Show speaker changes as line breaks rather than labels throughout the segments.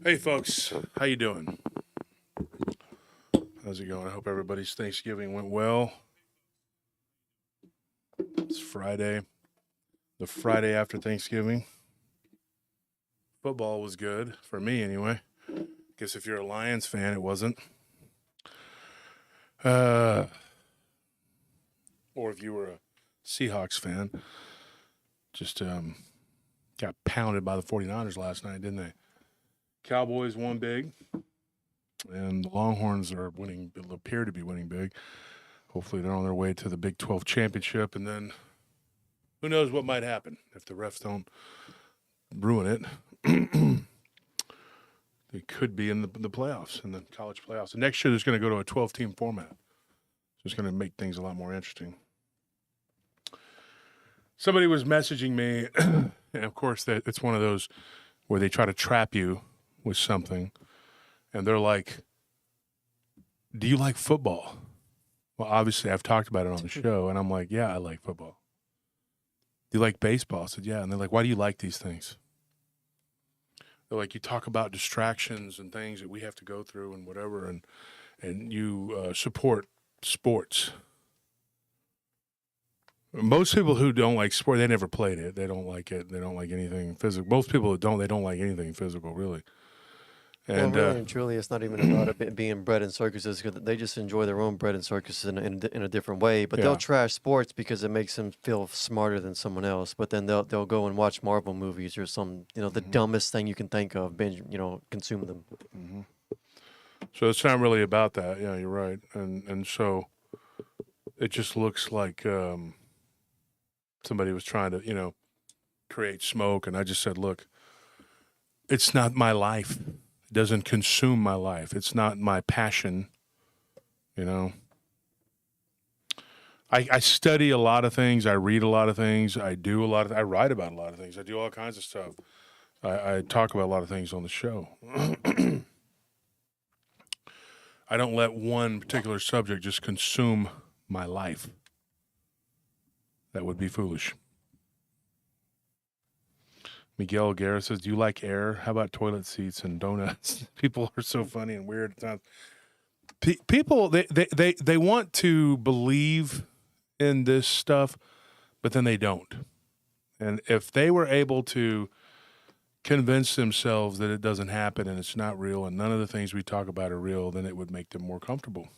Hey folks, how you doing? How's it going? I hope everybody's Thanksgiving went well. It's Friday, the Friday after Thanksgiving. Football was good for me anyway. Guess if you're a Lions fan, it wasn't. Or if you were a Seahawks fan, just got pounded by the 49ers last night, didn't they? Cowboys won big, and the Longhorns are winning, appear to be winning big. Hopefully they're on their way to the Big 12 championship, and then who knows what might happen if the refs don't ruin it. They could be in the playoffs, in the college playoffs. And next year there's going to go to a 12-team format. So it's going to make things a lot more interesting. Somebody was messaging me, and of course that it's one of those where they try to trap you with something, and they're like, do you like football? Well, obviously I've talked about it on the show, and I'm like, yeah, I like football. Do you like baseball? I said, yeah. And they're like, why do you like these things? They're like, you talk about distractions and things that we have to go through and whatever, and you support sports. Most people who don't like sport, they never played it. They don't like it. They don't like anything physical. Most people who don't, they don't like anything physical, really. And
well, really and truly, it's not even about it being bred in circuses, because they just enjoy their own bread in circuses in a different way. But they'll trash sports because it makes them feel smarter than someone else. But then they'll go and watch Marvel movies or some, the dumbest thing you can think of, consume them.
Mm-hmm. So it's not really about that. Yeah, you're right. And so it just looks like somebody was trying to, create smoke. And I just said, look, it's not my life. It doesn't consume my life. It's not my passion, I study a lot of things. I read a lot of things. I write about a lot of things. I do all kinds of stuff. I talk about a lot of things on the show. I don't let one particular subject just consume my life. That would be foolish. Miguel Guerra says, do you like air? How about toilet seats and donuts? People are so funny and weird at times. People, they want to believe in this stuff, but then they don't. And if they were able to convince themselves that it doesn't happen and it's not real and none of the things we talk about are real, then it would make them more comfortable.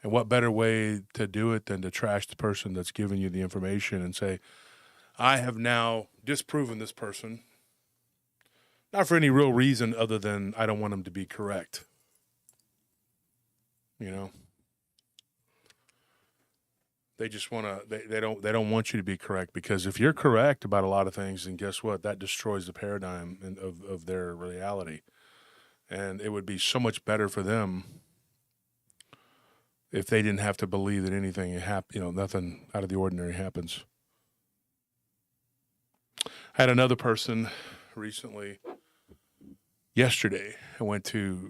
And what better way to do it than to trash the person that's giving you the information and say, I have now disproven this person, not for any real reason other than I don't want them to be correct. They just want to. They don't want you to be correct, because if you're correct about a lot of things, then guess what? That destroys the paradigm of their reality, and it would be so much better for them if they didn't have to believe that anything nothing out of the ordinary happens. I had another person recently. Yesterday, I went to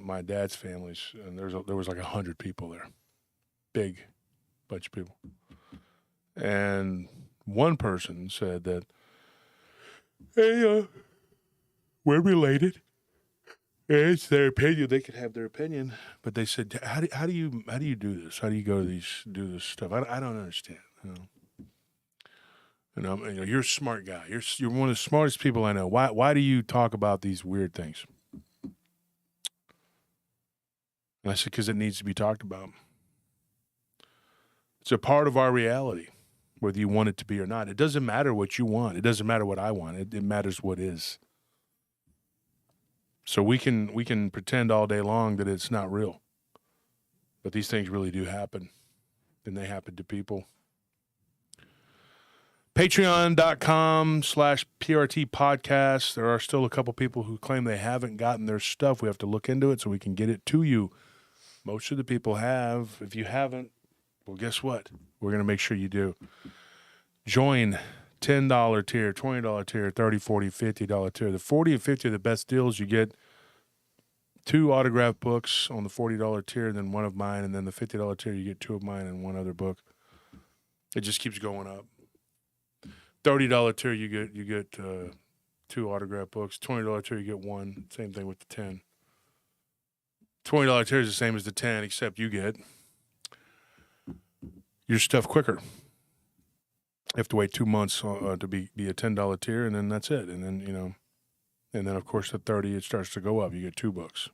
my dad's family's, and there was like 100 people there, big bunch of people, and one person said that, hey, we're related. It's their opinion. They could have their opinion, but they said, how do you do this? How do you do this stuff? I don't understand. You're a smart guy. You're one of the smartest people I know. Why do you talk about these weird things? And I said, because it needs to be talked about. It's a part of our reality, whether you want it to be or not. It doesn't matter what you want. It doesn't matter what I want. It matters what is. So we can pretend all day long that it's not real, but these things really do happen, and they happen to people. Patreon.com/PRT podcast. There are still a couple people who claim they haven't gotten their stuff. We have to look into it so we can get it to you. Most of the people have. If you haven't, well, guess what? We're going to make sure you do. Join $10 tier, $20 tier, $30, $40, $50 tier. The 40 and 50 are the best deals. You get 2 autographed books on the $40 tier, and then one of mine, and then the $50 tier, you get 2 of mine and 1 other book. It just keeps going up. $30 tier, you get 2 2 autograph books. $20 tier, you get 1. Same thing with the 10. $20 tier is the same as the 10, except you get your stuff quicker. You have to wait 2 months to be a $10 tier, and then that's it. And then, and then, of course, the 30, it starts to go up. You get 2 books.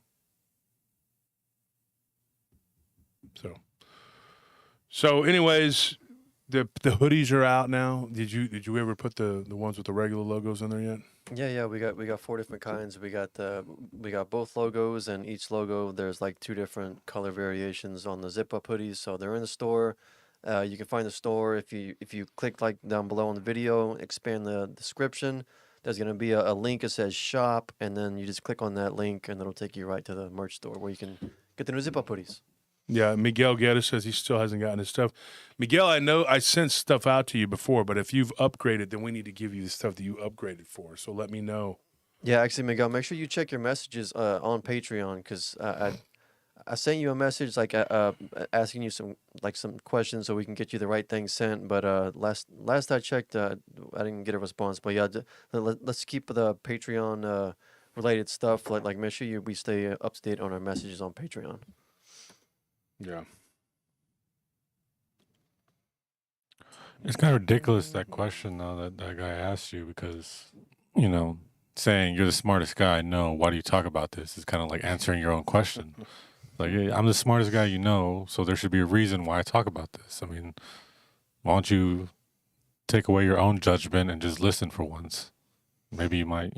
So anyways, the hoodies are out now. Did you ever put the ones with the regular logos in there yet?
Yeah. We got 4 different kinds. We got both logos, and each logo there's like 2 different color variations on the zip up hoodies. So they're in the store. You can find the store if you click like down below on the video, expand the description. There's gonna be a link that says shop, and then you just click on that link, and it'll take you right to the merch store where you can get the new zip up hoodies.
Yeah, Miguel Guedes says he still hasn't gotten his stuff. Miguel, I know I sent stuff out to you before, but if you've upgraded, then we need to give you the stuff that you upgraded for. So let me know.
Yeah, actually, Miguel, make sure you check your messages on Patreon, because I sent you a message like asking you some questions so we can get you the right thing sent. But last I checked, I didn't get a response. But yeah, let's keep the Patreon related stuff. Like make sure we stay up to date on our messages on Patreon.
Yeah.
It's kind of ridiculous, that question, though, that guy asked you, because, saying you're the smartest guy, no, why do you talk about this? It's kind of like answering your own question. Like, hey, I'm the smartest guy you know, so there should be a reason why I talk about this. I mean, why don't you take away your own judgment and just listen for once? Maybe you might,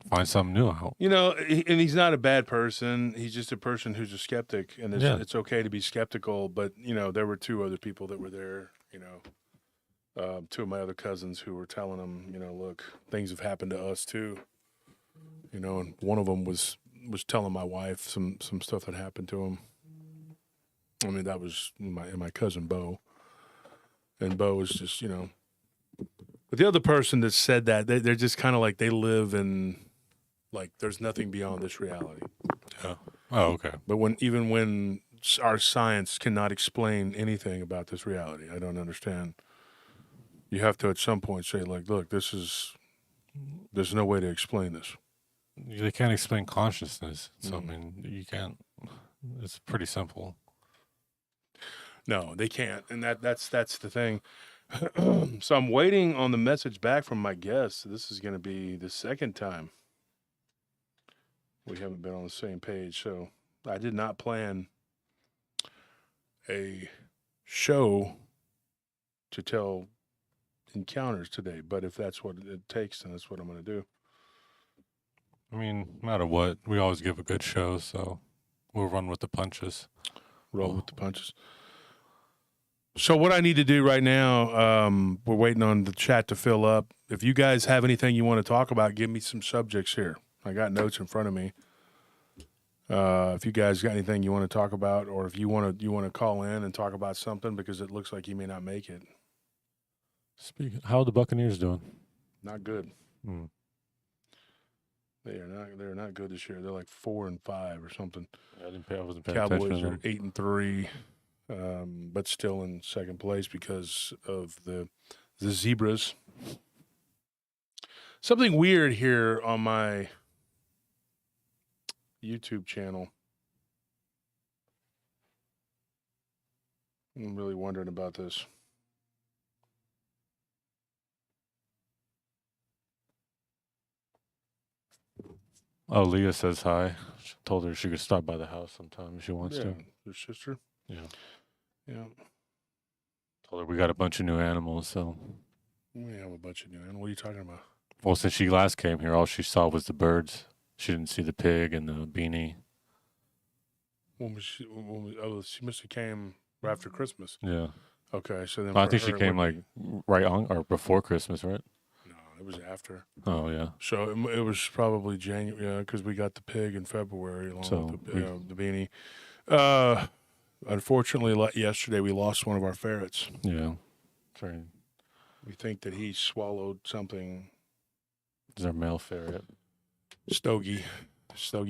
find something new out.
And he's not a bad person. He's just a person who's a skeptic, and it's okay to be skeptical. But, there were 2 other people that were there, 2 of my other cousins who were telling him, look, things have happened to us too. And one of them was telling my wife some stuff that happened to him. I mean, that was my cousin Bo. And Bo was just, But the other person that said that, they're just kind of like they live in, like, there's nothing beyond this reality.
Yeah. Oh, okay.
But even when our science cannot explain anything about this reality, I don't understand. You have to at some point say, like, look, there's no way to explain this.
They can't explain consciousness. So, I mean, you can't. It's pretty simple.
No, they can't. And that's the thing. So I'm waiting on the message back from my guest. This is going to be the second time we haven't been on the same page. So I did not plan a show to tell encounters today, but if that's what it takes, then that's what I'm going to do.
I mean, no matter what, we always give a good show, so we'll run with the punches.
Roll with the punches. So what I need to do right now, we're waiting on the chat to fill up. If you guys have anything you want to talk about, give me some subjects here. I got notes in front of me. If you guys got anything you want to talk about, or if you want to call in and talk about something, because it looks like you may not make it.
How are the Buccaneers doing?
Not good. They're not good this year. They're like 4-5 or something.
I wasn't paying
Cowboys
attention.
are 8-3, but still in second place because of the Zebras. Something weird here on my YouTube channel. I'm really wondering about this.
Oh, Leah says hi. She told her she could stop by the house sometime if she wants to.
Your sister?
Yeah.
Yeah.
Told her we got a bunch of new animals, so.
We have a bunch of new animals. What are you talking about?
Well, since she last came here, all she saw was the birds. She didn't see the pig and the beanie.
She must have came right after Christmas.
Yeah.
Okay, so then
I think she came like right on or before Christmas, right?
No, it was after.
Oh yeah.
So it was probably January, because we got the pig in February along with the beanie. Unfortunately, yesterday we lost one of our ferrets.
Yeah. Sorry.
We think that he swallowed something.
Is our male ferret?
Stogie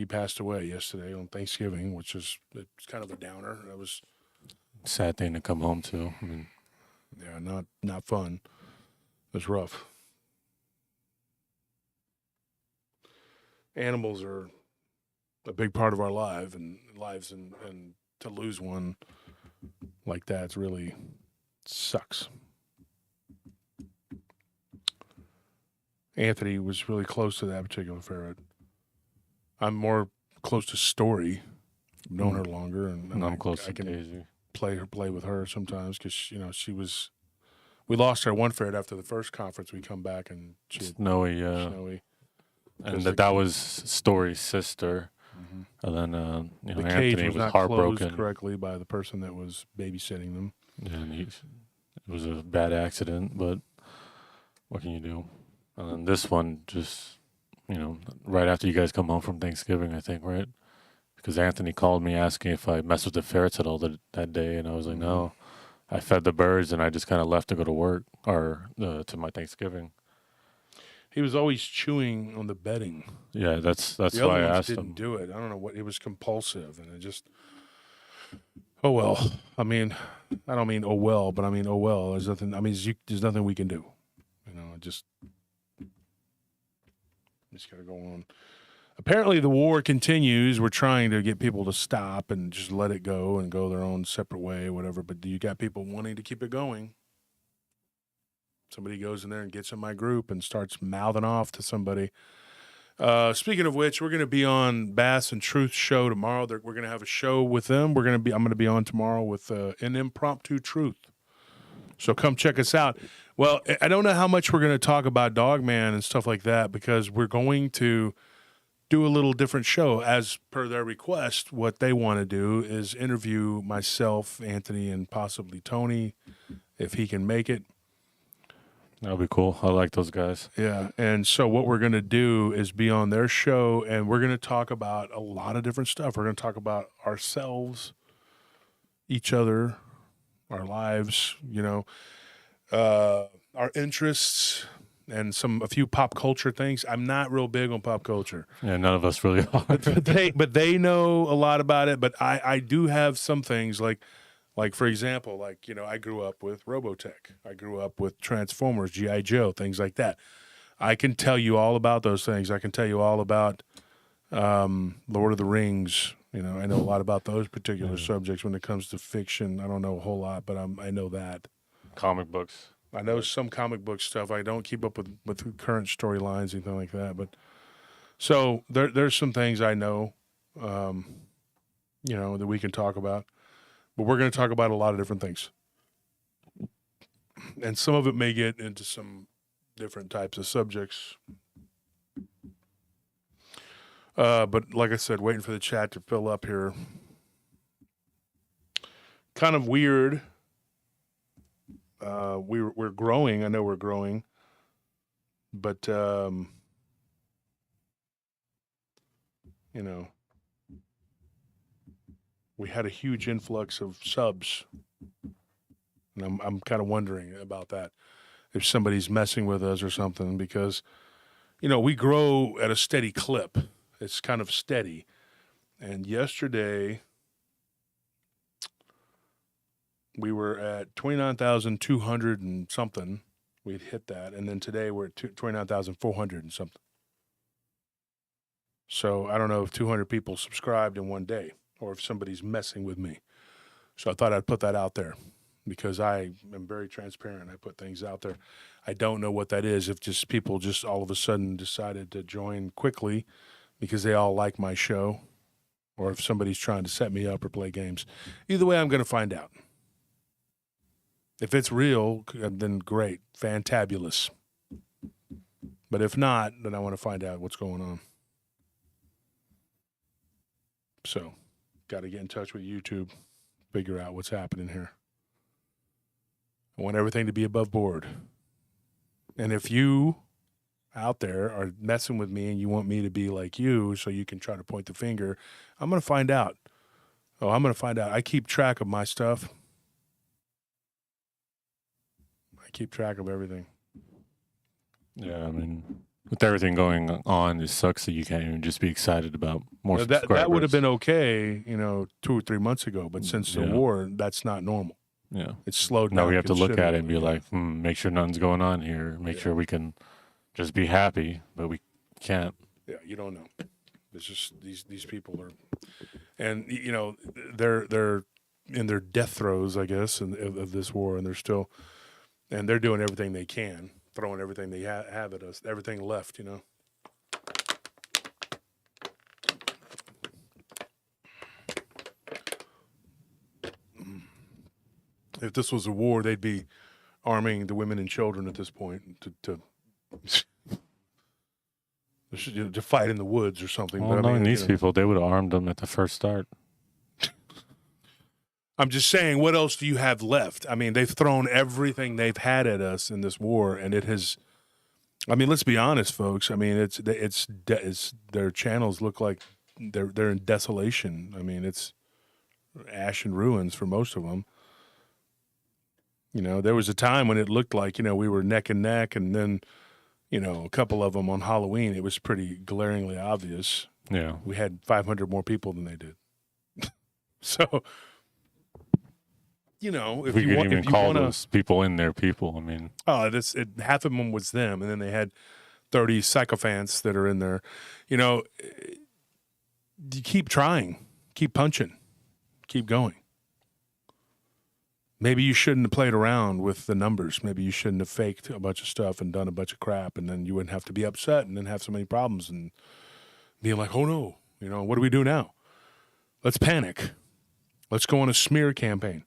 passed away yesterday on Thanksgiving, which is it's kind of a downer. That was
sad thing to come home to. I mean,
yeah, not fun. It was rough. animals are a big part of our lives, and to lose one like that really sucks. Anthony was really close to that particular ferret. I'm more close to Story. I've known her longer, and
I'm close
I
to
can
Daisy.
play with her sometimes because she was. We lost our one ferret after the first conference. We come back and she had
Snowy,
Snowy.
and that was Story's sister. And then
The cage
Anthony
was
was
not
heartbroken
closed correctly by the person that was babysitting them.
and it was a bad accident, but what can you do? And then this one just right after you guys come home from Thanksgiving, I think, right? Because Anthony called me asking if I messed with the ferrets at all that day, and I was like, no. I fed the birds, and I just kind of left to go to work or to my Thanksgiving.
He was always chewing on the bedding.
Yeah, that's
the
why
other
I
ones
asked
didn't
him.
do it. I don't know what it was compulsive, and it just. Oh well. I mean, I don't mean oh well, but I mean oh well. There's nothing. I mean, there's nothing we can do. Just gotta go on. Apparently, the war continues. We're trying to get people to stop and just let it go and go their own separate way, whatever. But you got people wanting to keep it going. Somebody goes in there and gets in my group and starts mouthing off to somebody. Speaking of which, we're going to be on Bass and Truth show tomorrow. We're going to have a show with them. I'm going to be on tomorrow with an impromptu truth. So come check us out. Well, I don't know how much we're going to talk about Dogman and stuff like that because we're going to do a little different show as per their request. What they want to do is interview myself, Anthony, and possibly Tony if he can make it.
That'll be cool. I like those guys.
Yeah, and so what we're going to do is be on their show, and we're going to talk about a lot of different stuff. We're going to talk about ourselves, each other, our lives, our interests, and a few pop culture things. I'm not real big on pop culture.
Yeah, none of us really are.
but they know a lot about it. But I do have some things like for example, I grew up with Robotech. I grew up with Transformers, G.I. Joe, things like that. I can tell you all about those things. I can tell you all about Lord of the Rings. I know a lot about those particular subjects when it comes to fiction. I don't know a whole lot, but I know that.
Comic books.
I know some comic book stuff. I don't keep up with current storylines, anything like that. But so there's some things I know, that we can talk about. But we're going to talk about a lot of different things. And some of it may get into some different types of subjects. But like I said, waiting for the chat to fill up here. Kind of weird. We're growing. I know we're growing. But, we had a huge influx of subs. And I'm kind of wondering about that. If somebody's messing with us or something, because, we grow at a steady clip. It's kind of steady. And yesterday, we were at 29,200 and something. We'd hit that. And then today we're at 29,400 and something. So I don't know if 200 people subscribed in one day or if somebody's messing with me. So I thought I'd put that out there because I am very transparent. I put things out there. I don't know what that is. If just people just all of a sudden decided to join quickly because they all like my show, or if somebody's trying to set me up or play games. Either way, I'm going to find out. If it's real, then great, fantabulous. But if not, then I want to find out what's going on. So, got to get in touch with YouTube, figure out what's happening here. I want everything to be above board. And if you out there are messing with me and you want me to be like you so you can try to point the finger, I'm going to find out. I'm going to find out. I keep track of my stuff. I keep track of everything.
Yeah, I mean, with everything going on, it sucks that you can't even just be excited about more subscribers.
That would have been okay, 2 or 3 months ago. But since the war, that's not normal.
Yeah.
It's slowed down.
Now we have to look at it and be like, make sure nothing's going on here. Make sure we can just be happy, but we can't.
Yeah, you don't know. It's just these people are, and you know, they're in their death throes, I guess, of this war, and they're doing everything they can, throwing everything they have at us, everything left, you know. If this was a war, they'd be arming the women and children at this point to fight in the woods or something.
Well,
but
knowing these people, they would have armed them at the first start.
I'm just saying, what else do you have left? I mean, they've thrown everything they've had at us in this war, and it has. I mean, let's be honest, folks. I mean, it's their channels look like they're in desolation. I mean, it's ash and ruins for most of them. You know, there was a time when it looked like, you know, we were neck and neck, and then, you know, a couple of them on Halloween, it was pretty glaringly obvious.
Yeah.
We had 500 more people than they did. So, you know, if
we
you
could
want,
even
if you
call
wanna,
those people in their people. I mean,
half of them was them, and then they had 30 sycophants that are in there. You know, you keep trying, keep punching, keep going. Maybe you shouldn't have played around with the numbers. Maybe you shouldn't have faked a bunch of stuff and done a bunch of crap, and then you wouldn't have to be upset and then have so many problems and being like, oh no, you know, what do we do now? Let's panic. Let's go on a smear campaign.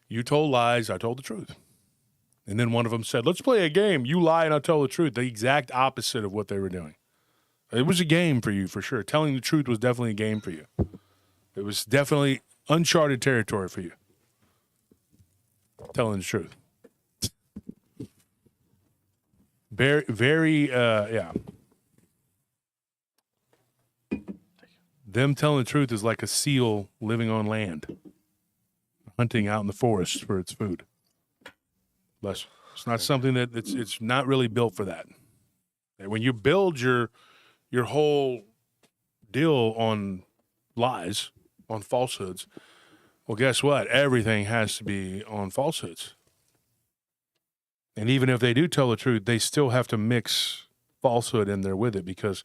You told lies, I told the truth. And then one of them said, let's play a game. You lie and I tell the truth. The exact opposite of what they were doing. It was a game for you, for sure. Telling the truth was definitely a game for you. It was definitely uncharted territory for you. Telling the truth. Very, very, yeah. Them telling the truth is like a seal living on land, hunting out in the forest for its food. It's not something that it's not really built for that. And when you build your whole deal on lies, on falsehoods, well, guess what? Everything has to be on falsehoods. And even if they do tell the truth, they still have to mix falsehood in there with it because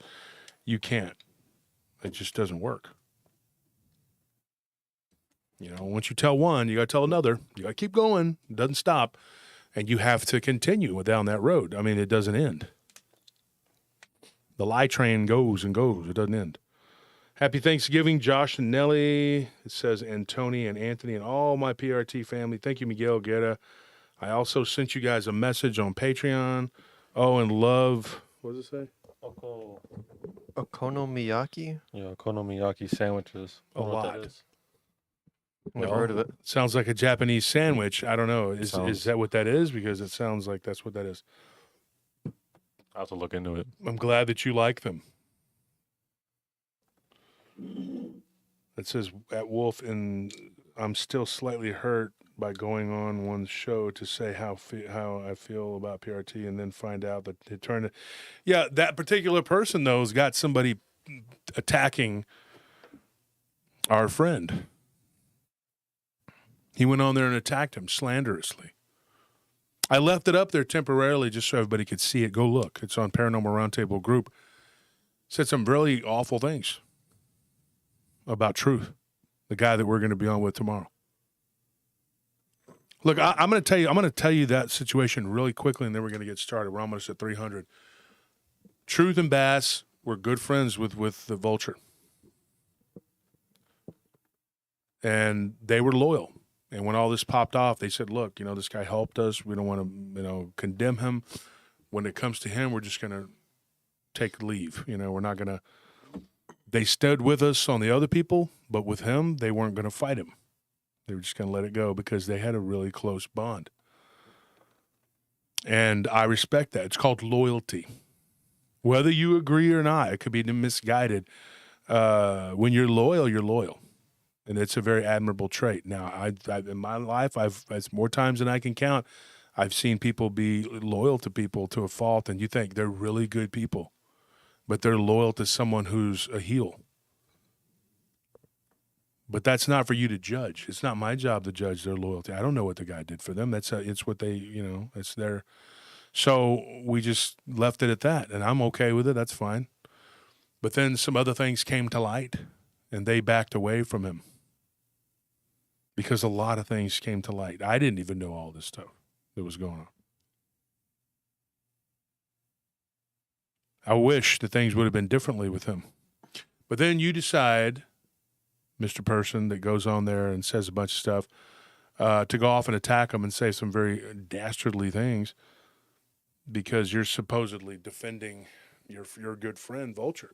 you can't. It just doesn't work. You know, once you tell one, you got to tell another. You got to keep going. It doesn't stop. And you have to continue down that road. I mean, it doesn't end. The lie train goes and goes. It doesn't end. Happy Thanksgiving, Josh and Nelly. It says, and Tony and Anthony and all my PRT family. Thank you, Miguel Guerra. I also sent you guys a message on Patreon. Oh, and love. What does it say?
Okonomiyaki?
Yeah, okonomiyaki sandwiches.
A lot.
Never heard of it.
Sounds like a Japanese sandwich. I don't know. Is that what that is? Because it sounds like that's what that is.
I'll have to look into it.
I'm glad that you like them. It says at Wolf, and I'm still slightly hurt by going on one show to say how I feel about PRT and then find out that it turned. Yeah, that particular person though has got somebody attacking our friend. He went on there and attacked him slanderously. I left it up there temporarily just so everybody could see it. Go look. It's on Paranormal Roundtable Group. Said some really awful things about Truth, the guy that we're going to be on with tomorrow. Look, I'm going to tell you that situation really quickly, and then we're going to get started. We're almost at 300. Truth and Bass were good friends with the Vulture. And they were loyal. And when all this popped off, they said, look, this guy helped us. We don't want to, condemn him. When it comes to him, we're just going to take leave. We're not going to. They stood with us on the other people, but with him, they weren't going to fight him. They were just going to let it go because they had a really close bond. And I respect that. It's called loyalty. Whether you agree or not, it could be misguided. When you're loyal, you're loyal. And it's a very admirable trait. Now, I in my life, as more times than I can count, I've seen people be loyal to people to a fault, and you think they're really good people, but they're loyal to someone who's a heel. But that's not for you to judge. It's not my job to judge their loyalty. I don't know what the guy did for them. It's what they, it's their. So we just left it at that, and I'm okay with it. That's fine. But then some other things came to light, and they backed away from him because a lot of things came to light. I didn't even know all this stuff that was going on. I wish that things would have been differently with him. But then you decide, Mr. Person that goes on there and says a bunch of stuff, to go off and attack him and say some very dastardly things because you're supposedly defending your good friend Vulture.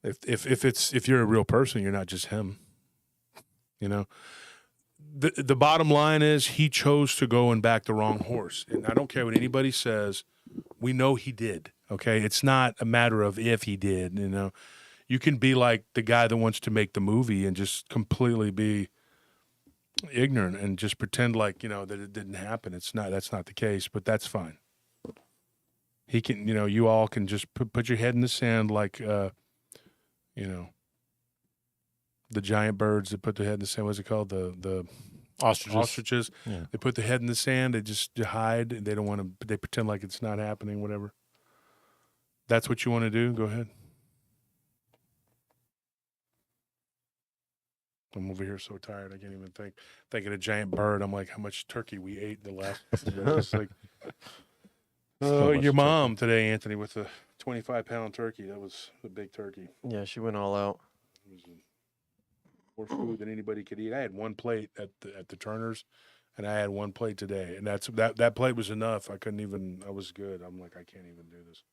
If you're a real person, you're not just him. You know, the bottom line is he chose to go and back the wrong horse, and I don't care what anybody says. We know he did. Okay, it's not a matter of if he did. You know, you can be like the guy that wants to make the movie and just completely be ignorant and just pretend like, you know, that it didn't happen. That's not the case, but that's fine. He can, you know, you all can just put your head in the sand like, you know, the giant birds that put their head in the sand. What's it called? The ostriches.
Yeah.
They put their head in the sand. They just hide. They don't want to. They pretend like it's not happening. Whatever. That's what you want to do. Go ahead. I'm over here so tired I can't even think. Thinking a giant bird. I'm like, how much turkey we ate the last couple of days. Like, oh, your mom today, Anthony, with a 25-pound turkey. That was a big turkey.
Yeah, she went all out.
It was more food than anybody could eat. I had one plate at the Turners, and I had one plate today, and that plate was enough. I couldn't even. I was good. I'm like, I can't even do this.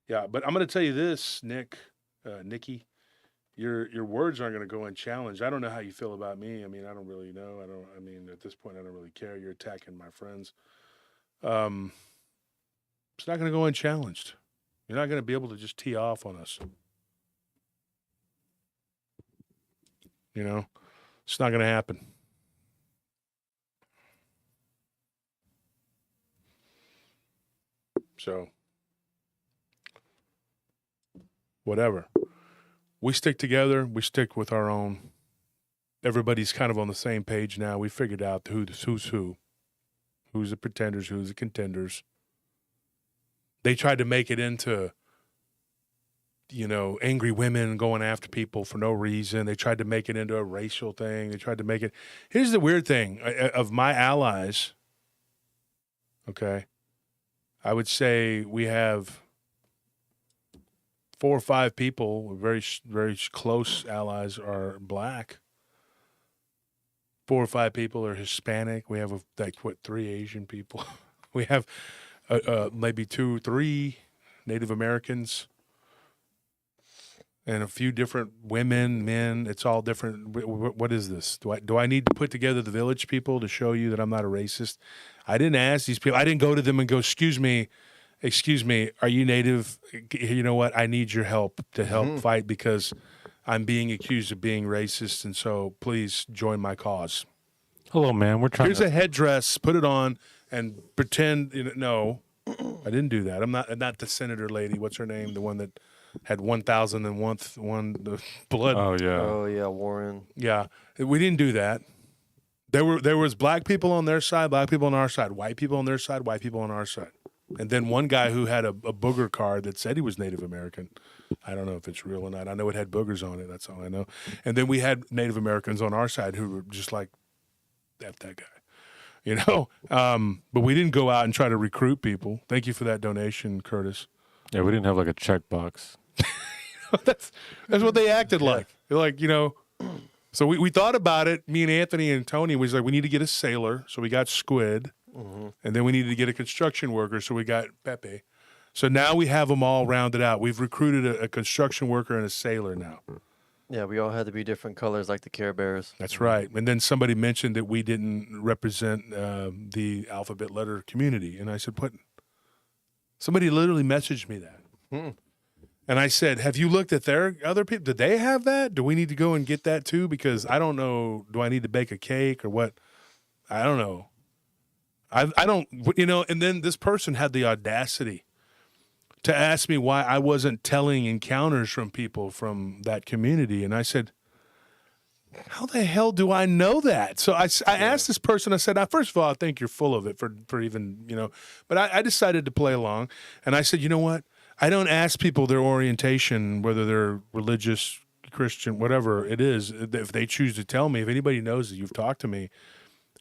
Yeah, but I'm going to tell you this, Nikki. Your words aren't going to go unchallenged. I don't know how you feel about me. I mean, I don't really know. I mean, at this point, I don't really care. You're attacking my friends. It's not going to go unchallenged. You're not going to be able to just tee off on us. You know, it's not going to happen. So, whatever. We stick together. We stick with our own. Everybody's kind of on the same page now. We figured out who's who. Who's the pretenders, who's the contenders. They tried to make it into, you know, angry women going after people for no reason. They tried to make it into a racial thing. They tried to make it. Here's the weird thing of my allies. Okay. I would say we have 4 or 5 people, very, very close allies, are black. 4 or 5 people are Hispanic. We have 3 Asian people. We have maybe 2, 3 Native Americans, and a few different women, men. It's all different. What is this? Do I need to put together the Village people to show you that I'm not a racist? I didn't ask these people. I didn't go to them and go, excuse me, are you Native? You know what? I need your help to help fight because I'm being accused of being racist, and so please join my cause.
Hello, man. We're trying.
Here's a headdress. Put it on and pretend. You know, no, I didn't do that. I'm not the senator lady. What's her name? The one that had 1,001 the blood.
Oh yeah.
Oh yeah, Warren.
Yeah, we didn't do that. There was black people on their side, black people on our side, white people on their side, white people on our side. And then one guy who had a booger card that said he was Native American. I don't know if it's real or not. I know it had boogers on it. That's all I know. And then we had Native Americans on our side who were just like, F that guy. You know? But we didn't go out and try to recruit people. Thank you for that donation, Curtis.
Yeah, we didn't have like a checkbox.
That's what they acted like. They're like, you know. So we thought about it. Me and Anthony and Tony was like, we need to get a sailor. So we got Squid. And then we needed to get a construction worker, so we got Pepe. So now we have them all rounded out. We've recruited a construction worker and a sailor now.
Yeah, we all had to be different colors like the Care Bears.
That's right. And then somebody mentioned that we didn't represent the alphabet letter community. And I said, what? Somebody literally messaged me that. And I said, have you looked at their other people? Did they have that? Do we need to go and get that too? Because I don't know. Do I need to bake a cake or what? I don't know. I don't, you know, and then this person had the audacity to ask me why I wasn't telling encounters from people from that community. And I said, How the hell do I know that? So I asked this person, I said, first of all, I think you're full of it for even, but I decided to play along. And I said, you know what? I don't ask people their orientation, whether they're religious, Christian, whatever it is. If they choose to tell me, if anybody knows that you've talked to me,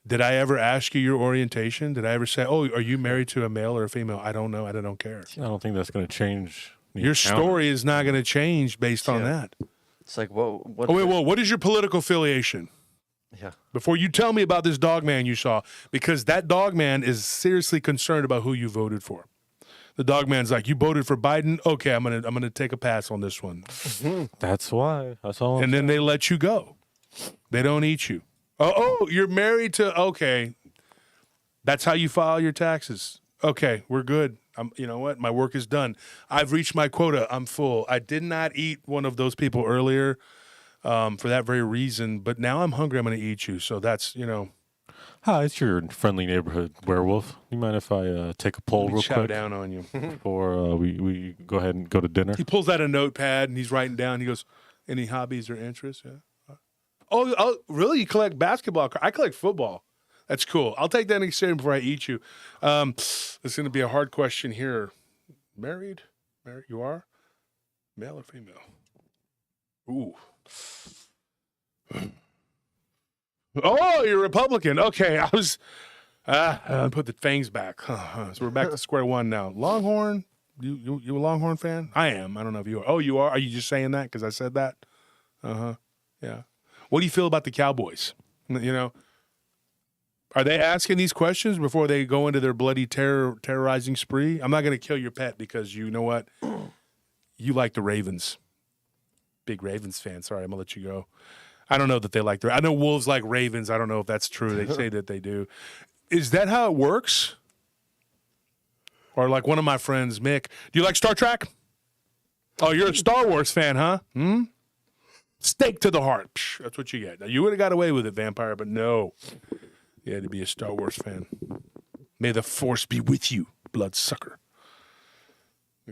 did I ever ask you your orientation? Did I ever say, oh, are you married to a male or a female? I don't know. I don't care.
I don't think that's going to change.
Your story is not going to change based on that.
It's like, what?
Oh, wait, what is your political affiliation?
Yeah.
Before you tell me about this dog man you saw, because that dog man is seriously concerned about who you voted for. The dog man's like, you voted for Biden? Okay, I'm gonna take a pass on this one.
That's why. That's all.
And then they let you go. They don't eat you. Oh, you're married to, okay. That's how you file your taxes. Okay, we're good. You know what? My work is done. I've reached my quota. I'm full. I did not eat one of those people earlier for that very reason, but now I'm hungry. I'm going to eat you. So that's,
Hi, it's your friendly neighborhood werewolf. You mind if I take a poll real
chow
quick
down on you.
before we go ahead and go to dinner?
He pulls out a notepad and he's writing down. He goes, any hobbies or interests? Yeah. Oh, really? You collect basketball? I collect football. That's cool. I'll take that next time before I eat you. It's going to be a hard question here. Married? You are? Male or female? Ooh. Oh, you're Republican. Okay, I was. Put the fangs back. So we're back to square one now. Longhorn? You a Longhorn fan? I am. I don't know if you are. Oh, you are? Are you just saying that because I said that? Yeah. What do you feel about the Cowboys? Are they asking these questions before they go into their bloody terrorizing spree? I'm not going to kill your pet because you know what? You like the Ravens. Big Ravens fan. Sorry, I'm going to let you go. I don't know that they like I know wolves like ravens. I don't know if that's true. They say that they do. Is that how it works? Or like one of my friends, Mick, do you like Star Trek? Oh, you're a Star Wars fan, huh? Stake to the heart. Psh, that's what you get. Now, you would have got away with it, vampire, but no. You had to be a Star Wars fan. May the Force be with you, bloodsucker.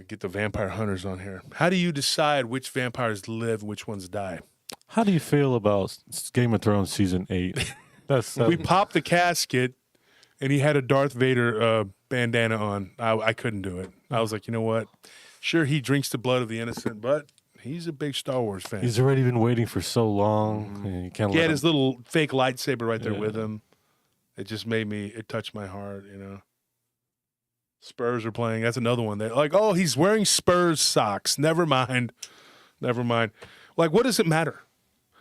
Get the vampire hunters on here. How do you decide which vampires live and which ones die?
How do you feel about Game of Thrones season 8?
We popped the casket, and he had a Darth Vader bandana on. I couldn't do it. I was like, you know what? Sure, he drinks the blood of the innocent, but he's a big Star Wars fan.
He's already been waiting for so long. And you can't
he had his little fake lightsaber right there with him. It just it touched my heart, Spurs are playing. That's another one. They're like, oh, he's wearing Spurs socks. Never mind. Like, what does it matter?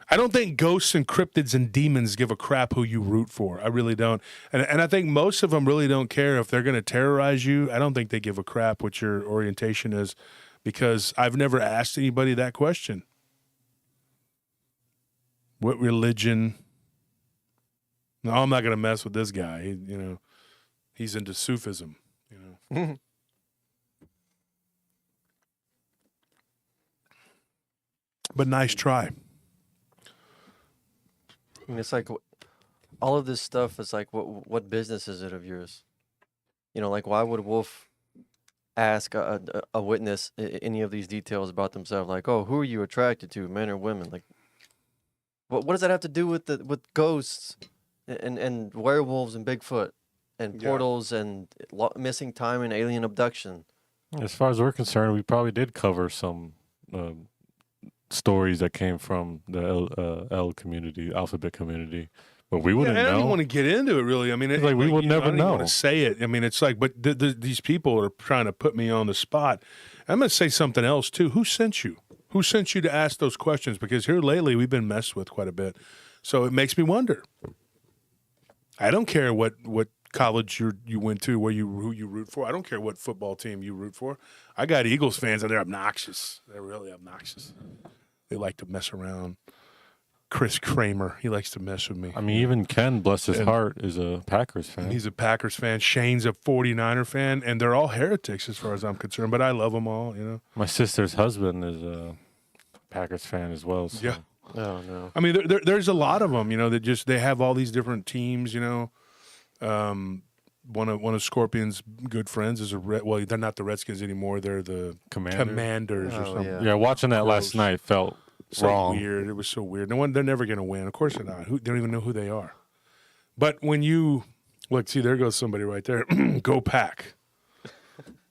I don't think ghosts and cryptids and demons give a crap who you root for. I really don't. And I think most of them really don't care if they're going to terrorize you. I don't think they give a crap what your orientation is because I've never asked anybody that question. What religion? No, I'm not going to mess with this guy. He's into Sufism. But nice try.
And it's like all of this stuff is like, what business is it of yours? Like why would Wolf ask a witness any of these details about themselves? Like, oh, who are you attracted to, men or women? Like, what does that have to do with ghosts and werewolves and Bigfoot and portals and missing time and alien abduction?
As far as we're concerned, we probably did cover some stories that came from the L community, alphabet community, but we wouldn't know.
I don't even want to get into it, really. I mean,
we would never know.
I don't even want to say it. I mean, it's like, but these people are trying to put me on the spot. I'm going to say something else, too. Who sent you? Who sent you to ask those questions? Because here lately, we've been messed with quite a bit. So it makes me wonder. I don't care what college you went to, who you root for. I don't care what football team you root for. I got Eagles fans, and they're obnoxious. They're really obnoxious. They like to mess around. Chris Kramer, he likes to mess with me.
I mean, even Ken, bless his heart, is a Packers fan.
He's a Packers fan. Shane's a 49er fan, and they're all heretics as far as I'm concerned, but I love them all,
My sister's husband is a Packers fan as well. So.
Yeah.
Oh, no.
I mean, there's a lot of them, that they have all these different teams, One of Scorpion's good friends is they're not the Redskins anymore. They're the Commanders or something.
Yeah, watching that last night felt
So
Wrong.
weird. It was so weird. They're never going to win. Of course they're not. They don't even know who they are. But when you look, see, there goes somebody right there. Go Pack.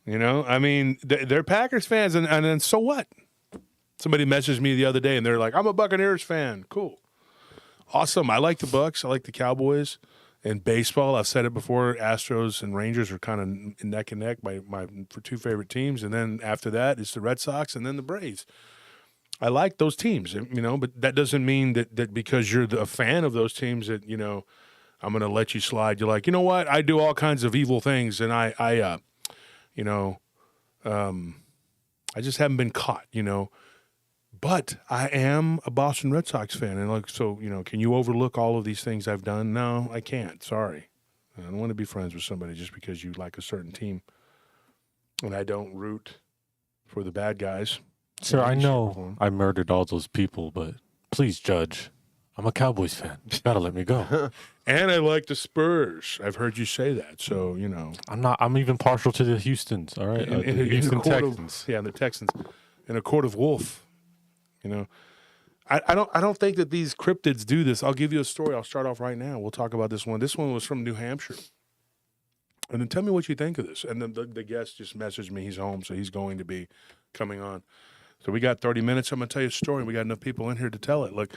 You know, I mean, they're Packers fans, and then so what? Somebody messaged me the other day, and they're like, "I'm a Buccaneers fan." Cool, awesome. I like the Bucs. I like the Cowboys. And baseball, I've said it before. Astros and Rangers are kind of neck and neck. My for two favorite teams, and then after that, it's the Red Sox, and then the Braves. I like those teams, you know, but that doesn't mean that because you're a fan of those teams that, you know, I'm going to let you slide. You're like, you know what? I do all kinds of evil things, and I just haven't been caught, you know. But I am a Boston Red Sox fan, and like, so, you know, can you overlook all of these things I've done? No, I can't. Sorry. I don't want to be friends with somebody just because you like a certain team, and I don't root for the bad guys.
Sir, I know I murdered all those people, but please judge. I'm a Cowboys fan. You gotta let me go.
And I like the Spurs. I've heard you say that, so you know.
I'm even partial to the Houstons. All right, the Houston Texans.
The Texans, in a court of wolf. You know, I don't think that these cryptids do this. I'll give you a story. I'll start off right now. We'll talk about this one. This one was from New Hampshire. And then tell me what you think of this. And then the guest just messaged me. He's home, so he's going to be coming on. So we got 30 minutes. I'm going to tell you a story. We got enough people in here to tell it. Look,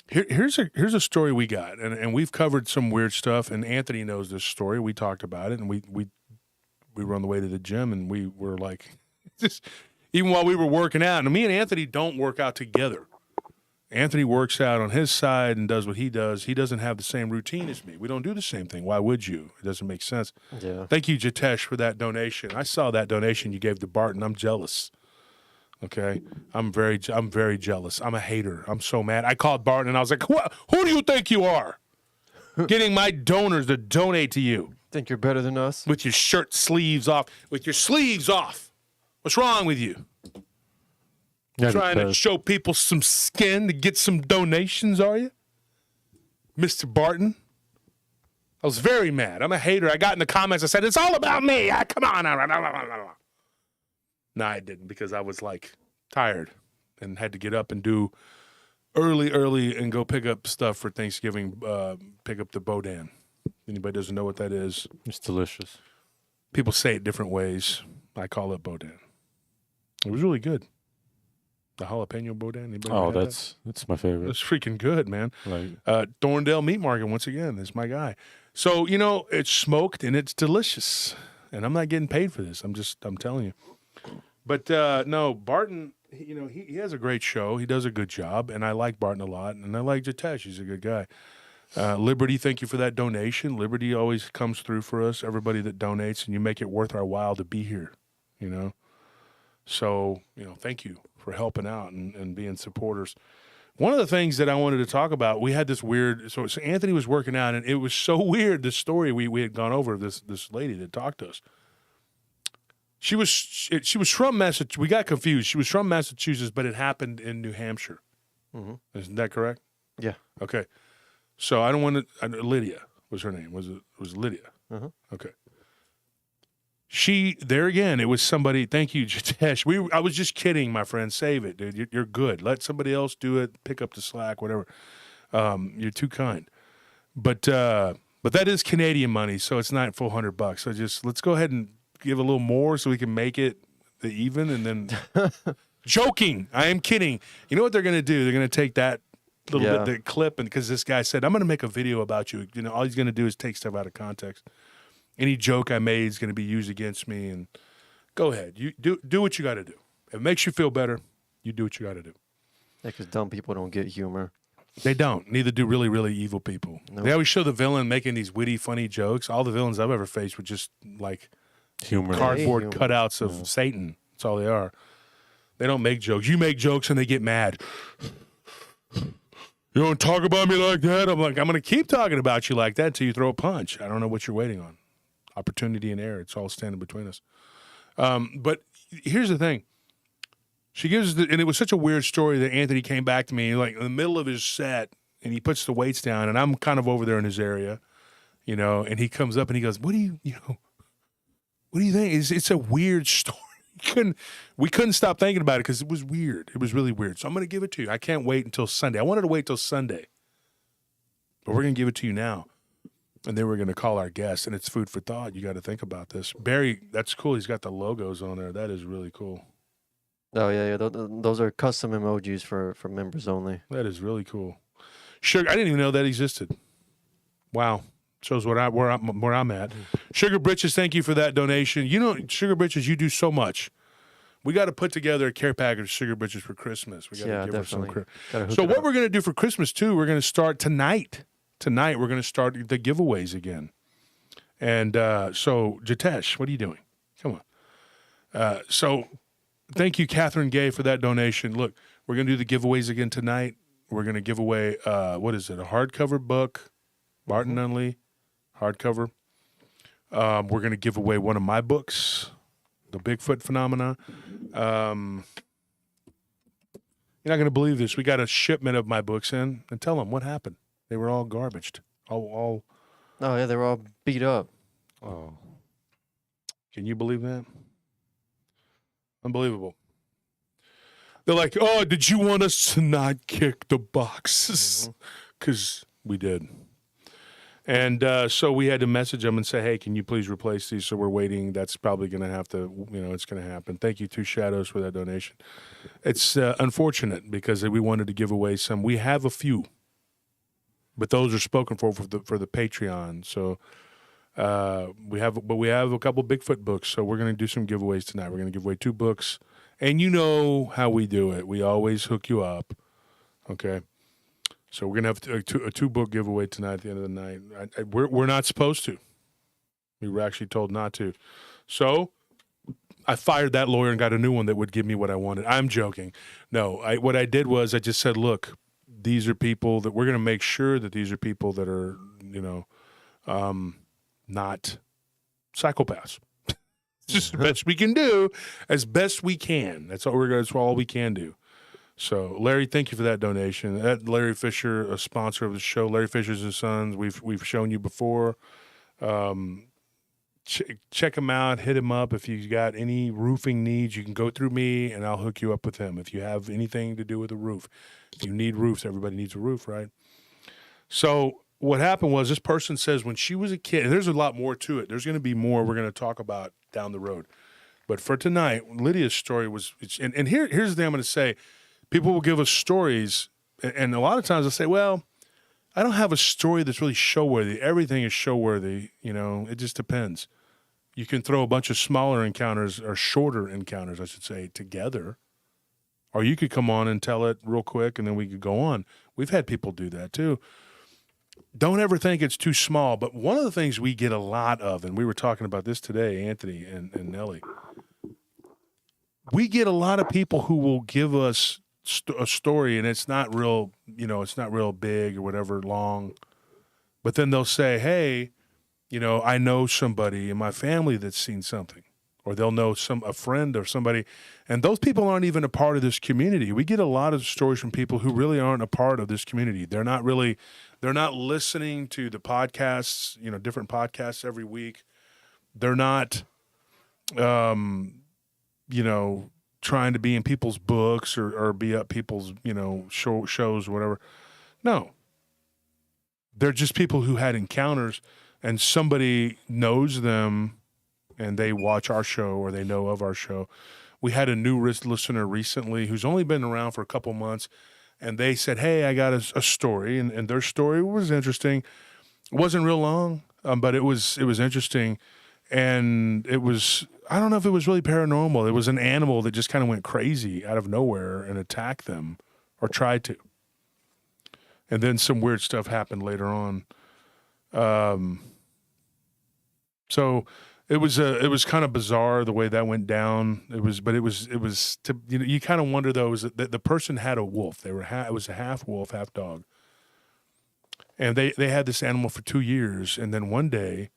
here's a story we got. And we've covered some weird stuff. And Anthony knows this story. We talked about it. And we were on the way to the gym. And we were like, just even while we were working out. And me and Anthony don't work out together. Anthony works out on his side and does what he does. He doesn't have the same routine as me. We don't do the same thing. Why would you? It doesn't make sense.
Yeah.
Thank you, Jitesh, for that donation. I saw that donation you gave to Barton. I'm jealous. Okay? I'm very jealous. I'm a hater. I'm so mad. I called Barton and I was like, who do you think you are? Getting my donors to donate to you.
Think you're better than us?
With your shirt sleeves off. With your sleeves off. What's wrong with you?
Yeah,
Trying to show people some skin to get some donations, are you? Mr. Barton? I was very mad. I'm a hater. I got in the comments. I said, it's all about me. Come on. No, I didn't because I was like tired and had to get up and do early and go pick up stuff for Thanksgiving, pick up the boudin. Anybody doesn't know what that is?
It's delicious.
People say it different ways. I call it boudin. It was really good. The jalapeno boudin. Anybody
Oh,
had
that's my favorite.
It's freaking good, man.
Like
Thorndale Meat Market, once again, is my guy. So, you know, it's smoked and it's delicious. And I'm not getting paid for this. I'm telling you. But, no, Barton, you know, he has a great show. He does a good job. And I like Barton a lot. And I like Jitesh. He's a good guy. Liberty, thank you for that donation. Liberty always comes through for us, everybody that donates, and you make it worth our while to be here, you know. So, you know, thank you for helping out and being supporters. One of the things that I wanted to talk about, we had this weird, so Anthony was working out, and it was so weird, this story we had gone over, this lady that talked to us. She was from Massachusetts. We got confused. She was from Massachusetts, but it happened in New Hampshire. Mm-hmm. Isn't that correct?
Yeah.
Okay. So I don't want to, Lydia was her name. Was Lydia?
Uh-huh.
Okay. There again, it was somebody, thank you, Jitesh. I was just kidding, my friend. Save it, dude. You're good. Let somebody else do it. Pick up the slack, whatever. You're too kind. But that is Canadian money, so it's not full $100. So just, let's go ahead and give a little more so we can make it the even, and then joking. I am kidding. You know what they're going to do? They're going to take that little bit, the clip, and because this guy said, I'm going to make a video about you. You know, all he's going to do is take stuff out of context. Any joke I made is going to be used against me, and go ahead. You do what you got to do. If it makes you feel better, you do what you got to do.
Yeah, because dumb people don't get humor.
They don't. Neither do really, really evil people. Nope. They always show the villain making these witty, funny jokes. All the villains I've ever faced were just like
humor,
cardboard cutouts of Satan. That's all they are. They don't make jokes. You make jokes and they get mad. You don't talk about me like that? I'm like, I'm going to keep talking about you like that until you throw a punch. I don't know what you're waiting on. Opportunity and air. It's all standing between us. But here's the thing. She gives and it was such a weird story that Anthony came back to me like in the middle of his set, and he puts the weights down, and I'm kind of over there in his area, you know, and he comes up and he goes, what do you think? It's a weird story. we couldn't stop thinking about it because it was weird. It was really weird. So I'm going to give it to you. I can't wait until Sunday. I wanted to wait till Sunday, but we're going to give it to you now. And then we're going to call our guest, and it's food for thought. You got to think about this. Barry, that's cool. He's got the logos on there. That is really cool.
Oh yeah. Those are custom emojis for members only.
That is really cool. Sugar, I didn't even know that existed. Wow. Shows where I'm at. Sugar Britches, thank you for that donation. You know, Sugar Britches, you do so much. We got to put together a care package of Sugar Britches for Christmas. We got to give
definitely.
her some. So what we're going to do for Christmas too, we're going to start tonight. Tonight we're going to start the giveaways again. And so Jitesh, what are you doing? Come on. So thank you, Catherine Gay, for that donation. Look, we're going to do the giveaways again tonight. We're going to give away what is it? A hardcover book, Martin Nunley, hardcover. We're going to give away one of my books, The Bigfoot Phenomena. You're not going to believe this. We got a shipment of my books in, and tell them what happened. They were all garbaged. All.
Oh yeah, they were all beat up.
Oh. Can you believe that? Unbelievable. They're like, oh, did you want us to not kick the boxes? Because we did. And so we had to message them and say, hey, can you please replace these? So we're waiting. That's probably going to have to, it's going to happen. Thank you, Two Shadows, for that donation. It's unfortunate because we wanted to give away some. We have a few, but those are spoken for the Patreon. So we have a couple Bigfoot books. So we're going to do some giveaways tonight. We're going to give away 2 books. And you know how we do it. We always hook you up. Okay. So we're going to have a 2-book giveaway tonight at the end of the night. We're not supposed to. We were actually told not to. So I fired that lawyer and got a new one that would give me what I wanted. I'm joking. No, what I did was I just said, look, these are people that we're going to make sure that these are people that are, not psychopaths. It's just the best we can do, as best we can. That's all we can do. So, Larry, thank you for that donation. That Larry Fisher, a sponsor of the show. Larry Fisher's and Sons. We've shown you before. Check him out. Hit him up if you got any roofing needs. You can go through me, and I'll hook you up with him. If you have anything to do with a roof, if you need roofs, everybody needs a roof, right? So, what happened was this person says when she was a kid, and there's a lot more to it. There's going to be more we're going to talk about down the road. But for tonight, Lydia's story was, and here's the thing I'm going to say. People will give us stories, and a lot of times they'll say, well, I don't have a story that's really show-worthy. Everything is show-worthy. It just depends. You can throw a bunch of smaller encounters, or shorter encounters, I should say, together. Or you could come on and tell it real quick, and then we could go on. We've had people do that, too. Don't ever think it's too small, but one of the things we get a lot of, and we were talking about this today, Anthony and Nelly, we get a lot of people who will give us a story, and it's not real, it's not real big or whatever, long. But then they'll say, hey, I know somebody in my family that's seen something. Or they'll know a friend or somebody. And those people aren't even a part of this community. We get a lot of stories from people who really aren't a part of this community. They're not listening to the podcasts, different podcasts every week. They're not, trying to be in people's books or be at people's, shows or whatever. No. They're just people who had encounters and somebody knows them and they watch our show or they know of our show. We had a new listener recently who's only been around for a couple months, and they said, hey, I got a story, and their story was interesting. It wasn't real long, but it was interesting. And it was, I don't know if it was really paranormal. It was an animal that just kind of went crazy out of nowhere and attacked them, or tried to. And then some weird stuff happened later on. So it was kind of bizarre the way that went down. It was you kind of wonder though, is that the person had a wolf. It was a half wolf, half dog. And they had this animal for 2 years, and then one day,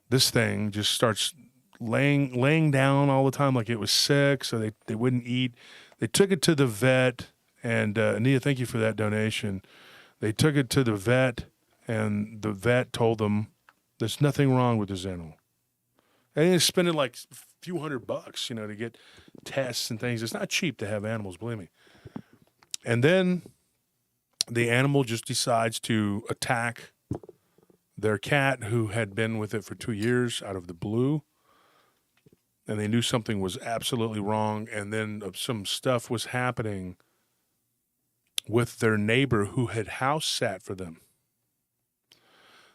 this thing just starts laying down all the time like it was sick, so they wouldn't eat. They took it to the vet, and Ania, thank you for that donation. They took it to the vet, and the vet told them there's nothing wrong with this animal. And you're spending like a few $100, to get tests and things. It's not cheap to have animals, believe me. And then the animal just decides to attack their cat, who had been with it for 2 years, out of the blue. And they knew something was absolutely wrong. And then some stuff was happening with their neighbor who had house sat for them.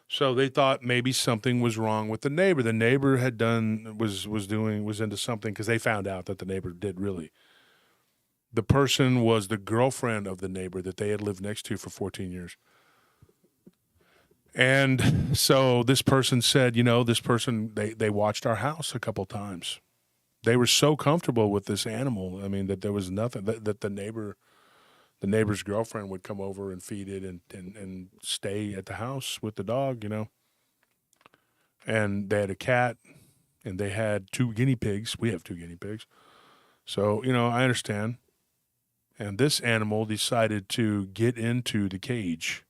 So they thought maybe something was wrong with the neighbor. The neighbor had was into something, because they found out that the neighbor did really. The person was the girlfriend of the neighbor that they had lived next to for 14 years. And so this person said, this person, they watched our house a couple times. They were so comfortable with this animal. I mean, that there was nothing that the neighbor's girlfriend would come over and feed it and stay at the house with the dog, And they had a cat, and they had 2 guinea pigs. We have 2 guinea pigs. So, I understand. And this animal decided to get into the cage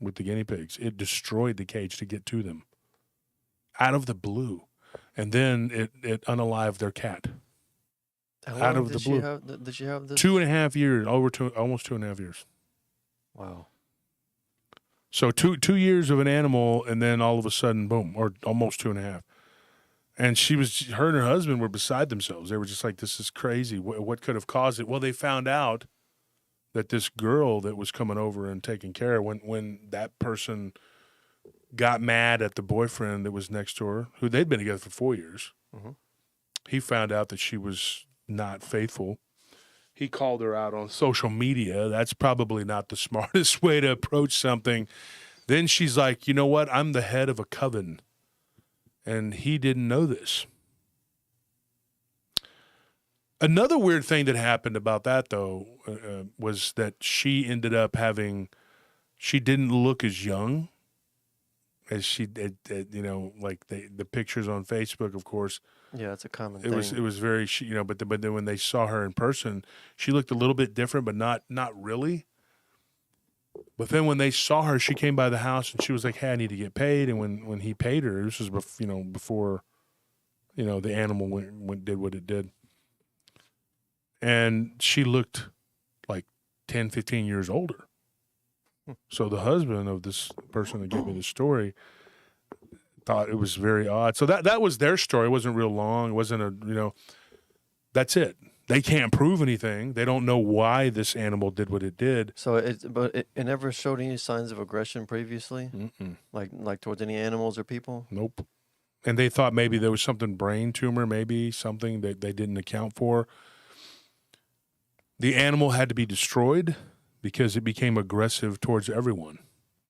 with the guinea pigs. It destroyed the cage to get to them out of the blue. And then it unalived their cat. Out of the blue.
Did she have this?
2.5 years, almost 2.5 years.
Wow.
So 2 years of an animal, and then all of a sudden, boom, or almost 2.5. And her and her husband were beside themselves. They were just like, this is crazy. What could have caused it? Well, they found out that this girl that was coming over and taking care of, when that person got mad at the boyfriend that was next to her, who they'd been together for 4 years, he found out that she was not faithful. He called her out on social media. That's probably not the smartest way to approach something. Then she's like, you know what? I'm the head of a coven. And he didn't know this. Another weird thing that happened about that, though, was that she ended up she didn't look as young as she did, like the pictures on Facebook, of course.
Yeah, it's a common thing.
It was very, but then when they saw her in person, she looked a little bit different, but not really. But then when they saw her, she came by the house and she was like, hey, I need to get paid. And when he paid her, this was, before, the animal did what it did. And she looked like 10, 15 years older. So the husband of this person that gave me the story thought it was very odd. So that was their story. It wasn't real long. It wasn't that's it. They can't prove anything. They don't know why this animal did what it did.
So it never showed any signs of aggression previously?
Mm-mm.
Like towards any animals or people?
Nope. And they thought maybe there was something brain tumor, maybe something that they didn't account for. The animal had to be destroyed because it became aggressive towards everyone.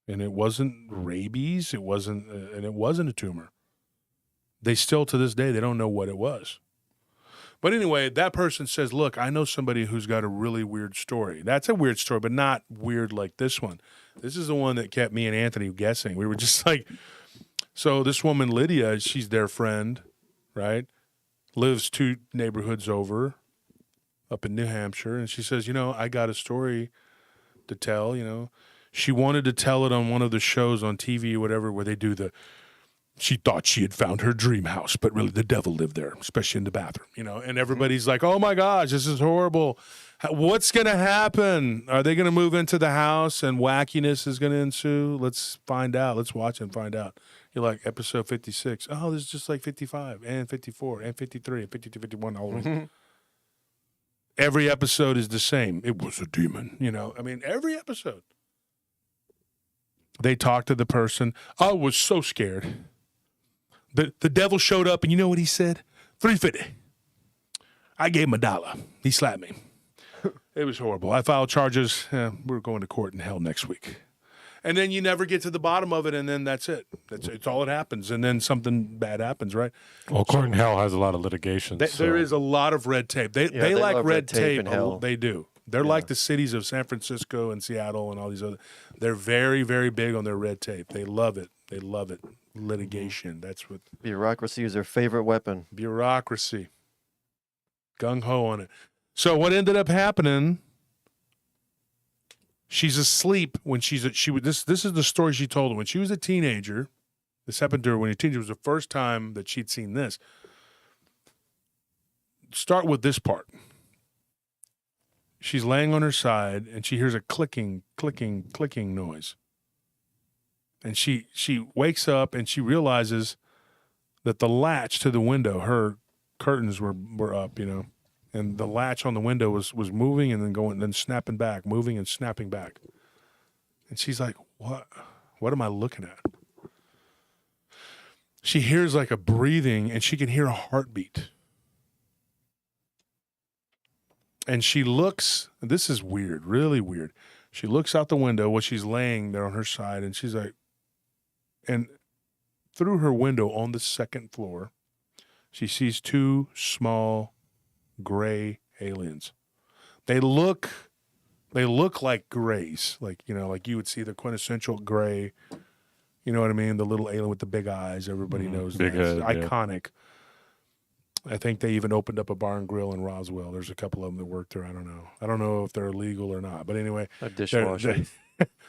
And it wasn't rabies. It wasn't a tumor. They still, to this day, they don't know what it was. But anyway, that person says, look, I know somebody who's got a really weird story. That's a weird story, but not weird like this one. This is the one that kept me and Anthony guessing. We were just like, so this woman, Lydia, she's their friend, right? Lives 2 neighborhoods over up in New Hampshire. And she says, I got a story to tell, She wanted to tell it on one of the shows on TV or whatever, where they do she thought she had found her dream house, but really the devil lived there, especially in the bathroom, and everybody's like, oh my gosh, this is horrible. What's going to happen? Are they going to move into the house and wackiness is going to ensue? Let's find out. Let's watch and find out. You're like, episode 56. Oh, this is just like 55 and 54 and 53 and 52, 51, all of them. Every episode is the same. It was a demon, every episode. They talked to the person. I was so scared. The devil showed up, and you know what he said? $3.50. I gave him $1. He slapped me. It was horrible. I filed charges. We're going to court in hell next week. And then you never get to the bottom of it, and then that's it. It's all that happens, and then something bad happens, right?
Well, court in hell has a lot of litigation.
There is a lot of red tape. They like red tape.
In hell.
They do. They're like the cities of San Francisco and Seattle and all these other. They're very, very big on their red tape. They love it. They love it. Litigation. That's what.
Bureaucracy is their favorite weapon.
Bureaucracy. Gung ho on it. So what ended up happening? She's asleep when this is the story she told when she was a teenager, This happened to her when she was a teenager. It was the first time that she'd seen this. Start with this part. She's laying on her side, and she hears a clicking, clicking, clicking noise. And she wakes up, and she realizes that the latch to the window, her curtains were up, and the latch on the window was moving and then going, then snapping back, moving and snapping back. And she's like, what am I looking at? She hears like a breathing, and she can hear a heartbeat. And she looks, this is weird, really weird. She looks out the window while she's laying there on her side, and she's like, and through her window on the second floor, she sees two small gray aliens. They look like grays, like you would see the quintessential gray. You know what I mean? The little alien with the big eyes. Everybody knows
big
that. It's
head,
iconic. I think they even opened up a bar and grill in Roswell. There's a couple of them that work there. I don't know if they're illegal or not. But anyway,
A dishwasher.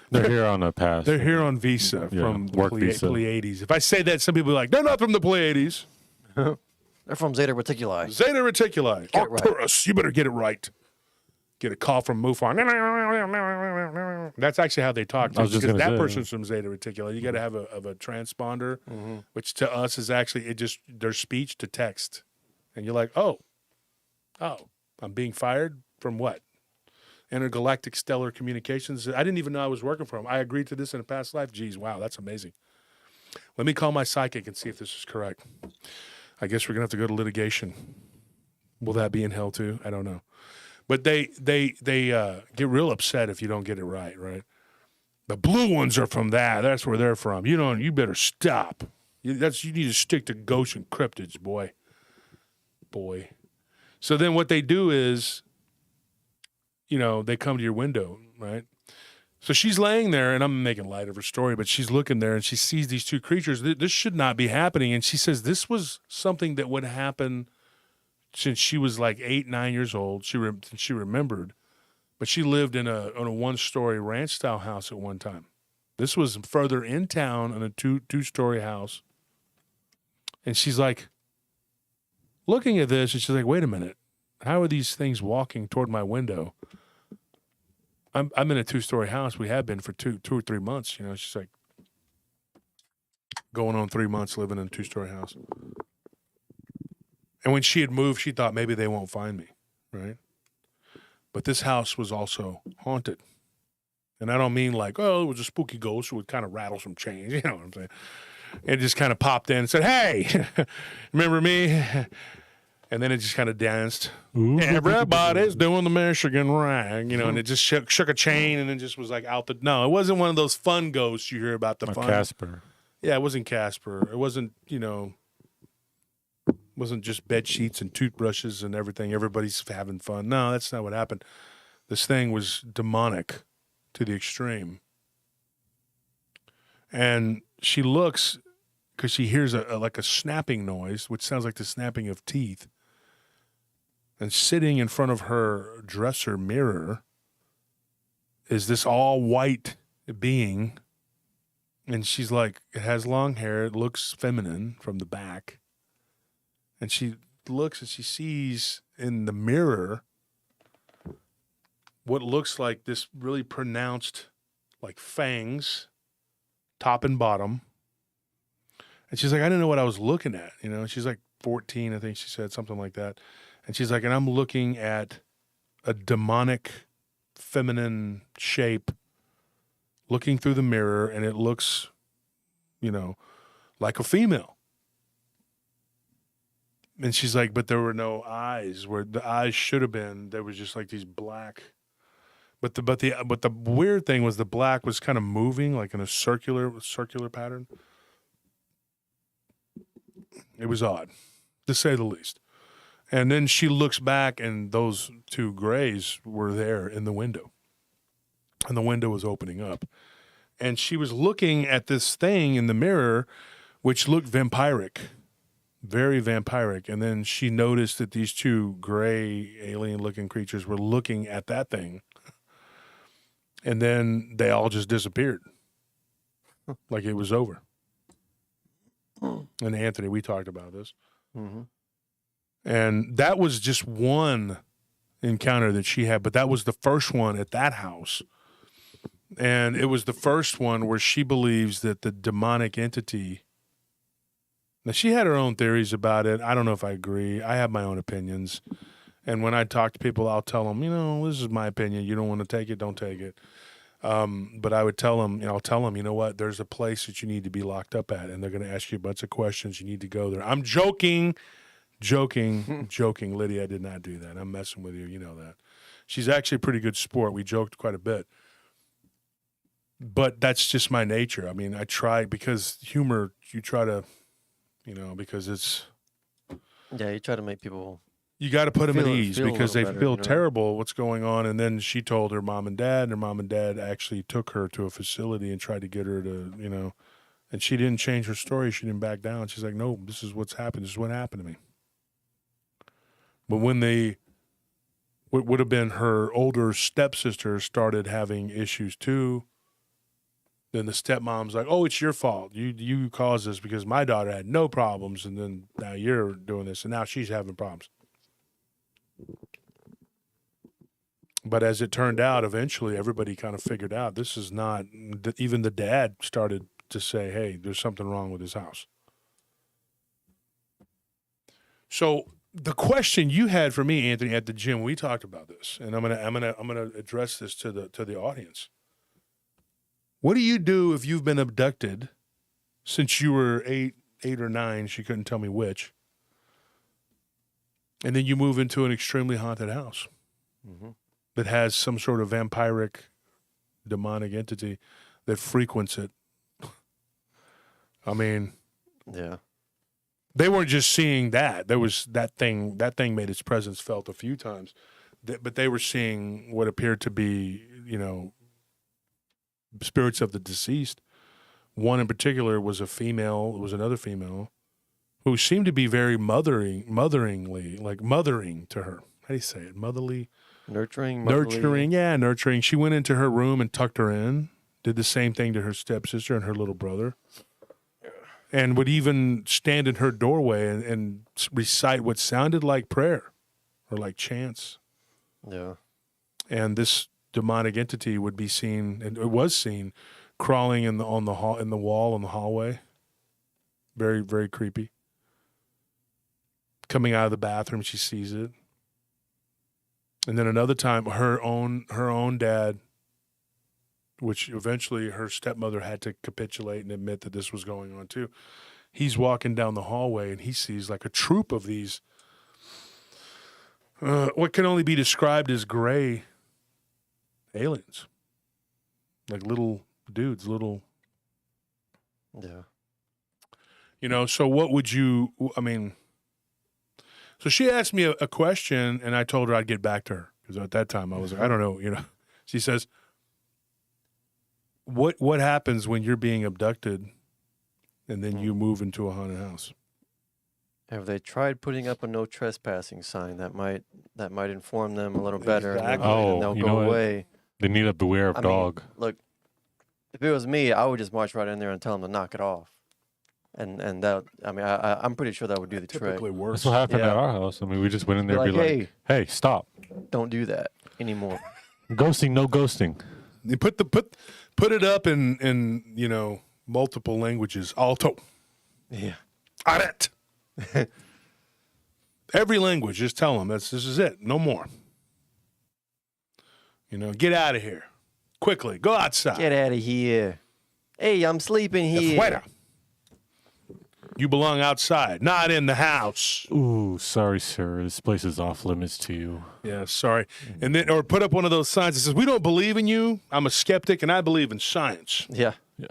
They're here on a pass.
They're here on visa from the
work visa.
Pleiades. If I say that, some people are like, they're not from the Pleiades.
They're from Zeta Reticuli.
Zeta Reticuli.
Get it right.
Arcturus. You better get it right. Get a call from MUFON. That's actually how they talk.
I was just
because
gonna
that
say,
person's from Zeta Reticuli. You got to have a transponder, which to us is actually their speech to text. And you're like, oh, I'm being fired from what? Intergalactic Stellar Communications. I didn't even know I was working for them. I agreed to this in a past life. Geez, wow, that's amazing. Let me call my psychic and see if this is correct. I guess we're going to have to go to litigation. Will that be in hell too? I don't know. But they get real upset if you don't get it right? The blue ones are from that. That's where they're from. You better stop. You need to stick to ghosts and cryptids, boy. So then what they do is, they come to your window, right? So she's laying there, and I'm making light of her story, but she's looking there, and she sees these two creatures. This should not be happening. And she says this was something that would happen since she was like 8, 9 years old. She remembered, but she lived on a one-story ranch-style house at one time. This was further in town in a two-story house. And she's like, looking at this, and she's like, wait a minute. How are these things walking toward my window? I'm in a 2-story house. We have been for two or 3 months. She's like going on 3 months living in a 2-story house. And when she had moved, she thought maybe they won't find me, right? But this house was also haunted. And I don't mean like, it was a spooky ghost who would kind of rattle some chains. You know what I'm saying? It just kind of popped in and said, hey, remember me? And then it just kind of danced. Everybody's doing the Michigan rag, and it just shook a chain and then just was like out the. No, it wasn't one of those fun ghosts you hear about the fun.
Casper.
Yeah, it wasn't Casper. It wasn't, wasn't just bed sheets and toothbrushes and everything. Everybody's having fun. No, that's not what happened. This thing was demonic to the extreme. And she looks because she hears like a snapping noise, which sounds like the snapping of teeth. And sitting in front of her dresser mirror is this all white being. And she's like, it has long hair. It looks feminine from the back. And she looks and she sees in the mirror what looks like this really pronounced like fangs, top and bottom. And she's like, I didn't know what I was looking at. She's like 14, I think she said, something like that. And she's like, and I'm looking at a demonic feminine shape looking through the mirror, and it looks, like a female. And she's like, but there were no eyes where the eyes should have been. There was just like these black. But the weird thing was the black was kind of moving like in a circular pattern. It was odd, to say the least. And then she looks back, and those two grays were there in the window. And the window was opening up. And she was looking at this thing in the mirror, which looked vampiric, very vampiric. And then she noticed that these two gray alien-looking creatures were looking at that thing. And then they all just disappeared, like it was over. And Anthony, we talked about this.
Mm-hmm.
And that was just one encounter that she had, but that was the first one at that house. And it was the first one where she believes that the demonic entity. Now, she had her own theories about it. I don't know if I agree. I have my own opinions. And when I talk to people, I'll tell them, this is my opinion. You don't want to take it, don't take it. But I would tell them, I'll tell them, you know what? There's a place that you need to be locked up at, and they're going to ask you a bunch of questions. You need to go there. I'm joking. Lydia, I did not do that. I'm messing with you. You know that. She's actually a pretty good sport. We joked quite a bit. But that's just my nature. I mean, I try, because humor, you try to, because it's.
Yeah, you try to make people.
You got to put them at ease because they
better,
feel terrible what's going on. And then she told her mom and dad, and her mom and dad actually took her to a facility and tried to get her to, and she didn't change her story. She didn't back down. She's like, no, this is what's happened. This is what happened to me. But when what would have been her older stepsister started having issues too, then the stepmom's like, oh, it's your fault. You caused this because my daughter had no problems, and then now you're doing this, and now she's having problems. But as it turned out, eventually everybody kind of figured out this is not, even the dad started to say, hey, there's something wrong with this house. So the question you had for me, Anthony, at the gym, we talked about this, and I'm gonna address this to the audience. What do you do if you've been abducted since you were 8 or 9? She couldn't tell me which. And then you move into an extremely haunted house that has some sort of vampiric, demonic entity that frequents it. I mean,
yeah,
they weren't just seeing that. There was that thing. That thing made its presence felt a few times, but they were seeing what appeared to be, spirits of the deceased. One in particular was another female who seemed to be very motheringly, like mothering to her. How do you say it? Motherly? Nurturing. Yeah, nurturing. She went into her room and tucked her in, did the same thing to her stepsister and her little brother, and would even stand in her doorway and recite what sounded like prayer or like chants.
Yeah.
And this demonic entity would be seen, and it was seen, crawling in the wall in the hallway. Very, very creepy. Coming out of the bathroom, she sees it. And then another time, her own dad, which eventually her stepmother had to capitulate and admit that this was going on too. He's walking down the hallway and he sees like a troop of these, what can only be described as gray aliens, like little dudes,
Yeah.
So what would you, so she asked me a question and I told her I'd get back to her because at that time I was like, I don't know, she says, what happens when you're being abducted and then you move into a haunted house?
Have they tried putting up a no trespassing sign? That might inform them a little better.
Exactly.
And they'll go away.
They need a beware of dog.
Look, if it was me, I would just march right in there and tell them to knock it off. And that, I'm pretty sure that would do the trick.
Typically works.
That's what happened at our house. We just went in there and be like, hey, stop.
Don't do that anymore.
Ghosting, no ghosting.
You put it up in multiple languages. Alto.
Yeah.
Aret. Every language. Just tell them this is it. No more. Get out of here. Quickly. Go outside.
Get out of here. Hey, I'm sleeping here.
Afuera. You belong outside, not in the house.
Ooh, sorry, sir. This place is off limits to you.
Yeah, sorry. And then, or put up one of those signs that says, we don't believe in you. I'm a skeptic and I believe in science.
Yeah.
Yeah.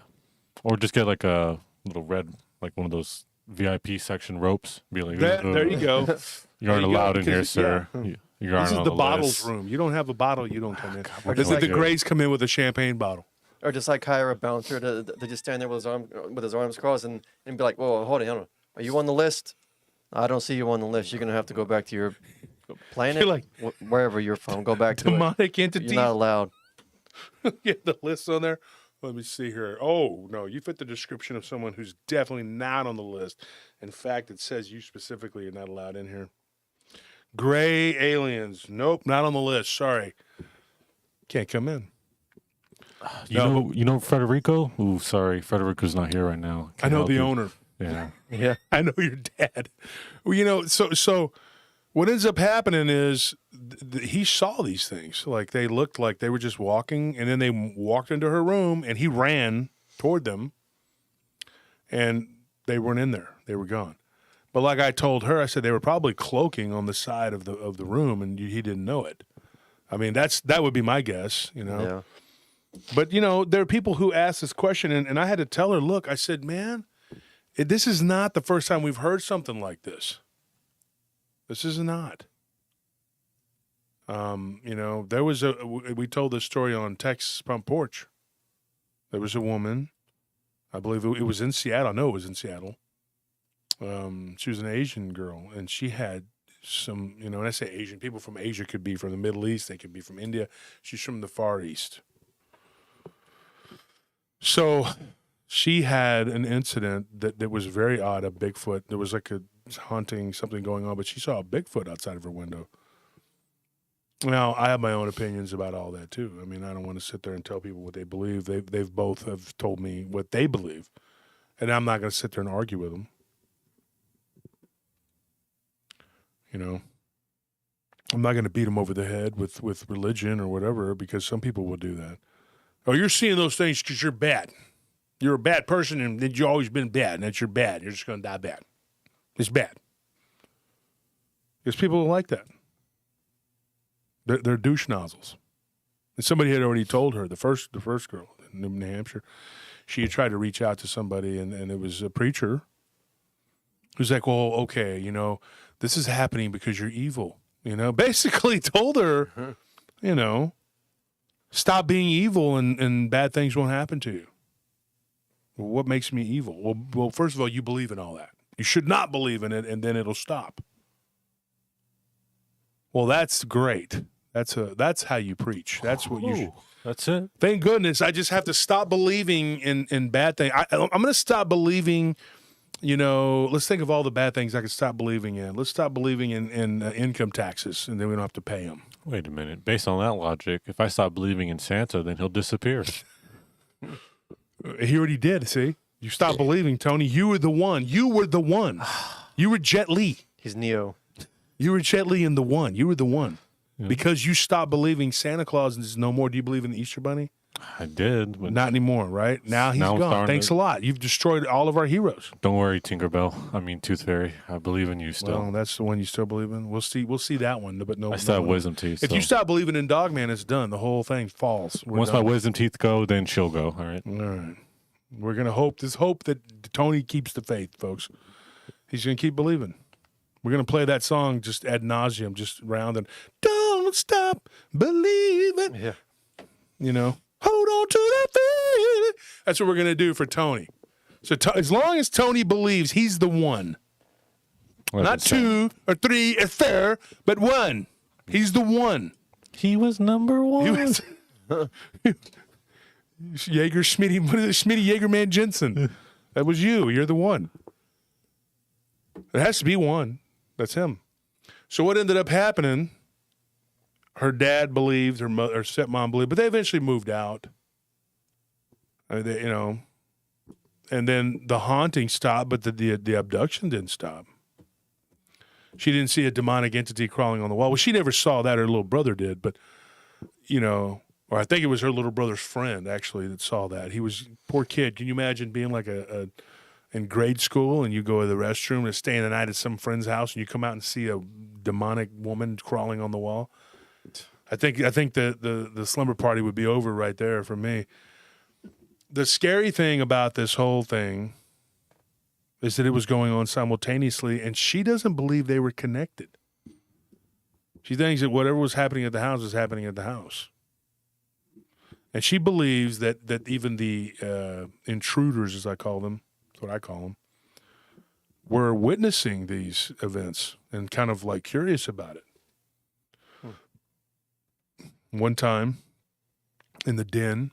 Or just get like a little red, like one of those VIP section ropes. Be like,
there you go.
You aren't allowed in here, sir.
Yeah.
You aren't
This is
on
the
the
bottles
list.
room. You don't have a bottle, you don't come in.
we're
This
just
is the
like-
Grays come in with a champagne bottle.
Or just like hire a bouncer to just stand there with his arms crossed and be like, whoa, hold on. Are you on the list? I don't see you on the list. You're going to have to go back to your planet,
You're like,
wherever you're from. Go back to it.
demonic entity.
You're not allowed.
Get the list on there. Let me see here. Oh, no, you fit the description of someone who's definitely not on the list. In fact, it says you specifically are not allowed in here. Gray aliens. Nope, not on the list. Sorry. Can't come in.
You know Federico? Ooh, sorry. Federico's not here right now.
I know the owner.
Yeah.
Yeah.
I know your dad. Well, so what ends up happening is he saw these things. Like they looked like they were just walking, and then they walked into her room, and he ran toward them, and they weren't in there. They were gone. But like I told her, I said they were probably cloaking on the side of the room, and he didn't know it. I mean, that would be my guess,
Yeah.
But, there are people who ask this question, and I had to tell her, look, I said, man, this is not the first time we've heard something like this. This is not. There was we told this story on Texas Front Porch. There was a woman, I believe it was in Seattle. I know it was in Seattle. She was an Asian girl, and she had some, when I say Asian, people from Asia could be from the Middle East. They could be from India. She's from the Far East. So she had an incident that was very odd, a Bigfoot. There was like a haunting, something going on, but she saw a Bigfoot outside of her window. Now, I have my own opinions about all that, too. I mean, I don't want to sit there and tell people what they believe. They've both have told me what they believe, and I'm not going to sit there and argue with them. I'm not going to beat them over the head with religion or whatever, because some people will do that. Oh, you're seeing those things because you're bad. You're a bad person, and you've always been bad, and that you're bad. You're just going to die bad. It's bad. There's people who like that. They're douche nozzles. And somebody had already told her, the first girl in New Hampshire, she had tried to reach out to somebody, and it was a preacher who's like, well, okay, this is happening because you're evil. Basically told her, stop being evil and bad things won't happen to you. Well, what makes me evil? Well, first of all, you believe in all that. You should not believe in it, and then it'll stop. Well, that's great. That's how you preach. That's what you should.
That's it.
Thank goodness. I just have to stop believing in bad things. I'm going to stop believing, let's think of all the bad things I can stop believing in. Let's stop believing in income taxes, and then we don't have to pay them.
Wait a minute. Based on that logic, if I stop believing in Santa, then he'll disappear.
He already did, see? You stopped believing, Tony. You were the one. You were the one. You were Jet Li.
He's Neo.
You were Jet Li in the one. You were the one.
Yeah.
Because you stopped believing Santa Claus is no more. Do you believe in the Easter Bunny?
I did. But
Not anymore, right? Now he's gone. Thanks a lot. You've destroyed all of our heroes.
Don't worry, Tooth Fairy. I believe in you still.
Well, that's the one you still believe in. We'll see that one, but no.
I still have wisdom teeth.
If you stop believing in Dogman, it's done. The whole thing falls.
Once my wisdom teeth go, then she'll go. All right.
All right. We're gonna hope that Tony keeps the faith, folks. He's gonna keep believing. We're gonna play that song just ad nauseum, just round and don't stop believing.
Yeah.
Hold on to that feeling. That's what we're gonna do for Tony. So as long as Tony believes he's the one, not two or three or four, but one. He's the one.
He was number one.
He was Schmitty Jaegerman Jensen. That was you. You're the one. It has to be one. That's him. So what ended up happening? Her dad believed, her stepmom believed, but they eventually moved out. I mean, and then the haunting stopped, but the abduction didn't stop. She didn't see a demonic entity crawling on the wall. Well, she never saw that. Her little brother did, but or I think it was her little brother's friend actually that saw that. He was poor kid. Can you imagine being like in grade school and you go to the restroom and stay in the night at some friend's house and you come out and see a demonic woman crawling on the wall? I think the slumber party would be over right there for me. The scary thing about this whole thing is that it was going on simultaneously, and she doesn't believe they were connected. She thinks that whatever was happening at the house was happening at the house. And she believes that even the intruders, as I call them, that's what I call them, were witnessing these events and kind of like curious about it. One time in the den,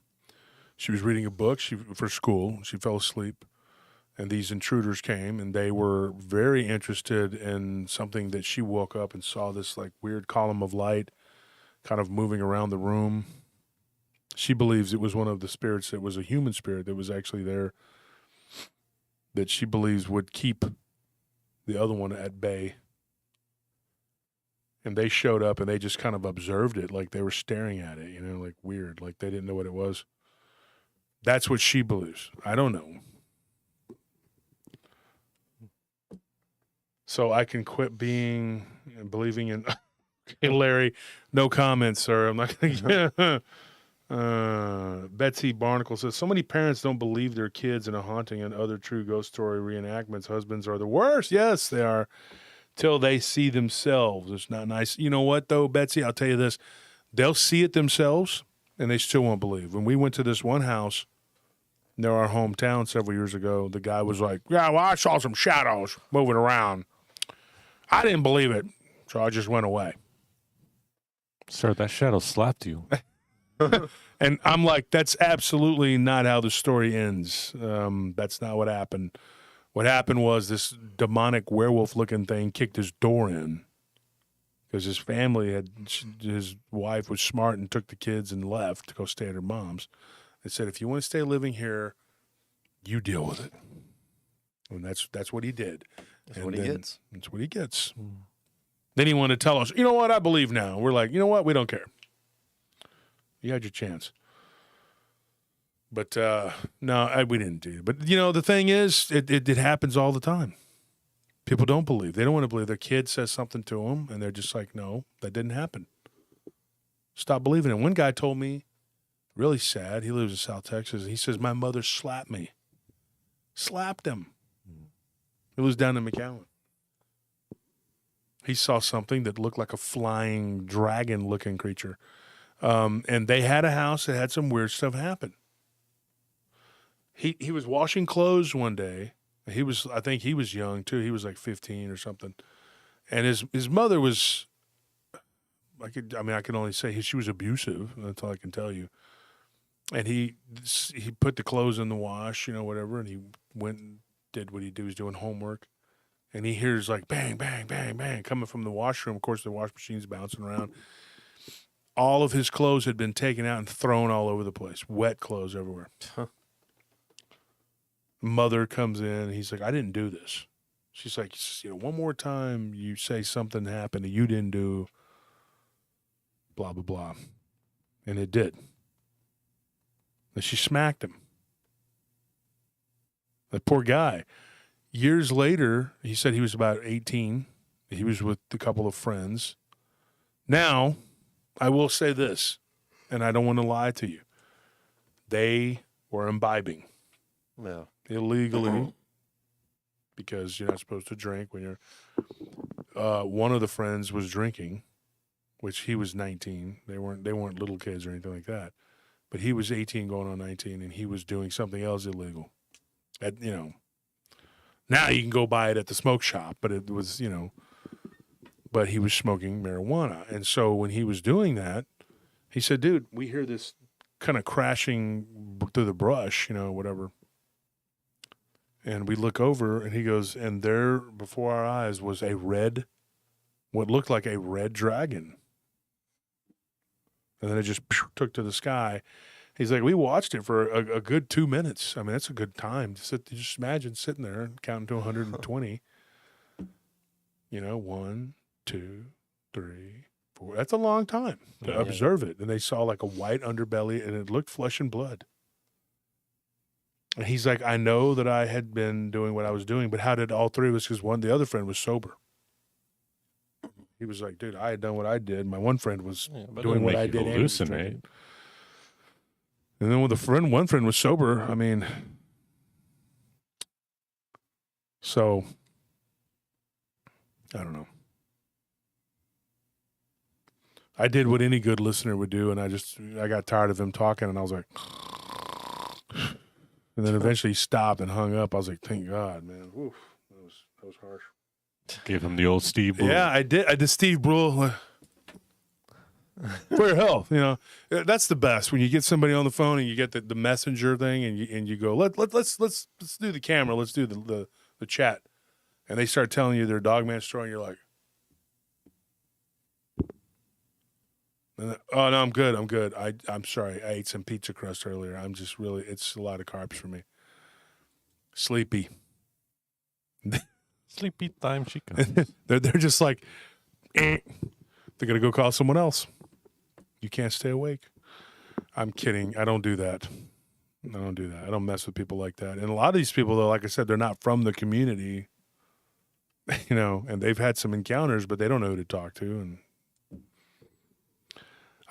She was reading a book for school. She fell asleep, and these intruders came, and they were very interested in something that she woke up and saw this like weird column of light kind of moving around the room. She believes it was one of the spirits that was a human spirit that was actually there that she believes would keep the other one at bay. And they showed up and they just kind of observed it, like they were staring at it, like weird, like they didn't know what it was. That's what she believes. I don't know. So I can quit believing in Larry. No comments, sir. I'm not going to. Betsy Barnacle says, so many parents don't believe their kids in a haunting and other true ghost story reenactments. Husbands are the worst. Yes, they are. Till they see themselves. It's not nice. You know what, though, Betsy? I'll tell you this. They'll see it themselves, and they still won't believe. When we went to this one house near our hometown several years ago, the guy was like, yeah, well, I saw some shadows moving around. I didn't believe it, so I just went away.
Sir, that shadow slapped you.
And I'm like, that's absolutely not how the story ends. That's not what happened. What happened was this demonic werewolf-looking thing kicked his door in because his family his wife was smart and took the kids and left to go stay at her mom's. They said, if you want to stay living here, you deal with it. And that's what he did.
That's what he gets.
That's what he gets. Then he wanted to tell us, you know what, I believe now. We're like, you know what, we don't care. You had your chance. But no, we didn't do it. But, the thing is, it happens all the time. People don't believe. They don't want to believe. Their kid says something to them, and they're just like, no, that didn't happen. Stop believing it. One guy told me, really sad, he lives in South Texas, and he says, my mother slapped me. Slapped him. It was down in McAllen. He saw something that looked like a flying dragon-looking creature. And they had a house that had some weird stuff happen. He was washing clothes one day. I think he was young too. He was like 15 or something. And his mother was, I can only say she was abusive. That's all I can tell you. And he put the clothes in the wash, whatever. And he went and did what he do. He was doing homework. And he hears like bang, bang, bang, bang coming from the washroom. Of course, the wash machine's bouncing around. All of his clothes had been taken out and thrown all over the place. Wet clothes everywhere.
Huh.
Mother comes in. He's like, I didn't do this. She's like, one more time you say something happened that you didn't do, blah, blah, blah. And it did. And she smacked him. That poor guy. Years later, he said he was about 18. He was with a couple of friends. Now, I will say this, and I don't want to lie to you. They were imbibing.
Yeah.
Illegally, because you're not supposed to drink when you're. One of the friends was drinking, which he was 19. They weren't little kids or anything like that, but he was 18 going on 19, and he was doing something else illegal. Now you can go buy it at the smoke shop, but it was but he was smoking marijuana, and so when he was doing that, he said, "Dude, we hear this kind of crashing through the brush, whatever." And we look over, and he goes, and there before our eyes was what looked like a red dragon. And then it just took to the sky. He's like, we watched it for a good 2 minutes. I mean, that's a good time to sit. Just imagine sitting there and counting to 120. 1, 2, 3, 4. That's a long time to observe it. And they saw like a white underbelly, and it looked flesh and blood. And he's like, I know that I had been doing what I was doing, but how did all three of us, because the other friend was sober. He was like, dude, I had done what I did. My one friend was doing what I did.
Hallucinate.
And then one friend was sober. I mean, so I don't know. I did what any good listener would do, and I got tired of him talking, and I was like, and then eventually he stopped and hung up. I was like, thank God, man. Oof, that was harsh.
Gave him the old Steve Brule.
Yeah, I did. I did Steve Brule. For your health, that's the best when you get somebody on the phone and you get the messenger thing and you go let's do the camera, let's do the chat, and they start telling you their Dogman story and you're like, oh no, I'm good. I'm sorry, I ate some pizza crust earlier. I'm just really, it's a lot of carbs for me. Sleepy.
Sleepy time she comes.
they're just like, they're gonna go call someone else. You can't stay awake. I'm kidding. I don't do that. I don't mess with people like that. And a lot of these people, though, like I said, they're not from the community, and they've had some encounters, but they don't know who to talk to. And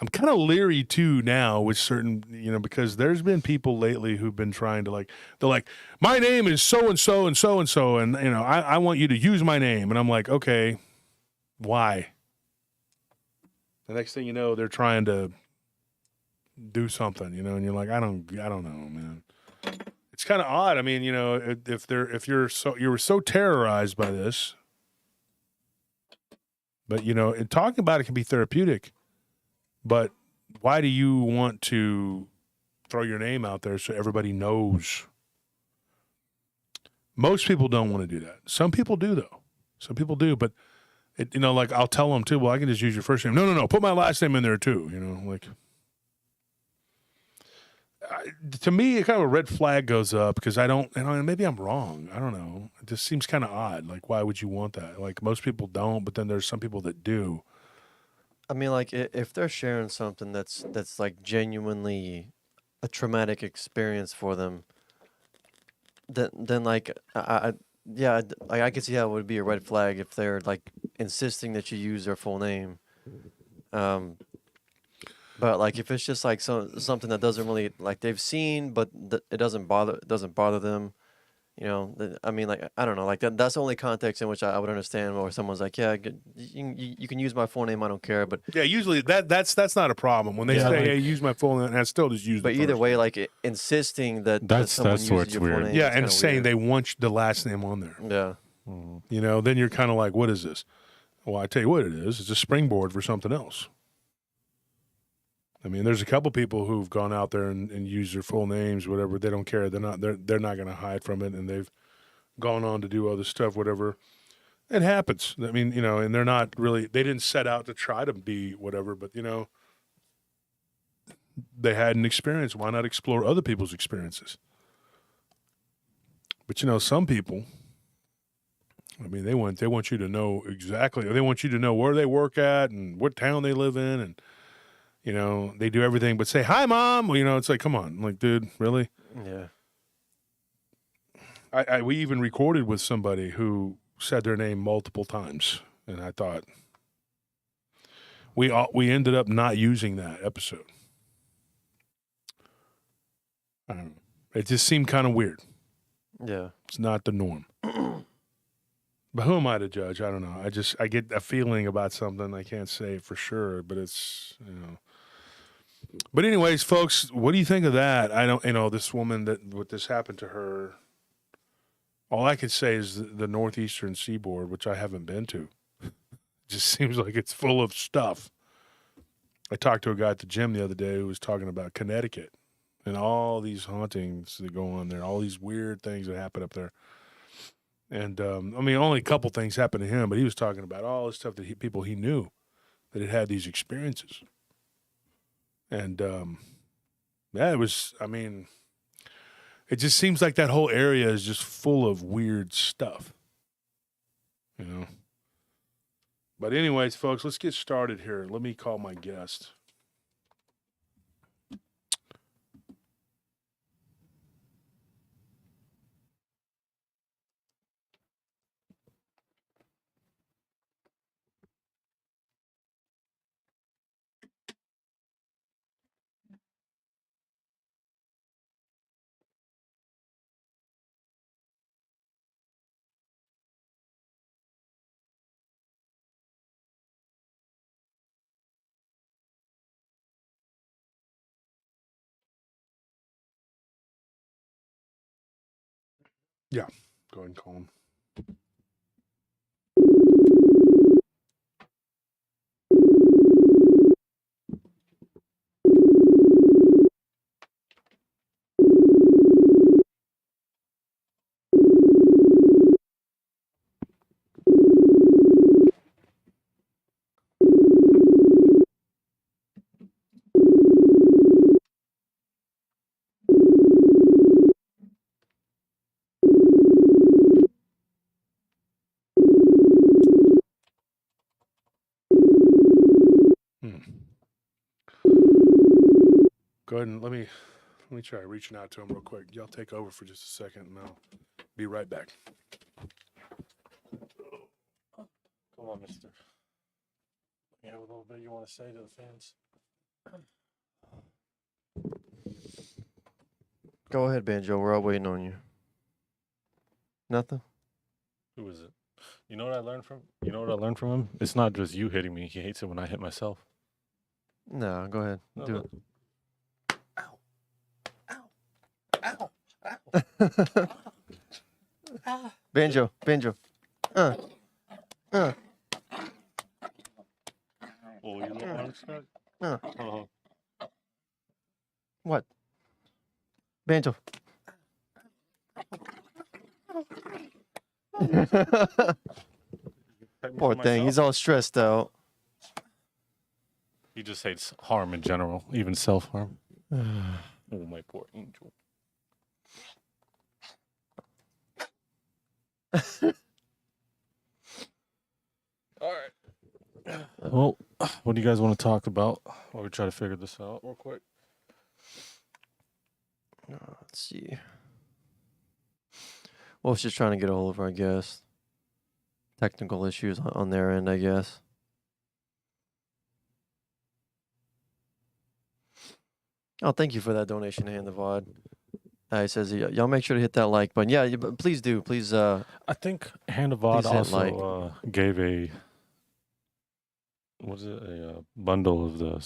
I'm kind of leery, too, now with certain, because there's been people lately who've been trying to, they're like, my name is so-and-so and so-and-so, and, I want you to use my name. And I'm like, okay, why? The next thing you know, they're trying to do something, and you're like, I don't know, man. It's kind of odd. I mean, if you were so terrorized by this, but and talking about it can be therapeutic. But why do you want to throw your name out there so everybody knows? Most people don't want to do that. Some people do, though. Some people do, but I'll tell them too. Well, I can just use your first name. No. Put my last name in there too. To me, kind of a red flag goes up because I don't. Maybe I'm wrong. I don't know. It just seems kind of odd. Like, why would you want that? Like, most people don't, but then there's some people that do.
I mean, like, if they're sharing something that's like genuinely a traumatic experience for them, then like yeah, like I could see how it would be a red flag if they're like insisting that you use their full name. But like if it's just like something that doesn't really, like, they've seen, but it doesn't bother them. I mean, like, I don't know, like that's the only context in which I would understand where someone's like, yeah, you can use my full name, I don't care. But
yeah, usually that's not a problem when they say, hey, use my full name, and I still just use.
But either way, like insisting that someone uses your full name,
yeah, and saying weird. They want the last name on there.
Yeah,
then you're kind of like, what is this? Well, I tell you what it is. It's a springboard for something else. I mean, there's a couple people who've gone out there and used their full names, whatever. They don't care. They're not going to hide from it, and they've gone on to do other stuff, whatever. It happens. I mean, and they're not really. They didn't set out to try to be whatever, but they had an experience. Why not explore other people's experiences? But some people. I mean, they want you to know exactly. They want you to know where they work at and what town they live in, and. They do everything but say, hi, Mom. Well, it's like, come on. I'm like, dude, really?
Yeah.
We even recorded with somebody who said their name multiple times. And I thought, we ended up not using that episode. I don't know. It just seemed kind of weird.
Yeah.
It's not the norm. But who am I to judge? I don't know. I get a feeling about something. I can't say for sure, but it's, But anyways, folks, what do you think of that? I don't, this woman what this happened to her. All I could say is the northeastern seaboard, which I haven't been to. Just seems like it's full of stuff. I talked to a guy at the gym the other day who was talking about Connecticut and all these hauntings that go on there, all these weird things that happen up there. And, only a couple things happened to him, but he was talking about all the stuff that people he knew that had had these experiences. And, it was, it just seems like that whole area is just full of weird stuff, But anyways, folks, let's get started here. Let me call my guest. Yeah, go ahead and call him. Go ahead and let me try reaching out to him real quick. Y'all take over for just a second, and I'll be right back.
Come on, mister. You have a little bit you want to say to the fans?
Go ahead, Banjo. We're all waiting on you. Nothing?
Who is it? You know what I learned from? You know what I learned from him? It's not just you hitting me. He hates it when I hit myself.
No, go ahead.
No,
Do
it.
it. Banjo.
Oh, you know Alex got?
What? Banjo. Poor thing. He's all stressed out.
He just hates harm in general, even self-harm. Oh, my poor angel. All right. Well, what do you guys want to talk about while we try to figure this out real quick?
Let's see. Well, it's just trying to get a hold of her, I guess. Technical issues on their end, I guess. Oh, thank you for that donation, Hand the VOD. He says, y'all make sure to hit that like button. Yeah, but please do. Please.
I think Hand of VOD also gave a bundle of the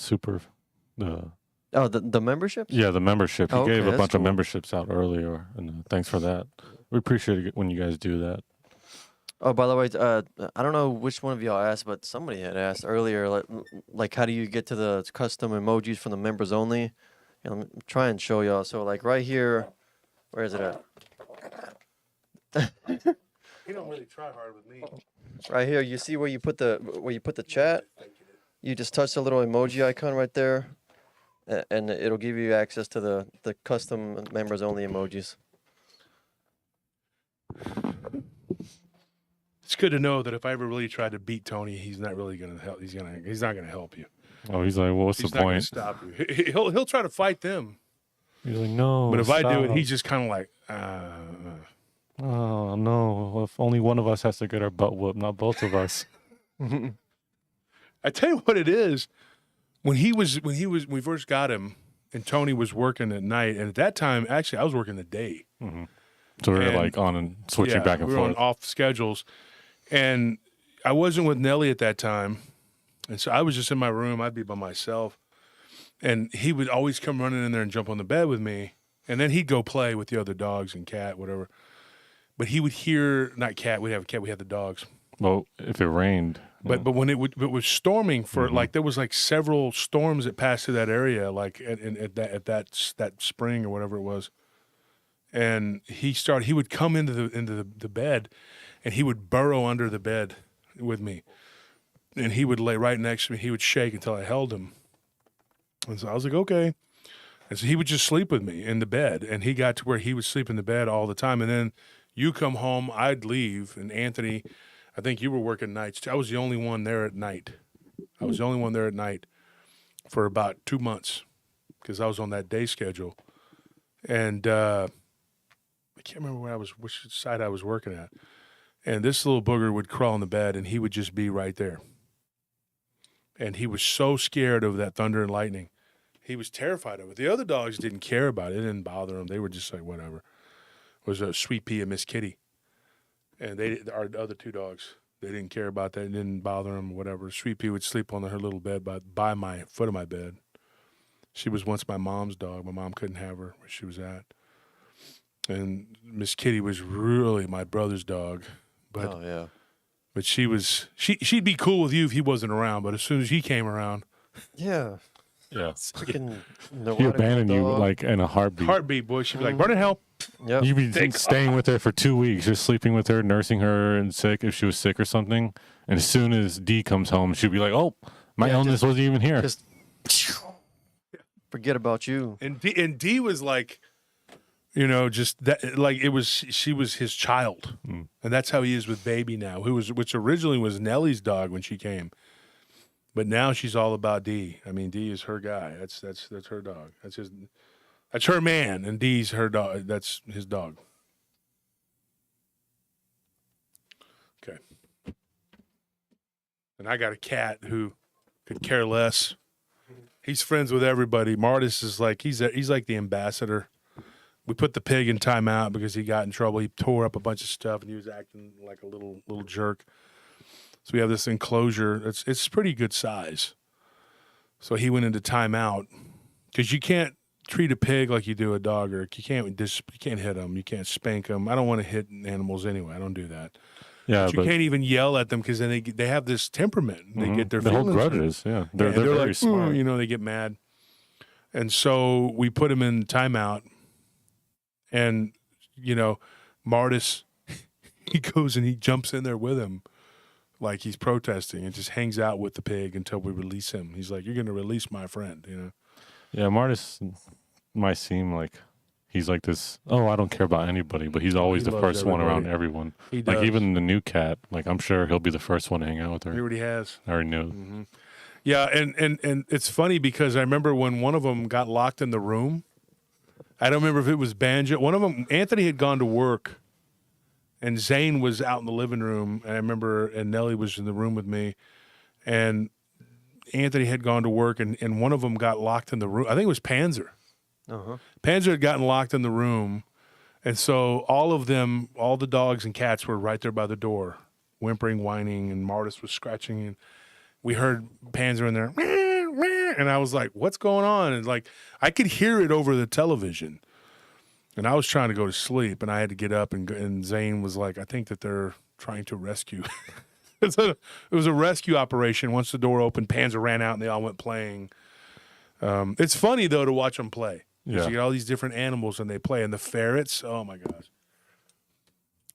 the memberships?
Yeah, the membership. He gave a bunch
cool.
of memberships out earlier, and thanks for that. We appreciate it when you guys do that.
Oh, by the way, I don't know which one of y'all asked, but somebody had asked earlier, like how do you get to the custom emojis from the members only? And let me try and show y'all. So, like right here, where is it at?
He don't really try hard with me.
Right here, you see where you put the chat? You just touch the little emoji icon right there, and it'll give you access to the custom members only emojis.
It's good to know that if I ever really tried to beat Tony, he's not really going to help. He's not going to help you.
Oh, he's like, well, what's the point?
He's not going to stop you. He'll try to fight them.
He's like, no.
But if
stop.
I do it, he's just kind of like,
oh no! Well, if only one of us has to get our butt whooped, not both of us.
I tell you what it is. When we first got him, and Tony was working at night, and at that time, actually, I was working the day.
Mm-hmm. So we were like on and switching back and
forth. We were on off schedules, and I wasn't with Nelly at that time, and so I was just in my room. I'd be by myself, and he would always come running in there and jump on the bed with me, and then he'd go play with the other dogs and cat, whatever. But he would hear, not cat, we have a cat, we had the dogs.
Well, if it rained.
But when it was storming for like there was like several storms that passed through that area, like at that spring or whatever it was. And he would come into the bed, and he would burrow under the bed with me, and he would lay right next to me. He would shake until I held him, and so I was like, okay. And so he would just sleep with me in the bed, and he got to where he would sleep in the bed all the time. And then you come home, I'd leave, and Anthony, I think you were working nights too. I was the only one there at night. I was the only one there at night for about 2 months because I was on that day schedule, and I can't remember which side I was working at. And this little booger would crawl in the bed, and he would just be right there. And he was so scared of that thunder and lightning. He was terrified of it. The other dogs didn't care about it. It didn't bother them. They were just like, whatever. It was a Sweet Pea and Miss Kitty. And our other two dogs, they didn't care about that. It didn't bother them, whatever. Sweet Pea would sleep on her little bed by my foot of my bed. She was once my mom's dog. My mom couldn't have her where she was at. And Miss Kitty was really my brother's dog. But, But she'd be cool with you if he wasn't around. But as soon as he came around.
Yeah.
Yeah.
Freaking
he abandoned you like in a heartbeat.
Heartbeat, boy. She'd be like, burn in hell.
Yep.
You'd be staying with her for 2 weeks, just sleeping with her, nursing her and sick if she was sick or something. And as soon as D comes home, she'd be like, oh, my illness wasn't even here.
Just forget about you.
And D was like, just that, like she was his child. And that's how he is with Baby now, which originally was Nellie's dog when she came. But now she's all about D. I mean, D is her guy. That's her dog. That's her man, and D's her dog. That's his dog. Okay. And I got a cat who could care less. He's friends with everybody. Martis is like he's like the ambassador. We put the pig in timeout because he got in trouble. He tore up a bunch of stuff and he was acting like a little jerk. So we have this enclosure. It's pretty good size. So he went into timeout because you can't treat a pig like you do a dog, or you can't hit them, you can't spank them. I don't want to hit animals anyway. I don't do that.
Yeah,
but you can't even yell at them because then they have this temperament. They get their
they hold grudges. Yeah, they're very
like,
smart.
They get mad. And so we put him in timeout, and Martis, he goes and he jumps in there with him, like he's protesting, and just hangs out with the pig until we release him. He's like, "You're going to release my friend,"
Yeah, Martis might seem like he's like this. Oh, I don't care about anybody, but he's always the first one around everyone.
He does.
Like even the new cat. Like I'm sure he'll be the first one to hang out with her.
He already has.
I already knew.
Mm-hmm. Yeah, and it's funny because I remember when one of them got locked in the room. I don't remember if it was Banjo. One of them, Anthony had gone to work, and Zane was out in the living room. And I remember, and Nellie was in the room with me, and Anthony had gone to work, and one of them got locked in the room. I think it was Panzer. Panzer had gotten locked in the room, and so all the dogs and cats were right there by the door, whimpering, whining, and Martis was scratching, and we heard Panzer in there, and I was like, "What's going on?" And like I could hear it over the television, and I was trying to go to sleep, and I had to get up, and Zane was like, "I think that they're trying to rescue." It was a rescue operation. Once the door opened, Panzer ran out, and they all went playing. It's funny though to watch them play. Yeah. You get all these different animals and they play, and the ferrets. Oh my gosh.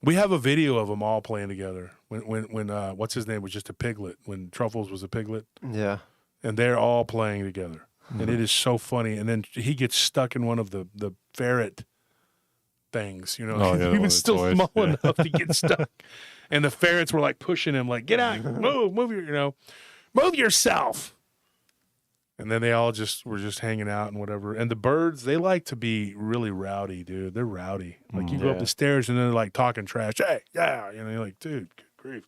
We have a video of them all playing together. When what's his name was just a piglet. When Truffles was a piglet.
Yeah.
And they're all playing together, and it is so funny. And then he gets stuck in one of the ferret things. He was still toys. Small enough to get stuck, and the ferrets were like pushing him, like, "Get out, move move yourself." And then they all were just hanging out and whatever. And the birds, they like to be really rowdy, dude. They're rowdy. Like you go up the stairs and they're like talking trash. Hey, yeah. You're like, dude, good grief.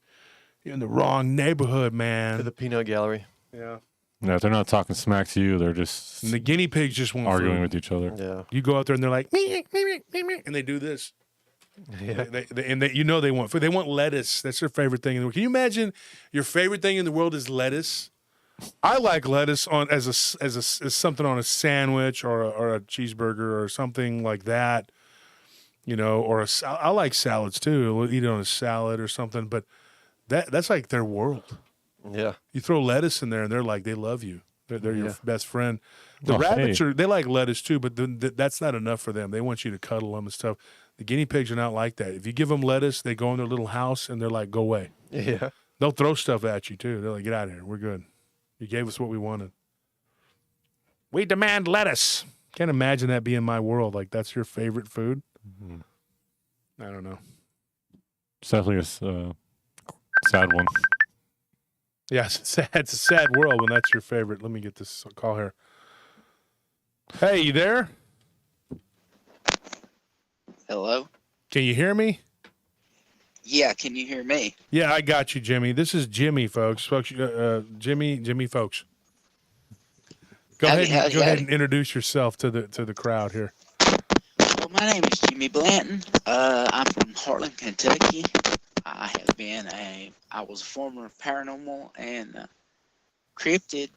You're in the wrong neighborhood, man.
To the peanut gallery.
Yeah.
Yeah, they're not talking smack to you. They're just
and the guinea pigs just won't
arguing with each other.
Yeah.
You go out there and they're like, me, and they do this. Yeah. They want food. They want lettuce. That's their favorite thing in the world. Can you imagine your favorite thing in the world is lettuce? I like lettuce as something on a sandwich or a cheeseburger or something like that, or I like salads too. We'll eat it on a salad or something, but that's like their world.
Yeah.
You throw lettuce in there and they're like, they love you. They're your best friend. The rabbits they like lettuce too, but that's not enough for them. They want you to cuddle them and stuff. The guinea pigs are not like that. If you give them lettuce, they go in their little house and they're like, go away.
Yeah.
They'll throw stuff at you too. They're like, get out of here. We're good. You gave us what we wanted. We demand lettuce. Can't imagine that being my world. Like, that's your favorite food? Mm-hmm. I don't know.
It's definitely a sad one.
Yeah, it's a sad world when that's your favorite. Let me get this call here. Hey, you there?
Hello?
Can you hear me?
Yeah, can you hear me?
Yeah, I got you, Jimmy. This is Jimmy, folks. Jimmy, folks. Go ahead and introduce yourself to the crowd here.
Well, my name is Jimmy Blanton. I'm from Harlan, Kentucky. I was a former paranormal and cryptid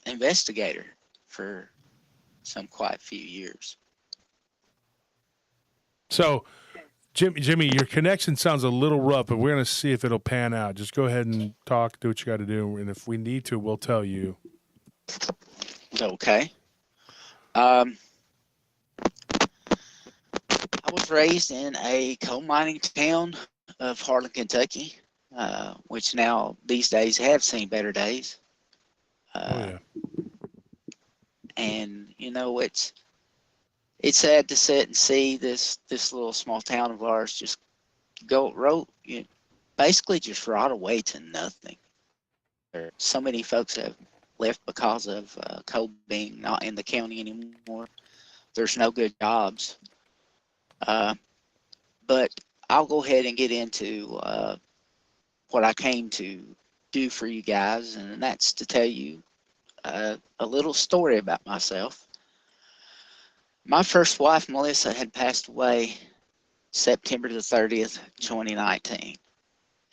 investigator for quite a few years.
So, Jimmy, your connection sounds a little rough, but we're going to see if it'll pan out. Just go ahead and talk, do what you got to do, and if we need to, we'll tell you.
Okay. I was raised in a coal mining town of Harlan, Kentucky, which now these days have seen better days. And it's sad to sit and see this little small town of ours just basically just rot away to nothing. So many folks have left because of coal being not in the county anymore. There's no good jobs. But I'll go ahead and get into what I came to do for you guys, and that's to tell you a little story about myself. My first wife, Melissa, had passed away September the 30th, 2019.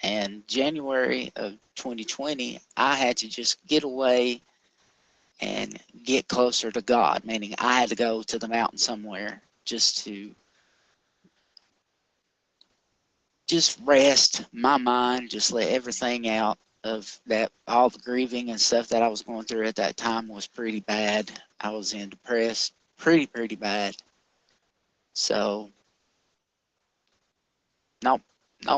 And January of 2020, I had to just get away and get closer to God, meaning I had to go to the mountain somewhere just rest my mind, just let everything out of that. All the grieving and stuff that I was going through at that time was pretty bad. I was in depressed, pretty bad. So, not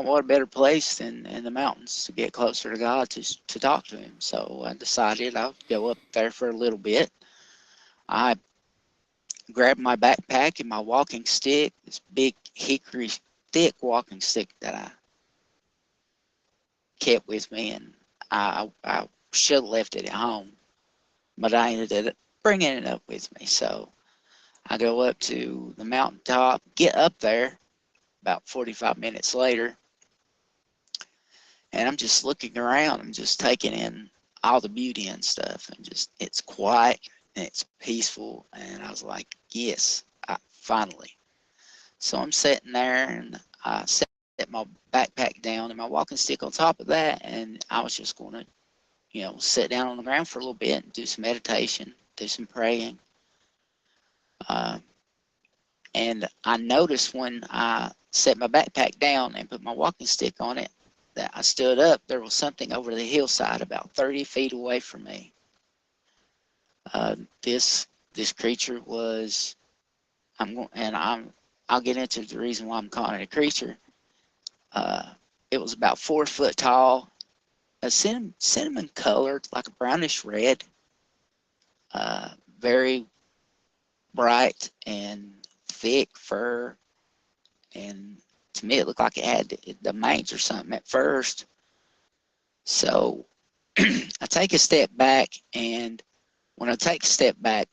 what a better place than in the mountains to get closer to God, to talk to him. So I decided I'll go up there for a little bit. I grabbed my backpack and my walking stick, this big hickory thick walking stick that I kept with me, and I should have left it at home, but I ended up bringing it up with me. So I go up to the mountaintop, get up there about 45 minutes later, and I'm just looking around. I'm just taking in all the beauty and stuff, and just, it's quiet and it's peaceful. And I was like, yes, finally. So I'm sitting there, and I set my backpack down and my walking stick on top of that, and I was just going to, sit down on the ground for a little bit and do some meditation, do some praying. And I noticed when I set my backpack down and put my walking stick on it, that I stood up, there was something over the hillside about 30 feet away from me. This creature was, I'll get into the reason why I'm calling it a creature. It was about 4 foot tall, a cinnamon colored, like a brownish red, very bright and thick fur, and to me it looked like it had the mange or something at first. So I take a step back, and when I take a step back,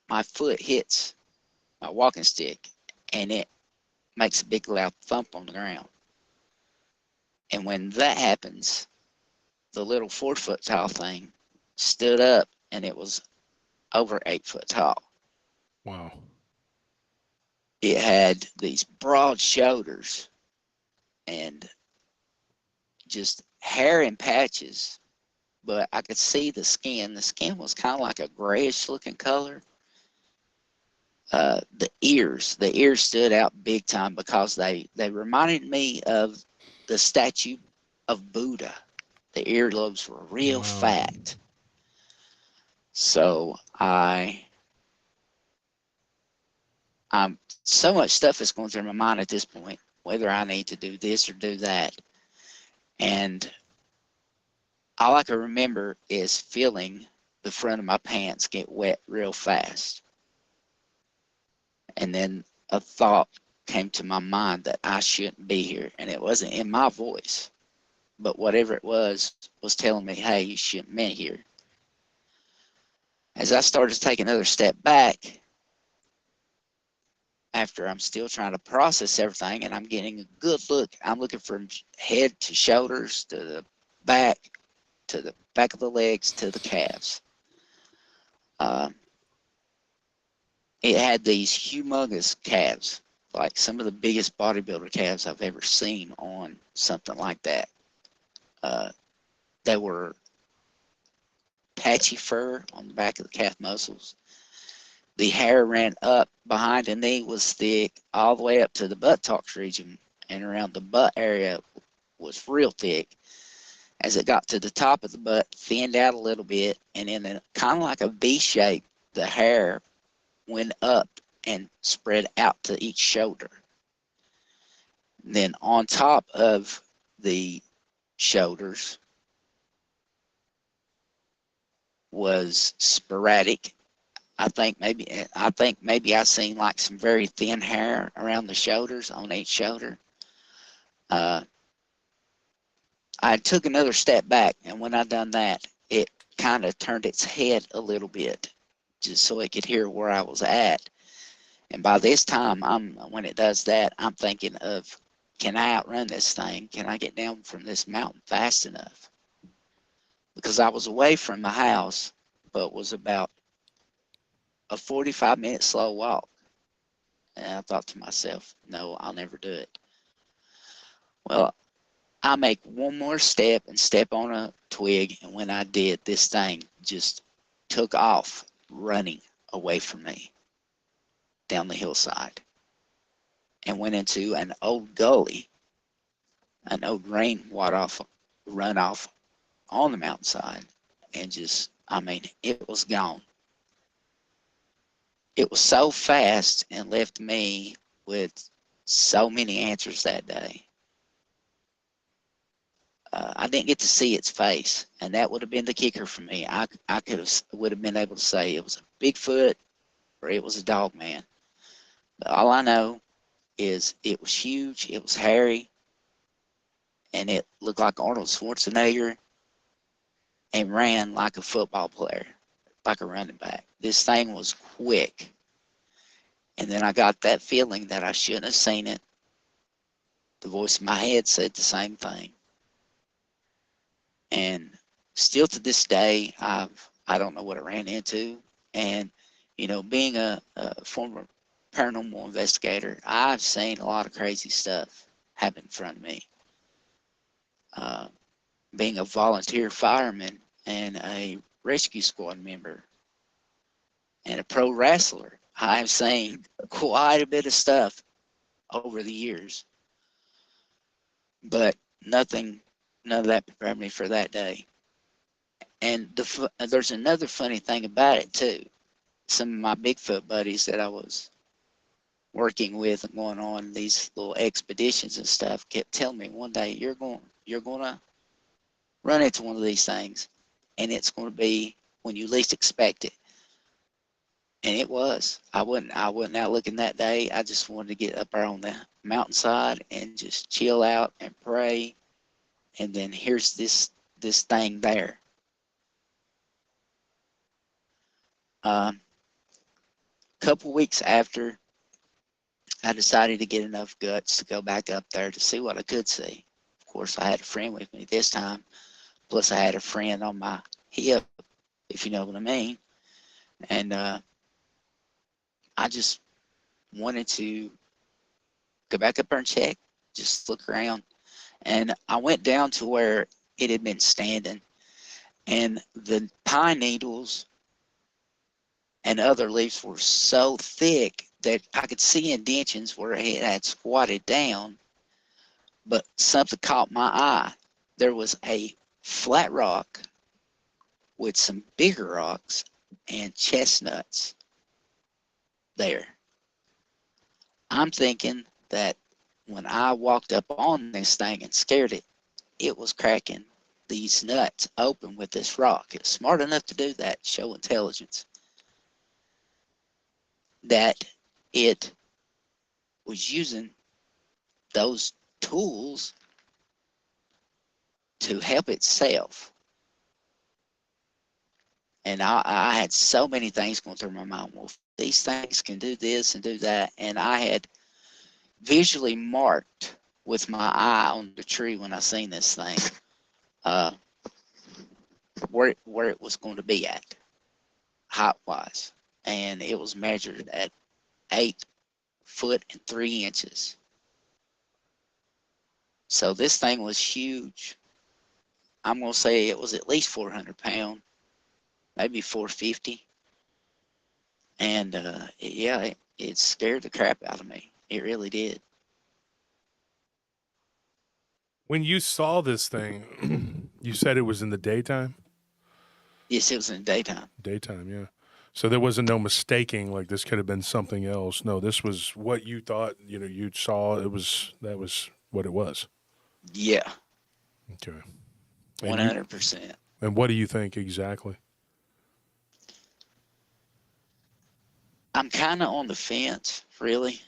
my foot hits my walking stick, and it makes a big loud thump on the ground. And when that happens, the little 4 foot tall thing stood up, and it was over 8 foot tall.
Wow.
It had these broad shoulders and just hair in patches, but I could see the skin. The skin was kind of like a grayish looking color. The ears stood out big time because they reminded me of the statue of Buddha. The earlobes were real fat. So so much stuff is going through my mind at this point, whether I need to do this or do that. And all I can remember is feeling the front of my pants get wet real fast. And then a thought came to my mind that I shouldn't be here. And it wasn't in my voice, but whatever it was telling me, hey, you shouldn't be here. As I started to take another step back, after I'm still trying to process everything, and I'm getting a good look, I'm looking from head to shoulders to the back of the legs to the calves. It had these humongous calves, like some of the biggest bodybuilder calves I've ever seen on something like that. They were patchy fur on the back of the calf muscles. The hair ran up behind the knee, was thick, all the way up to the buttocks region, and around the butt area was real thick. As it got to the top of the butt, thinned out a little bit, and in kind of like a V shape, the hair went up and spread out to each shoulder. Then on top of the shoulders was sporadic. I think maybe I seen like some very thin hair around the shoulders, on each shoulder. I took another step back, and when I done that, it kind of turned its head a little bit, just so it could hear where I was at. And by this time, when it does that, I'm thinking of, can I outrun this thing? Can I get down from this mountain fast enough? Because I was away from the house, but was about a 45-minute slow walk. And I thought to myself, no, I'll never do it. Well, I make one more step and step on a twig, and when I did, this thing just took off running away from me down the hillside and went into an old gully, an old runoff on the mountainside, and just, I mean, it was gone. It was so fast and left me with so many answers that day. I didn't get to see its face, and that would have been the kicker for me. I would have been able to say it was a Bigfoot or it was a dog man. But all I know is it was huge, it was hairy, and it looked like Arnold Schwarzenegger and ran like a football player, like a running back. This thing was quick. And then I got that feeling that I shouldn't have seen it. The voice in my head said the same thing. And still to this day, I don't know what I ran into. And, you know, being a former paranormal investigator, I've seen a lot of crazy stuff happen in front of me. Being a volunteer fireman and a rescue squad member and a pro wrestler, I've seen quite a bit of stuff over the years. But none of that prepared me for that day. And there's another funny thing about it too. Some of my Bigfoot buddies that I was working with and going on these little expeditions and stuff kept telling me one day, you're going to run into one of these things, and it's going to be when you least expect it. And it was. I wasn't out looking that day. I just wanted to get up there on the mountainside and just chill out and pray. And then here's this thing there. Couple weeks after, I decided to get enough guts to go back up there to see what I could see. Of course, I had a friend with me this time. Plus, I had a friend on my hip, if you know what I mean. And I just wanted to go back up there and check, just look around. And I went down to where it had been standing, and the pine needles and other leaves were so thick that I could see indentions where it had squatted down. But something caught my eye. There was a flat rock with some bigger rocks and chestnuts there. I'm thinking that when I walked up on this thing and scared it, it was cracking these nuts open with this rock. It was smart enough to do that, show intelligence. That it was using those tools to help itself. And I had so many things going through my mind. Well, these things can do this and do that. And I had visually marked with my eye on the tree when I seen this thing, where it was going to be at, height-wise. And it was measured at 8 foot and 3 inches. So this thing was huge. I'm going to say it was at least 400 pounds, maybe 450. And yeah, it scared the crap out of me. It really did.
When you saw this thing, you said it was in the daytime?
Yes, it was in the daytime.
Daytime, yeah. So there wasn't no mistaking, like this could have been something else. No, this was what you thought, you saw. That was what it was.
Yeah.
Okay.
100%.
And what do you think exactly?
I'm kind of on the fence, really.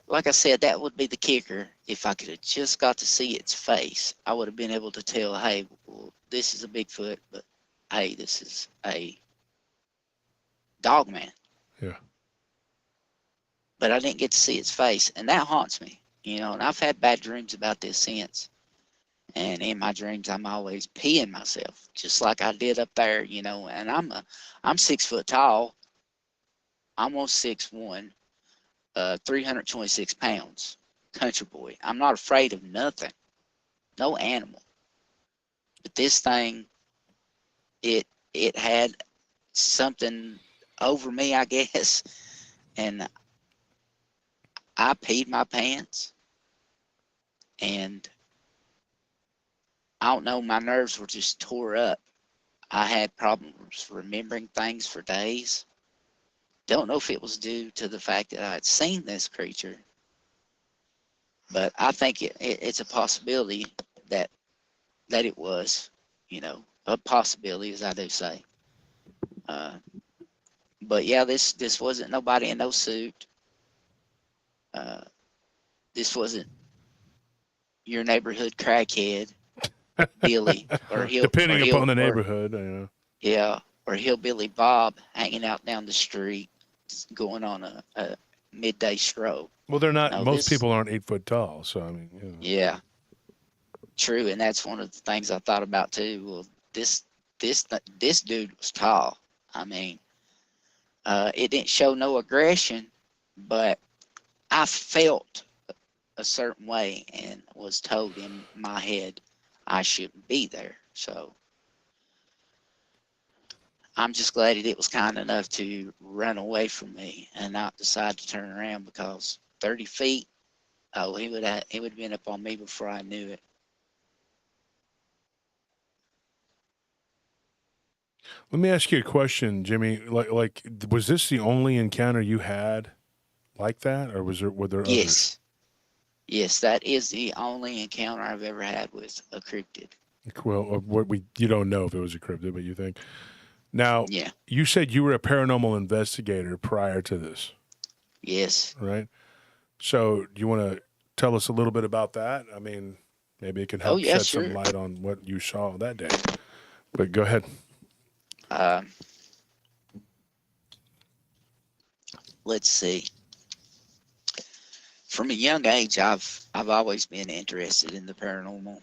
like I said, that would be the kicker. If I could have just got to see its face, I would have been able to tell, hey, well, this is a Bigfoot, but hey, this is a dog man.
Yeah.
But I didn't get to see its face, and that haunts me, you know. And I've had bad dreams about this since. And in my dreams, I'm always peeing myself, just like I did up there, you know. And I'm 6 foot tall, almost 6'1", 326 pounds, country boy. I'm not afraid of nothing, no animal. But this thing, it had something over me, I guess, and I peed my pants, and I don't know, my nerves were just tore up. I had problems remembering things for days. Don't know if it was due to the fact that I had seen this creature, but I think it's a possibility that it was, you know, a possibility, as I do say. But yeah, this wasn't nobody in no suit. This wasn't your neighborhood crackhead, Billy,
Depending upon the neighborhood, you know.
Yeah, or Hillbilly Bob hanging out down the street, going on a midday stroll.
Well, they're not.
No,
Most people aren't 8 foot tall, so I mean, you know.
Yeah, true, and that's one of the things I thought about too. Well, this dude was tall. I mean, it didn't show no aggression, but I felt a certain way and was told in my head I shouldn't be there. So I'm just glad it was kind enough to run away from me and not decide to turn around, because 30 feet, oh, he would have been up on me before I knew it.
Let me ask you a question, Jimmy. Like, was this the only encounter you had like that, or were there others?
Yes, that is the only encounter I've ever had with a cryptid.
Well, you don't know if it was a cryptid, but you think. Now,
Yeah.
You said you were a paranormal investigator prior to this.
Yes.
Right. So, do you want to tell us a little bit about that? I mean, maybe it can help shed some light on what you saw that day. But go ahead.
Let's see. From a young age, I've always been interested in the paranormal.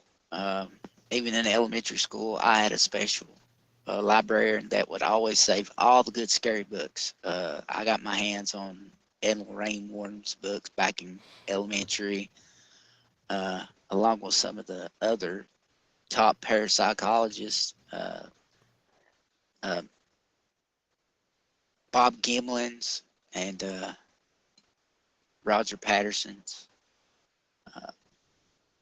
Even in elementary school, I had a special librarian that would always save all the good scary books. I got my hands on Ed and Lorraine Warren's books back in elementary, along with some of the other top parapsychologists, Bob Gimlin's and Roger Patterson's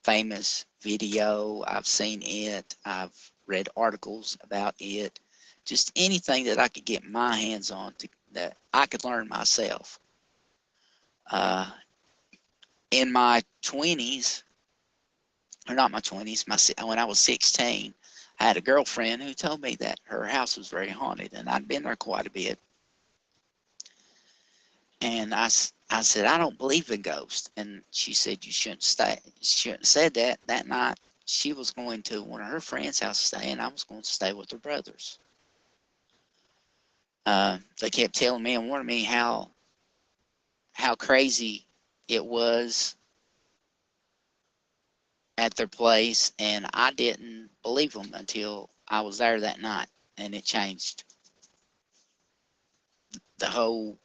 famous video. I've seen it. I've read articles about it. Just anything that I could get my hands on that I could learn myself. In my 20s, or not my 20s, when I was 16, I had a girlfriend who told me that her house was very haunted, and I'd been there quite a bit. And I said, I don't believe in ghosts. And she said, you shouldn't stay. She shouldn't have said that. That night, she was going to one of her friends' house to stay, and I was going to stay with her brothers. They kept telling me and warning me how crazy it was at their place, and I didn't believe them until I was there that night, and it changed the whole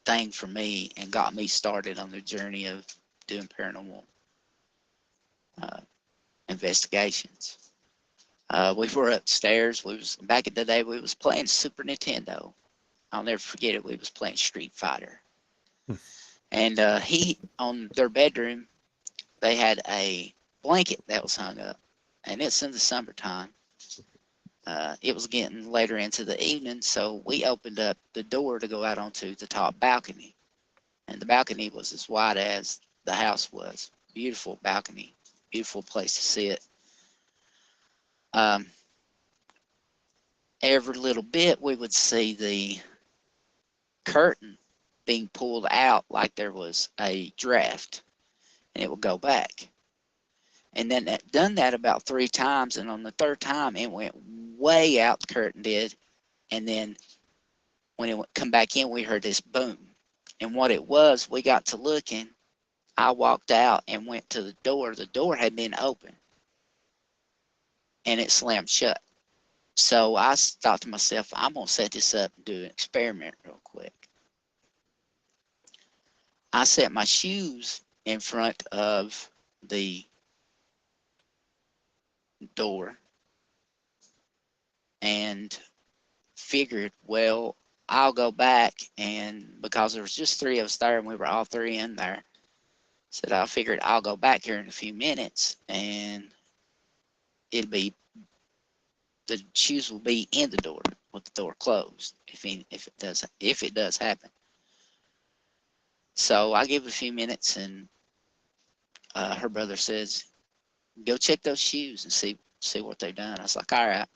thing for me and got me started on the journey of doing paranormal investigations. We were upstairs. Back in the day, we was playing Super Nintendo. I'll never forget it. We was playing Street Fighter. And on their bedroom, they had a blanket that was hung up, and it's in the summertime. It was getting later into the evening, so we opened up the door to go out onto the top balcony. And the balcony was as wide as the house was. Beautiful balcony, beautiful place to sit. Every little bit, we would see the curtain being pulled out like there was a draft, and it would go back. And then that done that about 3 times, and on the 3rd time it went way out, the curtain did, and then when it come back in, we heard this boom. And what it was, we got to looking, I walked out and went to the door. The door had been open, and it slammed shut. So I thought to myself, I'm going to set this up and do an experiment real quick. I set my shoes in front of the door and figured, well, I'll go back, and because there was just 3 of us there and we were all 3 in there, said I figured I'll go back here in a few minutes and it'll be, the shoes will be in the door with the door closed if it does happen. So I give it a few minutes, and her brother says, go check those shoes and see what they've done. I was like, all right.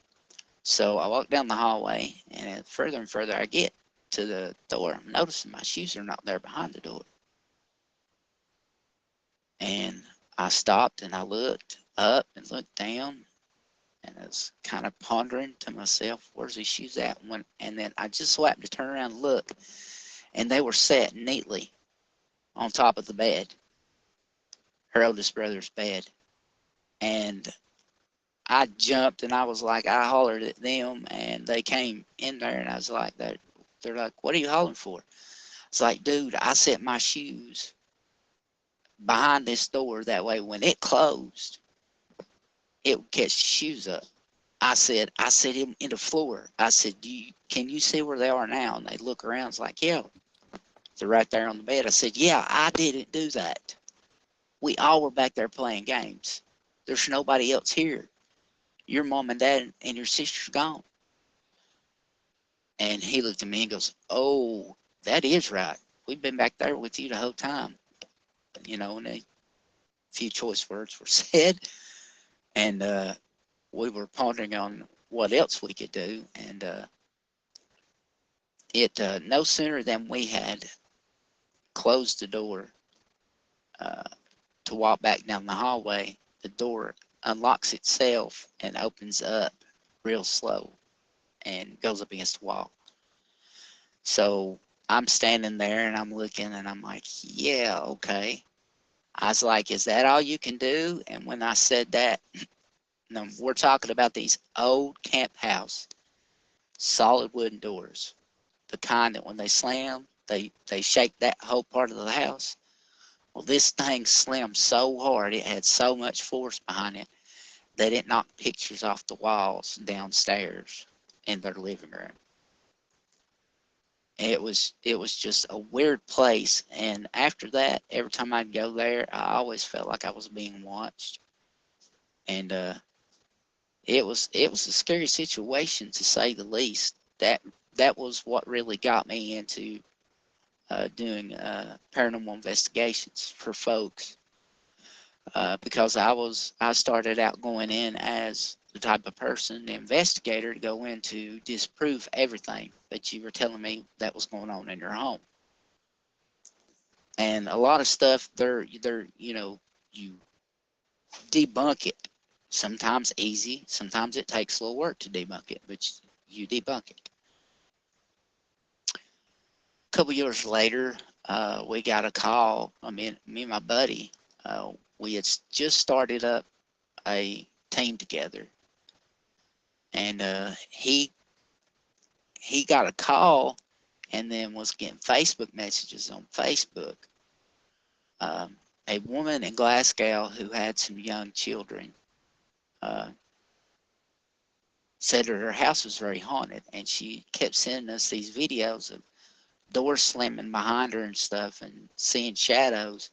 So I walk down the hallway, and further I get to the door, I'm noticing my shoes are not there behind the door. And I stopped and I looked up and looked down, and I was kind of pondering to myself, where's these shoes at? And then I just so happened to turn around and look, and they were set neatly on top of the bed, her oldest brother's bed. And I jumped, and I was like, I hollered at them, and they came in there, and I was like, they're like, what are you hollering for? It's like, dude, I set my shoes behind this door, that way when it closed, it would catch the shoes up. I said him in the floor. I said, can you see where they are now? And they look around. It's like, yeah, they're right there on the bed. I said, yeah, I didn't do that. We all were back there playing games. There's nobody else here. Your mom and dad and your sister's gone. And he looked at me and goes, oh, that is right. We've been back there with you the whole time. And a few choice words were said. And we were pondering on what else we could do. And it no sooner than we had closed the door to walk back down the hallway, the door unlocks itself and opens up real slow and goes up against the wall. So I'm standing there and I'm looking, and I'm like, yeah, okay. I was like, is that all you can do? And when I said that, we're talking about these old camp house solid wooden doors, the kind that when they slam, they shake that whole part of the house. Well, this thing slammed so hard, it had so much force behind it that it knocked pictures off the walls downstairs in their living room. It was just a weird place. And after that, every time I'd go there, I always felt like I was being watched. And it was a scary situation, to say the least. That was what really got me into doing paranormal investigations for folks, because I started out going in as the type of person, the investigator, to go in to disprove everything that you were telling me that was going on in your home. And a lot of stuff, you debunk it. Sometimes easy, sometimes it takes a little work to debunk it, but you debunk it. A couple years later, we got a call. Me and my buddy, we had just started up a team together, and he got a call, and then was getting Facebook messages on Facebook. A woman in Glasgow who had some young children said that her house was very haunted, and she kept sending us these videos of doors slamming behind her and stuff, and seeing shadows.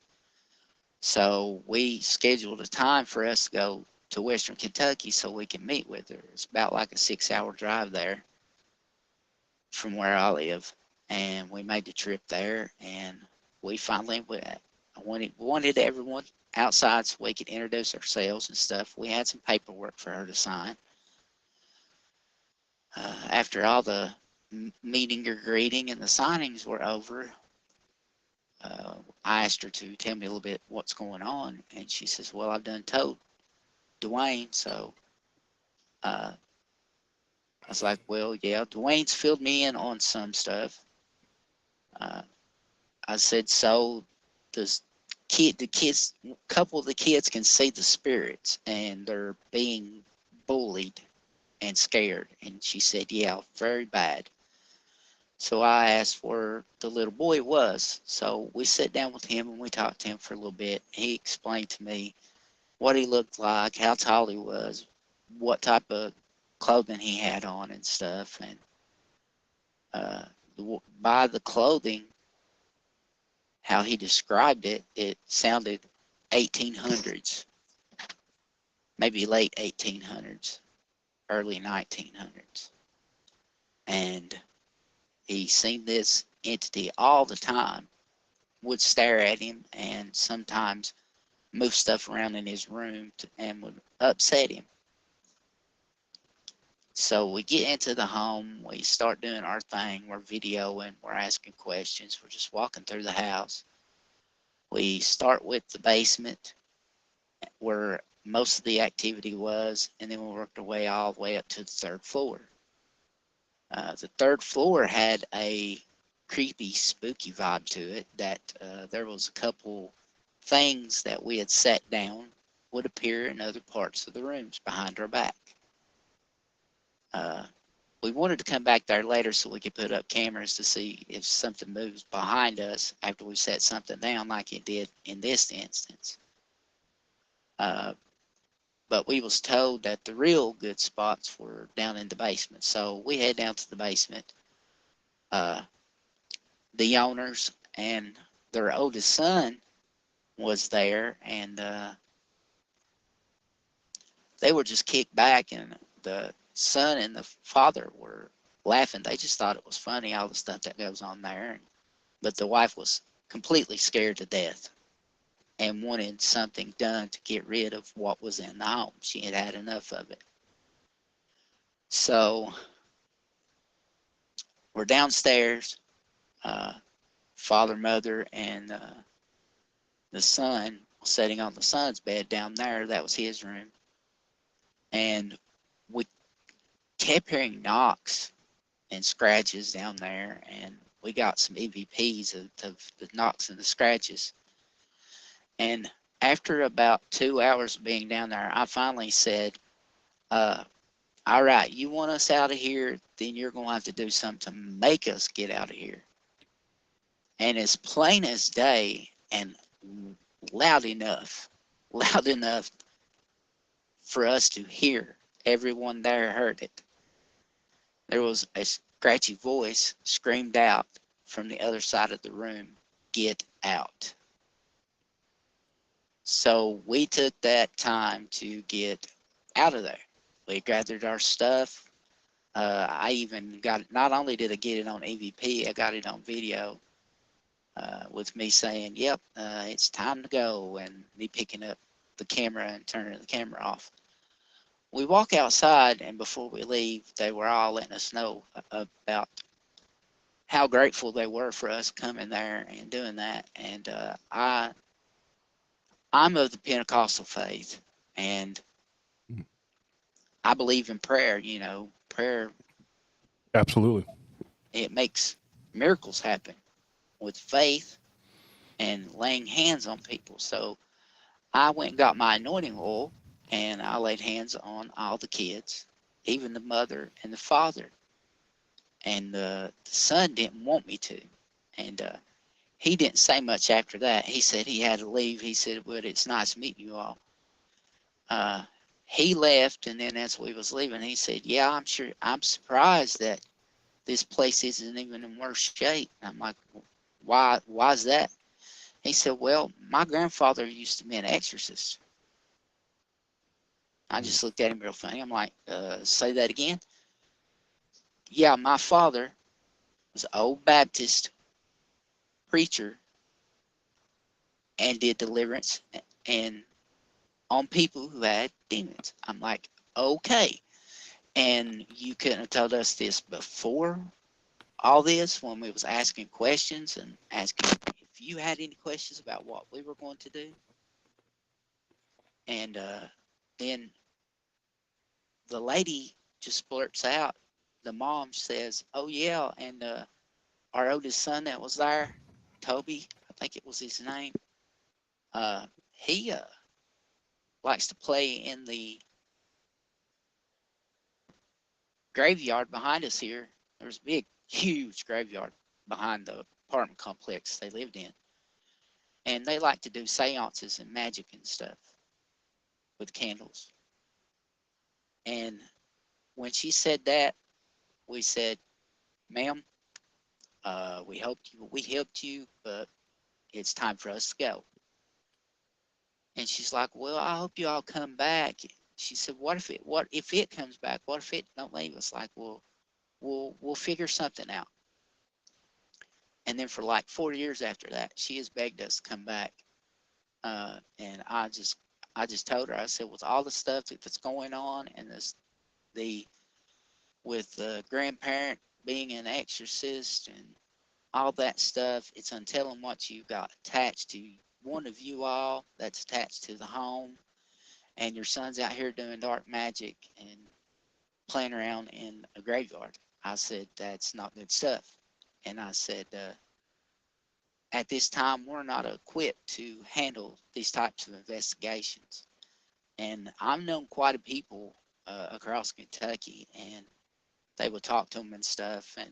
So we scheduled a time for us to go to Western Kentucky so we can meet with her. It's about like a 6-hour drive there from where I live. And we made the trip there, and we finally went. I wanted everyone outside so we could introduce ourselves and stuff. We had some paperwork for her to sign. After all the meeting or greeting and the signings were over, I asked her to tell me a little bit what's going on, and she says, well, I've done told Dwayne, so I was like, well, yeah, Dwayne's filled me in on some stuff. I said, so the kids, a couple of the kids can see the spirits, and they're being bullied and scared. And she said, yeah, very bad. So I asked where the little boy was. So we sat down with him and we talked to him for a little bit. He explained to me what he looked like, how tall he was, what type of clothing he had on and stuff. And by the clothing, how he described it, it sounded 1800s, maybe late 1800s, early 1900s. And he seen this entity all the time, would stare at him, and sometimes move stuff around in his room and would upset him. So we get into the home, we start doing our thing, we're videoing, we're asking questions, we're just walking through the house. We start with the basement where most of the activity was, and then we worked our way all the way up to the third floor. The third floor had a creepy, spooky vibe to it, that there was a couple things that we had set down would appear in other parts of the rooms behind our back. We wanted to come back there later so we could put up cameras to see if something moves behind us after we set something down like it did in this instance. But we was told that the real good spots were down in the basement. So we head down to the basement. The owners and their oldest son was there, and they were just kicked back, and the son and the father were laughing. They just thought it was funny, all the stuff that goes on there. But the wife was completely scared to death and wanted something done to get rid of what was in the home. She had had enough of it. So we're downstairs, father, mother, and the son sitting on the son's bed down there. That was his room. And we kept hearing knocks and scratches down there, and we got some EVPs of the knocks and the scratches. And after about 2 hours of being down there, I finally said, all right, you want us out of here, then you're going to have to do something to make us get out of here. And as plain as day and loud enough for us to hear. Everyone there heard it. There was a scratchy voice screamed out from the other side of the room, "Get out." So we took that time to get out of there. We gathered our stuff. I even got it. Not only did I get it on EVP, I got it on video with me saying, "Yep, it's time to go," and me picking up the camera and turning the camera off. We walk outside, and before we leave, they were all letting us know about how grateful they were for us coming there and doing that. And I'm of the Pentecostal faith, and I believe in prayer. You know, prayer,
Absolutely.
it makes miracles happen with faith and laying hands on people. So I went and got my anointing oil, and I laid hands on all the kids, even the mother and the father. And the son didn't want me to. And he didn't say much after that. He said he had to leave. He said, "But it's nice meeting you all." He left, and then as we was leaving, he said, "Yeah, I'm surprised that this place isn't even in worse shape." And I'm like, why's that? He said, "Well, my grandfather used to be an exorcist." I just looked at him real funny. I'm like, say that again? "Yeah, my father was an old Baptist preacher and did deliverance and on people who had demons." I'm like, okay. "And you couldn't have told us this before all this, when we was asking questions and asking if you had any questions about what we were going to do. And then the lady just blurts out, the mom says, oh, yeah, and our oldest son that was there, Toby, I think it was his name, he likes to play in the graveyard behind us here. There's a big, huge graveyard behind the apartment complex they lived in. And they like to do seances and magic and stuff with candles. And when she said that, we said, ma'am, we helped you, but it's time for us to go. And she's like, well, I hope you all come back. She said, what if it comes back? What if it don't leave us? Like, well, we'll figure something out. And then for like 4 years after that, she has begged us to come back. And I just told her, I said, with all the stuff that's going on and with the grandparent being an exorcist and all that stuff, it's untelling what you got attached to one of you all that's attached to the home, and your son's out here doing dark magic and playing around in a graveyard. I said, that's not good stuff. And I said, at this time, we're not equipped to handle these types of investigations. And I've known quite a people across Kentucky, and they would talk to them and stuff, and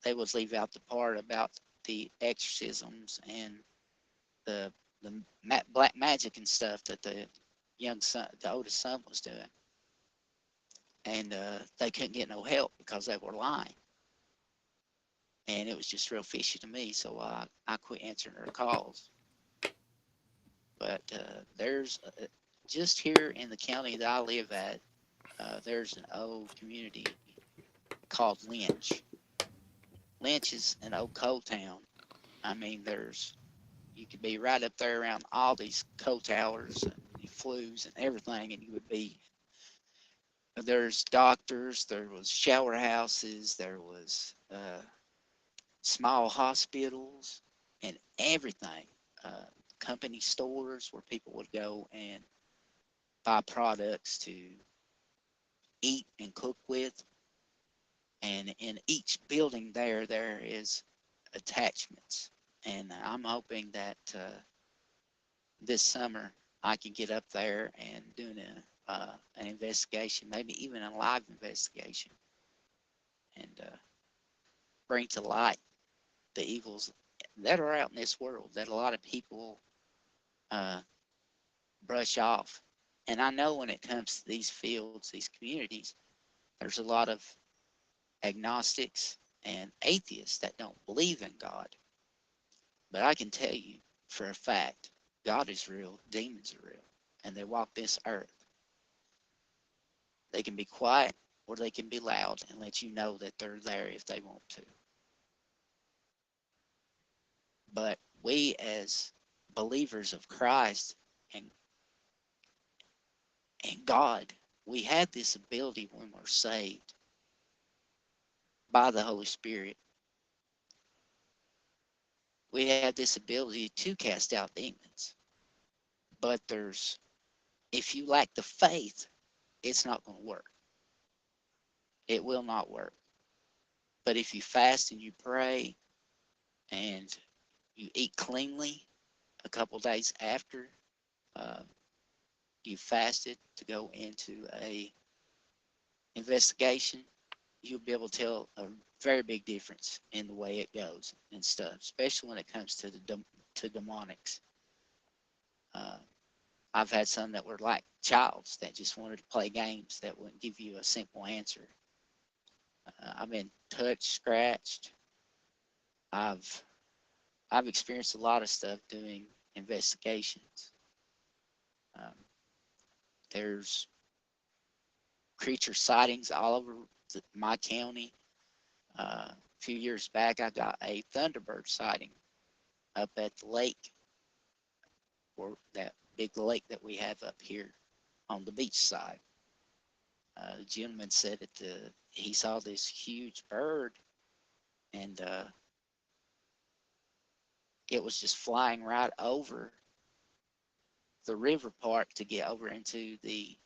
they would leave out the part about the exorcisms and the black magic and stuff that the oldest son was doing. And they couldn't get no help because they were lying. And it was just real fishy to me, so I quit answering their calls. But there's just here in the county that I live at, there's an old community called Lynch. Lynch is an old coal town. I mean, you could be right up there around all these coal towers and the flues and everything, and there's doctors, there was shower houses, there was small hospitals and everything. Company stores where people would go and buy products to eat and cook with. And in each building there is attachments. And I'm hoping that this summer I can get up there and do an investigation, maybe even a live investigation, and bring to light the evils that are out in this world that a lot of people brush off. And I know when it comes to these fields, these communities, there's a lot of agnostics and atheists that don't believe in God. But I can tell you for a fact, God is real, demons are real, and they walk this earth. They can be quiet or they can be loud and let you know that they're there if they want to. But we as believers of Christ and God, we have this ability when we're saved by the Holy Spirit. We have this ability to cast out demons. But if you lack the faith, it's not going to work. It will not work. But if you fast and you pray and you eat cleanly a couple days after you fasted to go into a investigation, you'll be able to tell a very big difference in the way it goes and stuff, especially when it comes to to demonics. I've had some that were like childs that just wanted to play games that wouldn't give you a simple answer. I've been touched, scratched. I've experienced a lot of stuff doing investigations. There's creature sightings all over my county. A few years back, I got a thunderbird sighting up at the lake, or that big lake that we have up here on the beach side. The gentleman said that he saw this huge bird, and it was just flying right over the river part to get over into the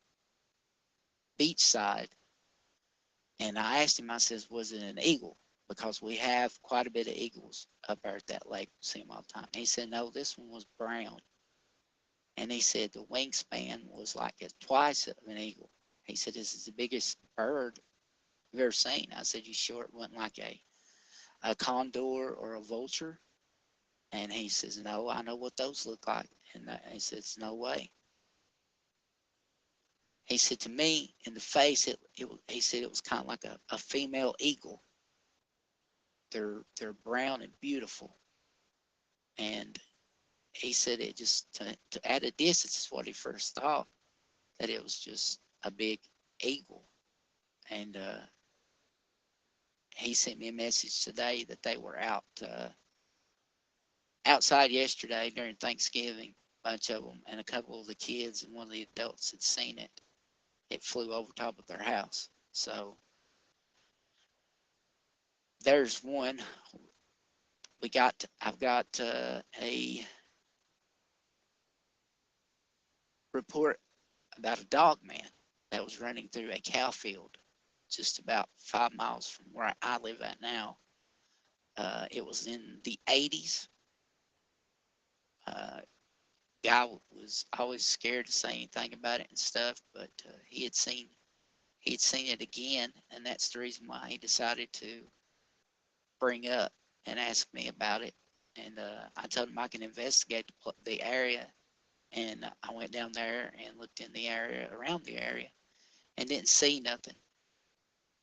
beach side. And I asked him, I says, was it an eagle? Because we have quite a bit of eagles up there at that lake. We see them all the time. And he said, no, this one was brown. And he said the wingspan was like twice of an eagle. He said, this is the biggest bird you've ever seen. I said, you sure it wasn't like a condor or a vulture? And he says, no, I know what those look like. And he says, no way. He said, to me, in the face, he said it was kind of like a female eagle. They're brown and beautiful. And he said it just, to at a distance is what he first thought, that it was just a big eagle. And he sent me a message today that they were outside yesterday during Thanksgiving, a bunch of them, and a couple of the kids and one of the adults had seen it. It flew over top of their house. So there's one. I've got a report about a dog man that was running through a cow field just about 5 miles from where I live at now. It was in the 80s. Guy was always scared to say anything about it and stuff, but he had seen it again, and that's the reason why he decided to bring up and ask me about it. And I told him I can investigate the area, and I went down there and looked in the area, around the area, and didn't see nothing.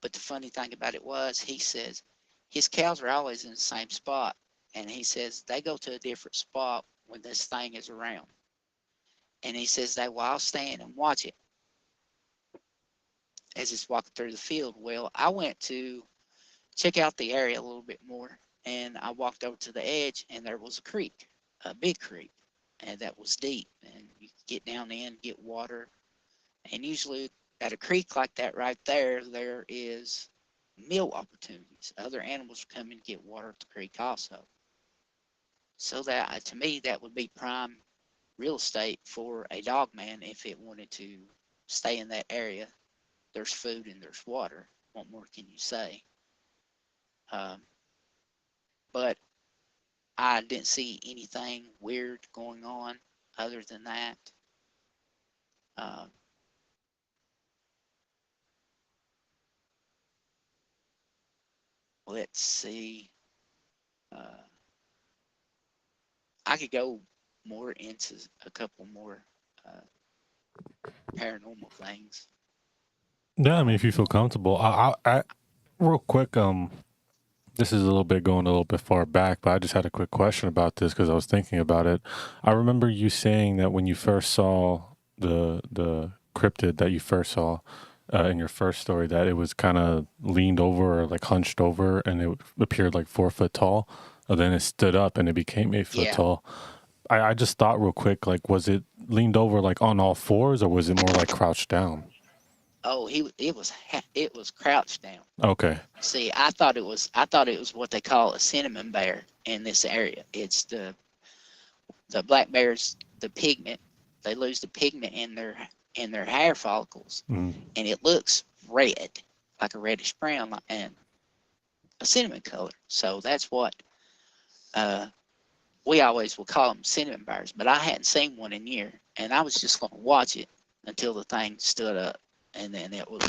But the funny thing about it was, he says his cows are always in the same spot, and he says they go to a different spot when this thing is around. And he says they will stand and watch it as it's walking through the field. Well, I went to check out the area a little bit more, and I walked over to the edge, and there was a creek, a big creek, and that was deep, and you could get down in, get water. And usually at a creek like that right there, there is meal opportunities. Other animals come and get water at the creek also. So that, to me, that would be prime real estate for a dog man if it wanted to stay in that area. There's food and there's water. What more can you say? But I didn't see anything weird going on other than that. Let's see. I could go more into a couple more paranormal things.
Yeah, I mean, if you feel comfortable, I real quick, this is a little bit going a little bit far back, but I just had a quick question about this because I was thinking about it. I remember you saying that when you first saw the cryptid that you first saw in your first story, that it was kind of leaned over or like hunched over, and it appeared like 4 foot tall. And then it stood up and it became 8 foot tall. I just thought real quick, like, was it leaned over like on all fours, or was it more like crouched down?
Oh, it was crouched down.
Okay.
See, I thought it was what they call a cinnamon bear in this area. It's the black bears, the pigment. They lose the pigment in their hair follicles, and it looks red, like a reddish brown, and a cinnamon color. So that's what we always will call them, cinnamon bears. But I hadn't seen one in years, and I was just going to watch it until the thing stood up, and then it was.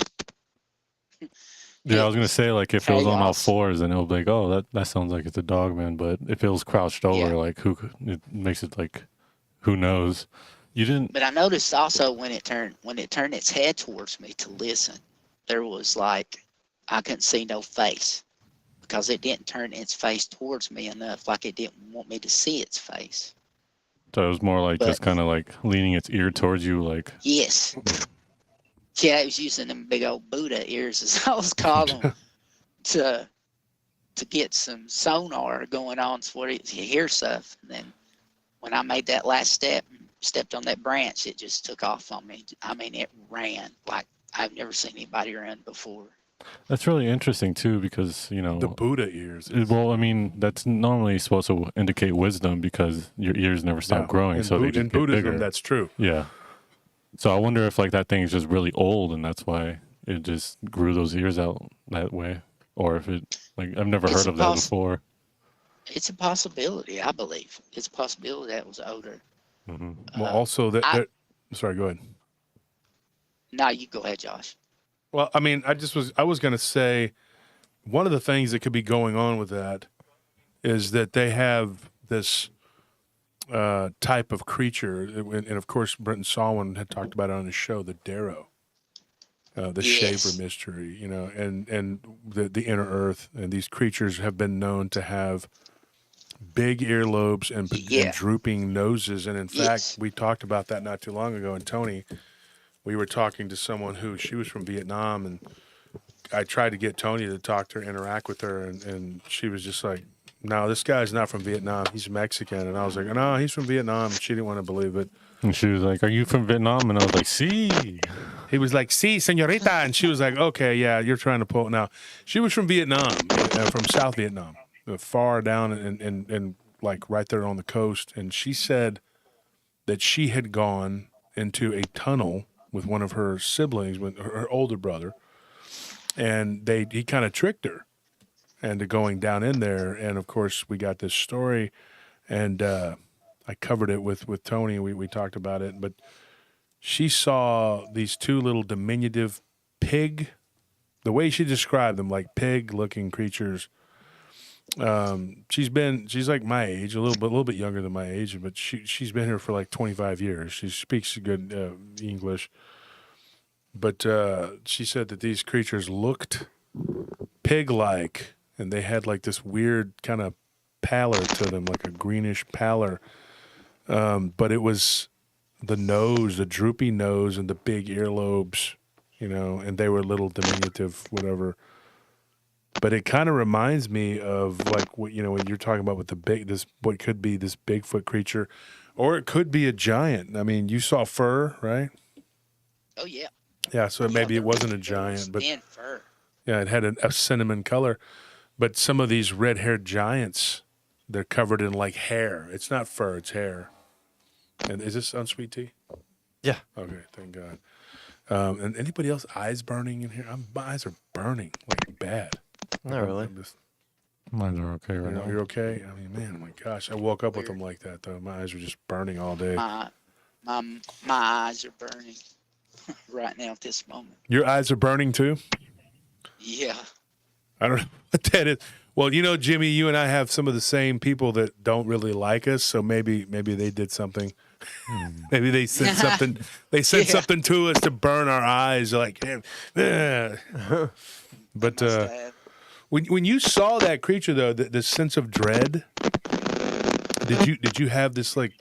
Yeah, I was gonna say, like, if it was on all fours, then it would be like, oh, that sounds like it's a dog man. But if it was crouched over, like, it makes it like, who knows? You didn't.
But I noticed also when it turned its head towards me to listen, there was like, I couldn't see no face because it didn't turn its face towards me enough, like it didn't want me to see its face.
So it was more like just kind of like leaning its ear towards you, like.
Yes. Yeah, it was using them big old Buddha ears, as I was calling them, to get some sonar going on so you hear stuff. And then when I made that last step, stepped on that branch, it just took off on me. I mean, it ran like I've never seen anybody run before.
That's really interesting too, because
The Buddha ears.
well, I mean, that's normally supposed to indicate wisdom because your ears never stop
Yeah.
growing, so they just
in
get
Buddhism,
bigger.
that's true.
Yeah. So I wonder if like that thing is just really old, and that's why it just grew those ears out that way, or if it like I've never
It's
heard of that before.
It's a possibility, I believe. It's a possibility that was older.
Hmm.
Well, also that. Sorry, go ahead.
No, you go ahead, Josh.
Well, I mean, I was going to say one of the things that could be going on with that is that they have this type of creature, and of course, Brenton Sawin had talked about it on his show, the Darrow, the
Yes.
Shaver mystery, and the inner Earth, and these creatures have been known to have big earlobes and drooping noses, and in fact, we talked about that not too long ago. And Tony, we were talking to someone she was from Vietnam, and I tried to get Tony to talk to her, interact with her, and she was just like, no, this guy's not from Vietnam. He's Mexican. And I was like, no, he's from Vietnam. She didn't want to believe it.
And she was like, "Are you from Vietnam?" And I was like, "Sí."
He was like, "Sí, señorita." And she was like, "Okay, yeah, you're trying to pull." Now, she was from Vietnam, from South Vietnam, far down and like right there on the coast. And she said that she had gone into a tunnel with one of her siblings, with her older brother, and he kind of tricked her into going down in there. And of course, we got this story, and I covered it with Tony. We talked about it, but she saw these two little diminutive pig, the way she described them, like pig-looking creatures. She's like my age, a little bit younger than my age, but she's been here for like 25 years. She speaks good English, but she said that these creatures looked pig-like, and they had like this weird kind of pallor to them, like a greenish pallor. But it was the nose, the droopy nose, and the big earlobes, and they were little diminutive, whatever. But it kind of reminds me of like what when you're talking about with what could be this Bigfoot creature, or it could be a giant. I mean, you saw fur, right?
Oh yeah.
Yeah, so maybe it wasn't a giant, but
fur.
Yeah, it had a cinnamon color. But some of these red-haired giants, they're covered in like hair. It's not fur; it's hair. And is this unsweet tea?
Yeah.
Okay, thank God. And anybody else eyes burning in here? My eyes are burning like bad.
Not really.
Mine are okay right now.
You're okay? I mean, man, my gosh, I woke up with them like that though. My eyes were just burning all day.
My eyes are burning right now at this moment.
Your eyes are burning too?
Yeah.
I don't know what that is. Well, Jimmy, you and I have some of the same people that don't really like us, so maybe they did something. Maybe they sent something. They sent something to us to burn our eyes. Like, but when you saw that creature, though, the sense of dread, did you have this like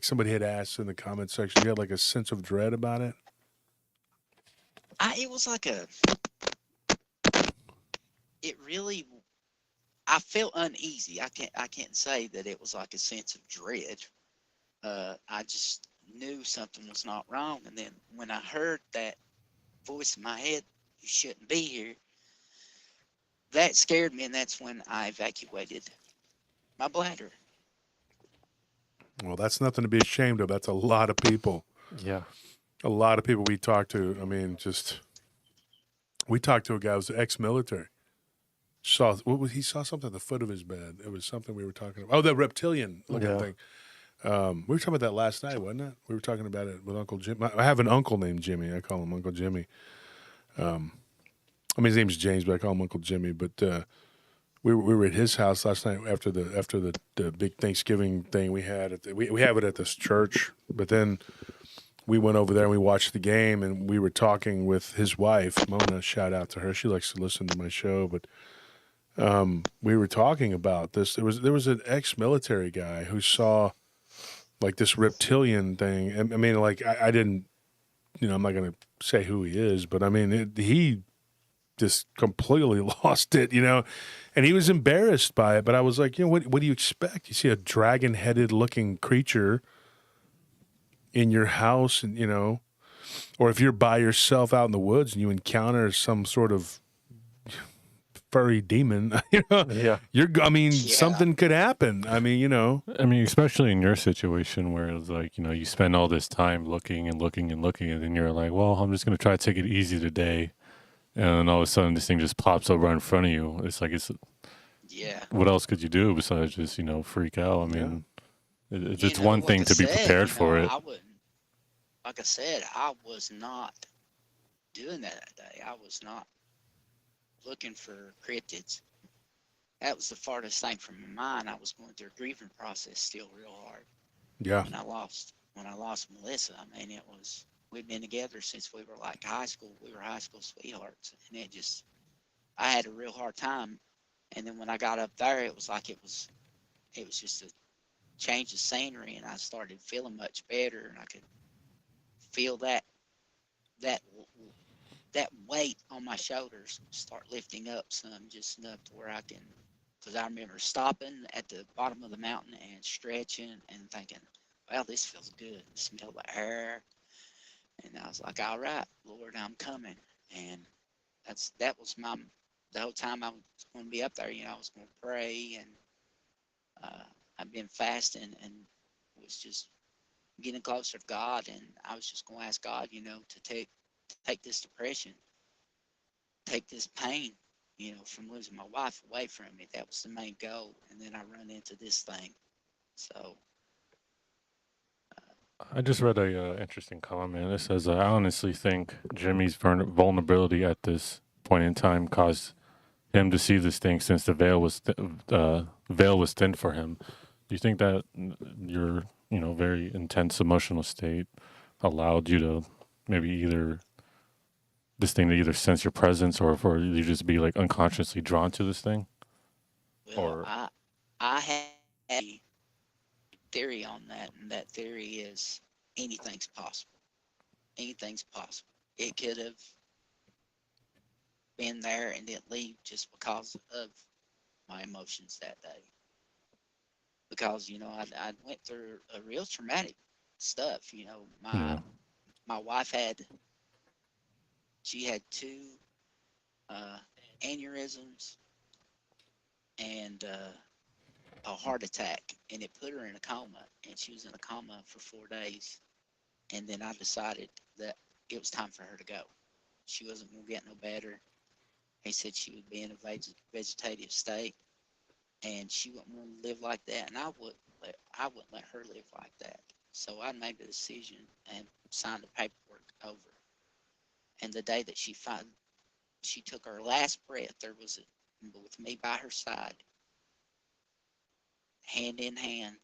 somebody had asked in the comment section? You had like a sense of dread about it?
It was like I felt uneasy. I can't say that it was like a sense of dread. I just knew something was not wrong. And then when I heard that voice in my head, "You shouldn't be here," that scared me, and that's when I evacuated my bladder.
Well, that's nothing to be ashamed of. That's a lot of people.
Yeah.
A lot of people we talked to. I mean, we talked to a guy who was ex-military. He saw something at the foot of his bed. It was something we were talking about. Oh, the reptilian looking thing. We were talking about that last night, wasn't it? We were talking about it with Uncle Jim. I have an uncle named Jimmy. I call him Uncle Jimmy. His name's James, but I call him Uncle Jimmy. But we were at his house last night after the big Thanksgiving thing we had. We have it at this church, but then we went over there and we watched the game, and we were talking with his wife, Mona. Shout out to her. She likes to listen to my show, but we were talking about this. There was an ex-military guy who saw like this reptilian thing. And I mean, like I didn't, I'm not going to say who he is, but I mean, he just completely lost it, and he was embarrassed by it. But I was like, what do you expect? You see a dragon-headed looking creature in your house, and or if you're by yourself out in the woods and you encounter some sort of furry demon, you know,
Yeah.
I mean,
Yeah.
something could happen. I mean, you know.
I mean, especially in your situation where it's like, you know, you spend all this time looking and looking and looking, and then you're like, well, I'm just going to try to take it easy today. And then all of a sudden this thing just pops up right in front of you. It's like,
Yeah.
what else could you do besides just, you know, freak out? I mean, it's
You know,
one thing
like I
to be
said,
prepared
you know,
for it.
I wouldn't. Like I said, I was not doing that day. I was not looking for cryptids. That was the farthest thing from my mind. I was going through a grieving process still real hard.
Yeah.
When I lost Melissa, I mean, we'd been together since we were like high school. We were high school sweethearts, and I had a real hard time. And then when I got up there, it was just a change of scenery, and I started feeling much better, and I could feel that weight on my shoulders start lifting up some, just enough to where I can. Because I remember stopping at the bottom of the mountain and stretching and thinking, "Well, this feels good." Smell the air, and I was like, "All right, Lord, I'm coming." And that was the whole time I was going to be up there. You know, I was going to pray, and I've been fasting and was just getting closer to God, and I was just going to ask God, you know, to take this depression, take this pain, you know, from losing my wife away from me. That was the main goal, and then I run into this thing. So
I just read a interesting comment. It says, I honestly think Jimmy's vulnerability at this point in time caused him to see this thing since the veil was thin for him. Do you think that your, you know, very intense emotional state allowed you to maybe either this thing to either sense your presence or for you just be like unconsciously drawn to this thing?
well,
Or
I have a theory on that, and that theory is anything's possible. Anything's possible. It could have been there and didn't leave just because of my emotions that day. Because, you know, I went through a real traumatic stuff. You know, my wife she had two aneurysms and a heart attack, and it put her in a coma, and she was in a coma for 4 days. And then I decided that it was time for her to go. She wasn't going to get no better. He said she would be in a vegetative state, and she wouldn't want to live like that, and I wouldn't let her live like that. So I made the decision and signed the paperwork over. And the day that she took her last breath, with me by her side, hand in hand,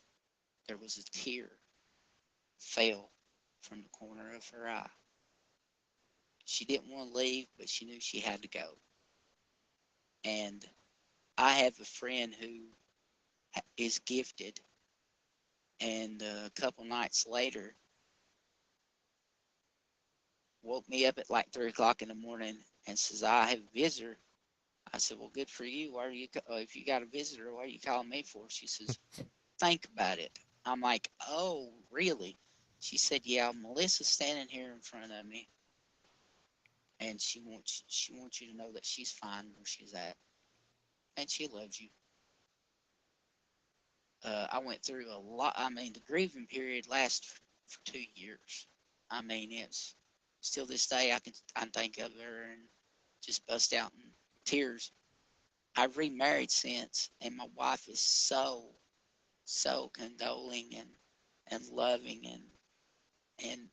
there was a tear fell from the corner of her eye. She didn't want to leave, but she knew she had to go. And I have a friend who is gifted, and a couple nights later woke me up at like 3 o'clock in the morning and says, "I have a visitor." I said, "Well, good for you. Why are you? If you got a visitor, what are you calling me for?" She says, "Think about it." I'm like, "Oh, really?" She said, "Yeah, Melissa's standing here in front of me, and she wants you to know that she's fine where she's at, and she loves you." I went through a lot. I mean, the grieving period lasted for 2 years. I mean, it's still this day I think of her and just bust out in tears. I've remarried since, and my wife is so condoling and loving and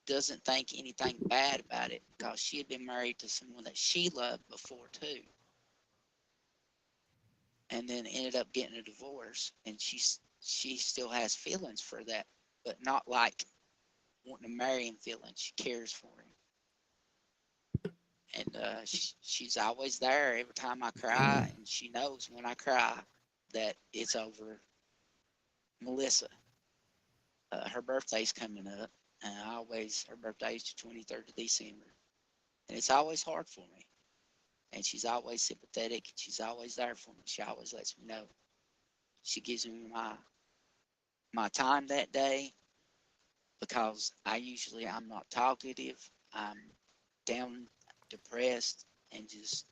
doesn't think anything bad about it because she had been married to someone that she loved before too, and then ended up getting a divorce, and she still has feelings for that, but not like wanting to marry him feeling. She cares for him, and she's always there every time I cry, and she knows when I cry that it's over Melissa. Her birthday's coming up, and her birthday is the 23rd of December, and it's always hard for me. And she's always sympathetic. She's always there for me. She always lets me know. She gives me my time that day because I'm not talkative. I'm down, depressed, and just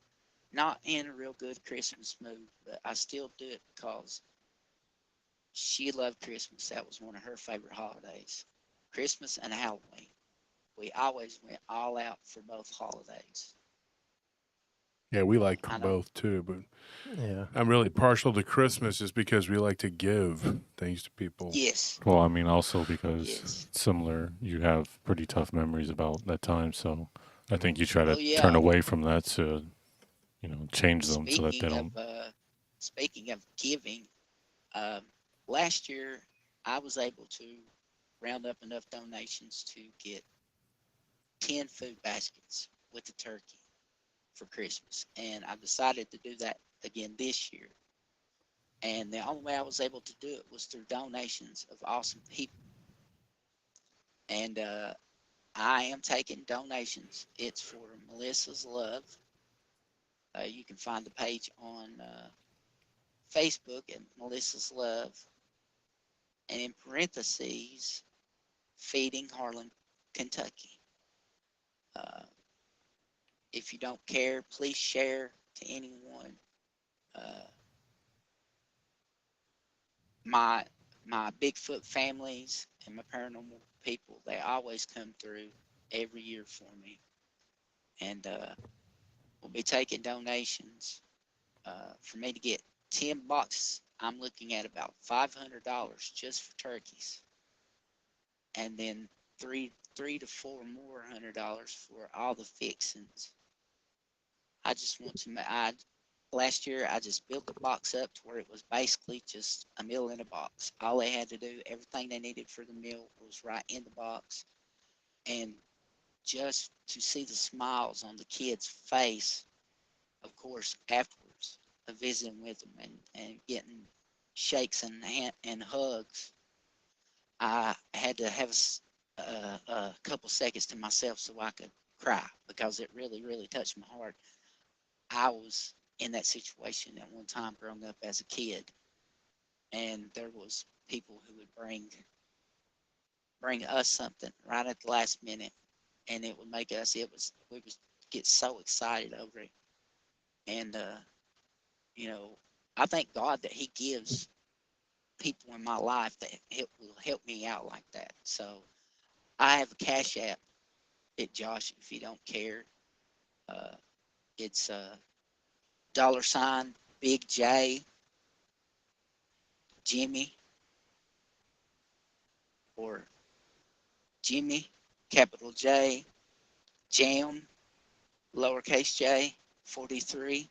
not in a real good Christmas mood, but I still do it because she loved Christmas. That was one of her favorite holidays. Christmas and Halloween. We always went all out for both holidays.
Yeah, we like
I know.
both too, but
Yeah.
I'm really partial to Christmas just because we like to give things to people.
Yes.
Well, I mean, also because
Yes.
similar, you have pretty tough memories about that time. So I think you try to
Oh, yeah.
turn away from that to, change them so that they
Speaking
don't.
speaking of giving, last year I was able to round up enough donations to get 10 food baskets with the turkey for Christmas, and I decided to do that again this year. And the only way I was able to do it was through donations of awesome people. And I am taking donations. It's for Melissa's Love. You can find the page on Facebook at Melissa's Love, and in parentheses, Feeding Harlan, Kentucky. If you don't care, please share to anyone. My Bigfoot families and my paranormal people, they always come through every year for me, and we'll be taking donations. For me to get 10 boxes, I'm looking at about $500 just for turkeys, and then three to four more $100 for all the fixings. I just want to. Last year I just built the box up to where it was basically just a meal in a box. All they had to do, everything they needed for the meal was right in the box, and just to see the smiles on the kids' face, of course, afterwards of visiting with them and getting shakes and hugs, I had to have a couple seconds to myself so I could cry because it really, really touched my heart. I was in that situation at one time growing up as a kid, and there was people who would bring us something right at the last minute, and it would make us, we would get so excited over it. And I thank God that He gives people in my life that will help me out like that. So I have a Cash App at Josh, if you don't care. It's $ Big J Jimmy, or Jimmy, capital J, Jam, lowercase j, 43,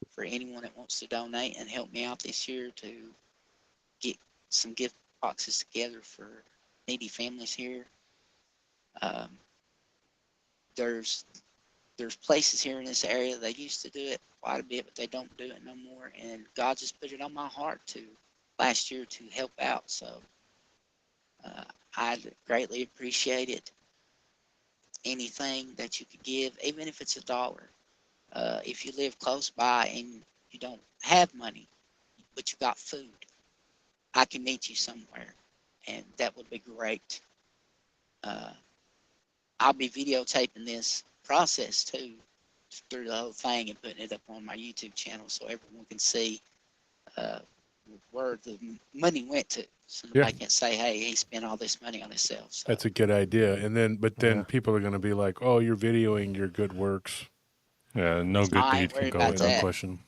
for anyone that wants to donate and help me out this year to get some gift boxes together for needy families here. There's places here in this area, they used to do it quite a bit, but they don't do it no more. And God just put it on my heart last year to help out. So I'd greatly appreciate it. Anything that you could give, even if it's $1. If you live close by and you don't have money, but you got food, I can meet you somewhere, and that would be great. I'll be videotaping this process too, through the whole thing, and putting it up on my YouTube channel so everyone can see where the money went to. So nobody can say, hey, he spent all this money on himself. So.
That's a good idea. And then, but then
Yeah.
people are going to be like, "Oh, you're videoing your good works."
Yeah, no good
I
deed
ain't
can
worried
go
about
without
that.
question.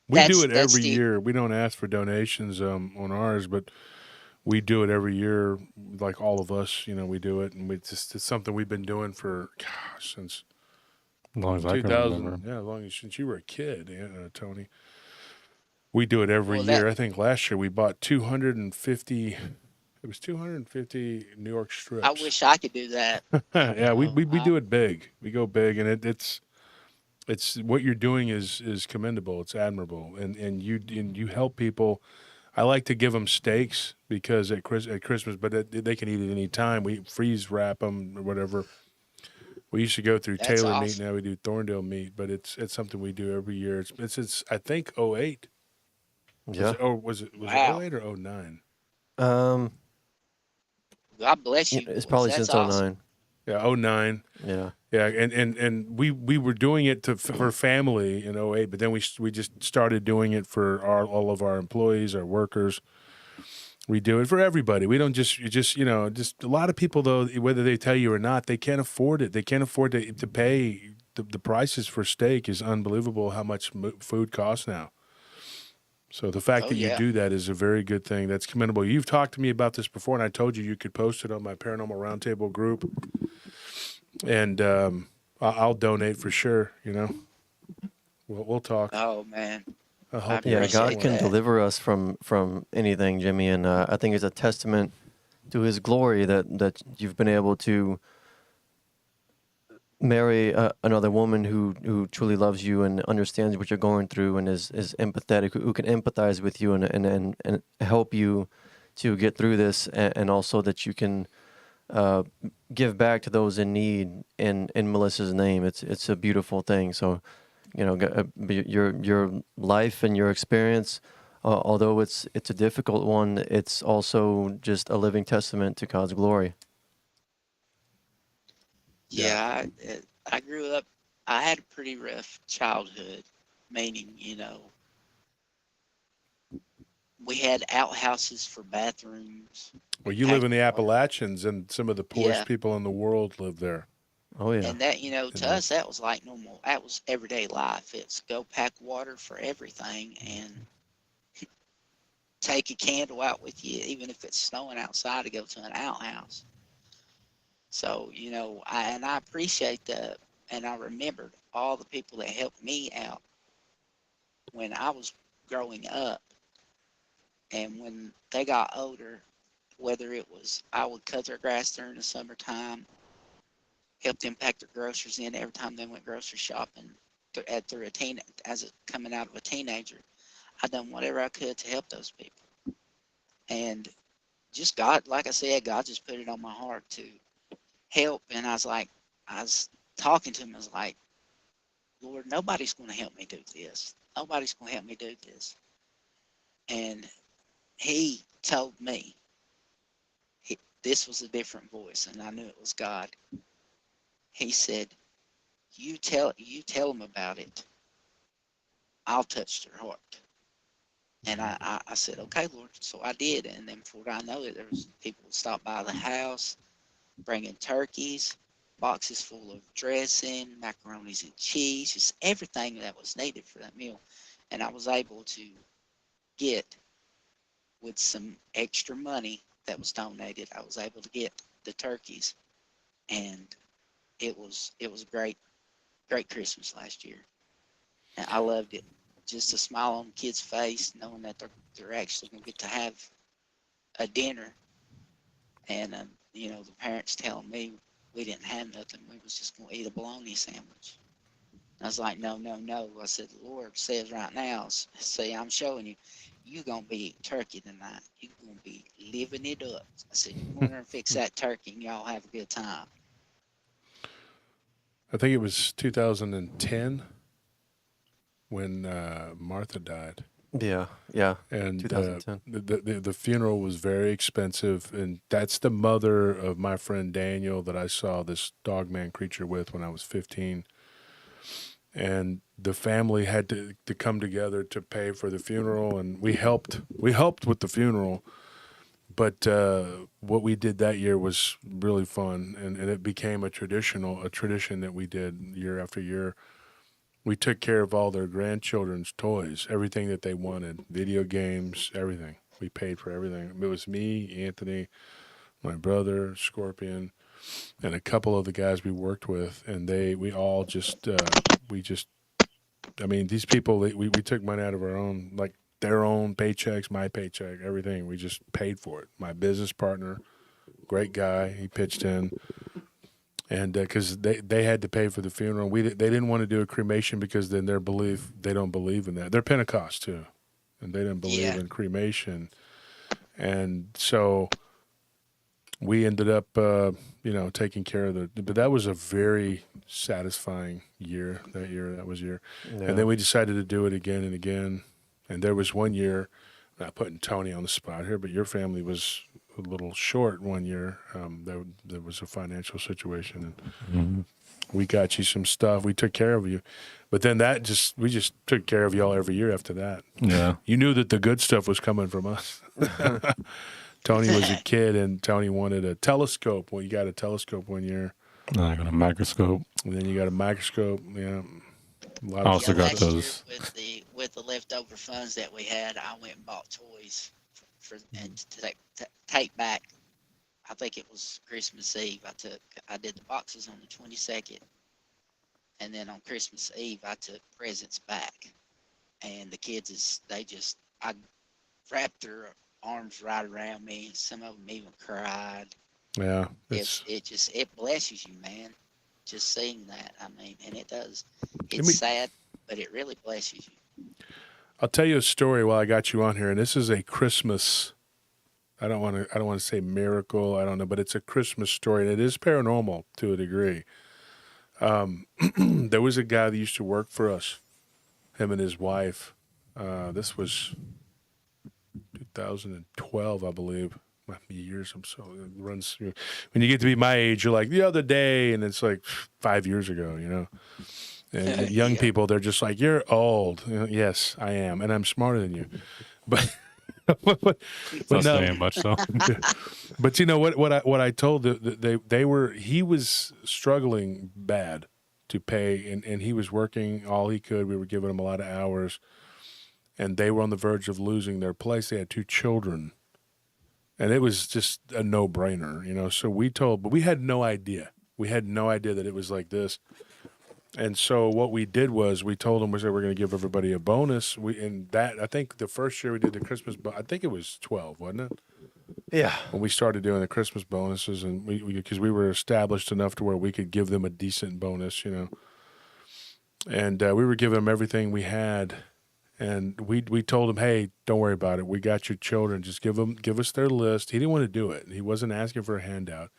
We do it
That's
every
the-
year. We don't ask for donations on ours, but we do it every year. Like all of us, we do it, and it's something we've been doing for since
As long as I can
2000.
remember.
Yeah, as long as since you were a kid, Tony. We do it every
Well,
year. I think last year we bought 250. It was 250 New York strips.
I wish I could do that.
Yeah, we
I-
do it big. We go big, and it's what you're doing is commendable. It's admirable, and you help people. I like to give them steaks because at Christmas, but they can eat it any time. We freeze wrap them or whatever. We used to go through
That's
Taylor meat.
awesome.
Now we do Thorndale meat, but it's something we do every year. It's I think 08.
Yeah.
Was it
Wow.
08 or 09?
God bless you.
It's
boys.
probably
That's
since
awesome.
09.
Yeah, '09.
Yeah.
Yeah, and we were doing it for family in '08, but then we just started doing it for all of our employees, our workers. We do it for everybody. We don't just a lot of people though, whether they tell you or not, they can't afford it. They can't afford to pay the prices for steak is unbelievable how much food costs now. So the fact
Oh
that you
yeah.
do that is a very good thing. That's commendable. You've talked to me about this before, and I told you could post it on my Paranormal Roundtable group, and I'll donate for sure. We'll talk.
Oh man,
I
I
hope you're
Yeah,
on that
God
appreciate
one.
can
that.
deliver us from anything, Jimmy, and I think it's a testament to His glory that you've been able to marry another woman who truly loves you and understands what you're going through and is empathetic, who can empathize with you and help you to get through this, and also that you can give back to those in need in Melissa's name. It's a beautiful thing. So, your life and your experience, although it's a difficult one, it's also just a living testament to God's glory.
Yeah, I grew up. I had a pretty rough childhood, meaning we had outhouses for bathrooms.
Well,
We
you live in
packed
the
water.
Appalachians, and some of the poorest
Yeah,
people in the world live there.
Oh yeah.
and that
And
to us that was like normal. That was everyday life. It's go pack water for everything and take a candle out with you, even if it's snowing outside, to go to an outhouse. So I appreciate that, and I remembered all the people that helped me out when I was growing up, and when they got older, whether it was I would cut their grass during the summertime, help them pack their groceries in every time they went grocery shopping coming out of a teenager. I done whatever I could to help those people, and just God, like I said, God just put it on my heart to help, and I was talking to him. I was like, Lord, nobody's going to help me do this. Nobody's going to help me do this. And he told me this was a different voice, and I knew it was God. He said, you tell them about it. I'll touch their heart. And I said, okay, Lord. So I did. And then before I know it, there was people who stopped by the house, bringing turkeys, boxes full of dressing, macaronis and cheese, just everything that was needed for that meal. And I was able to get, with some extra money that was donated, I was able to get the turkeys. And it was great Christmas last year. And I loved it. Just a smile on the kid's face, knowing that they're actually going to get to have a dinner. And the parents telling me we didn't have nothing. We was just going to eat a bologna sandwich. I was like, no, no, no. I said, the Lord says right now, see, I'm showing you, you're going to be eating turkey tonight. You're going to be living it up. I said, you go in there and fix that turkey and y'all have a good time.
I think it was 2010 when Martha died.
Yeah.
And
2010.
the funeral was very expensive, and that's the mother of my friend Daniel that I saw this dogman creature with when I was 15. And the family had to come together to pay for the funeral, and we helped with the funeral. But what we did that year was really fun, and it became a tradition that we did year after year. We took care of all their grandchildren's toys, everything that they wanted, video games, everything. We paid for everything. It was me, Anthony, my brother, Scorpion, and a couple of the guys we worked with, and we all just, I mean, these people, we took money out of our own, like their own paychecks, my paycheck, everything. We just paid for it. My business partner, great guy, he pitched in. And because they had to pay for the funeral, they didn't want to do a cremation because then they don't believe in that. They're Pentecost too, and they didn't believe
Yeah.
in cremation, and so we ended up taking care of But that was a very satisfying year. That was year,
Yeah.
and then we decided to do it again and again. And there was one year, not putting Tony on the spot here, but your family was a little short one year. There was a financial situation, and
Mhm.
we got you some stuff. We took care of you, but then we just took care of y'all every year after that.
Yeah.
You knew that the good stuff was coming from us. Tony was a kid, and Tony wanted a telescope. Well, you got a telescope one year,
I got a microscope.
and then you got a microscope. Yeah, a lot
I
of
also got
last
those.
year with the leftover funds that we had, I went and bought toys and to take back. I think it was Christmas Eve. I did the boxes on the 22nd, and then on Christmas Eve I took presents back. And the kids I wrapped their arms right around me, and some of them even cried.
Yeah,
It blesses you, man. Just seeing that. I mean, and it does.
Let
It's
me-
sad, but it really blesses you.
I'll tell you a story while I got you on here, and this is a Christmas. I don't want to say miracle. I don't know, but it's a Christmas story, and it is paranormal to a degree. There was a guy that used to work for us, him and his wife. This was 2012, I believe. My years, it runs through. When you get to be my age, you're like the other day, and it's like 5 years ago, you know. And young
Yeah.
people, they're just like, you're old. You know, yes, I am, and I'm smarter than you. But
It's not saying much, though.
but you know what I told he was struggling bad to pay, and he was working all he could. We were giving him a lot of hours, and they were on the verge of losing their place. They had 2 children, and it was just a no-brainer, you know. So but we had no idea. We had no idea that it was like this. And so what we did was we told them, we said we're going to give everybody a bonus. I think the first year we did the Christmas, I think it was 12, wasn't it?
Yeah.
When we started doing the Christmas bonuses, and because we were established enough to where we could give them a decent bonus, you know. And we were giving them everything we had, and we told them, hey, don't worry about it. We got your children. Just give us their list. He didn't want to do it. He wasn't asking for a handout.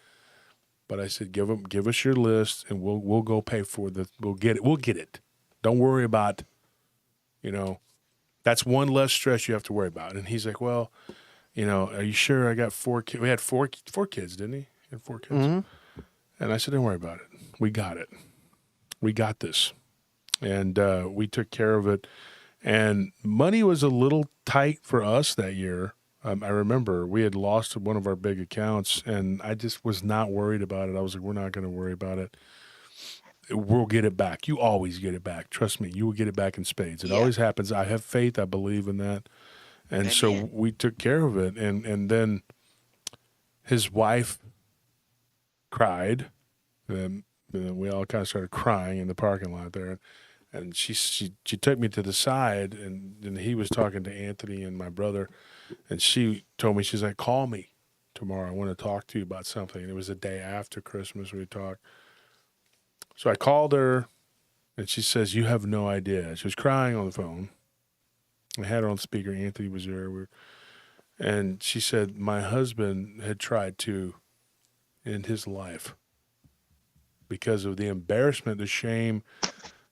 But I said, give us your list, and we'll go pay for we'll get it. We'll get it. Don't worry about, you know, that's one less stress you have to worry about. And he's like, well, you know, are you sure? I got 4 kids. We had four kids, didn't he? He had 4 kids.
Mm-hmm.
And I said, don't worry about it. We got it. We got this. And we took care of it. And money was a little tight for us that year. I remember we had lost one of our big accounts, and I just was not worried about it. I was like, we're not going to worry about it. We'll get it back. You always get it back. Trust me, you will get it back in spades. It always happens. I have faith. I believe in that. And so we took care of it. And then his wife cried. And we all kind of started crying in the parking lot there. And she took me to the side, and he was talking to Anthony and my brother. And she told me, she's like, call me tomorrow. I want to talk to you about something. And it was the day after Christmas we talked. So I called her, and she says, you have no idea. She was crying on the phone. I had her on speaker. Anthony was there. And she said, my husband had tried to end his life because of the embarrassment, the shame.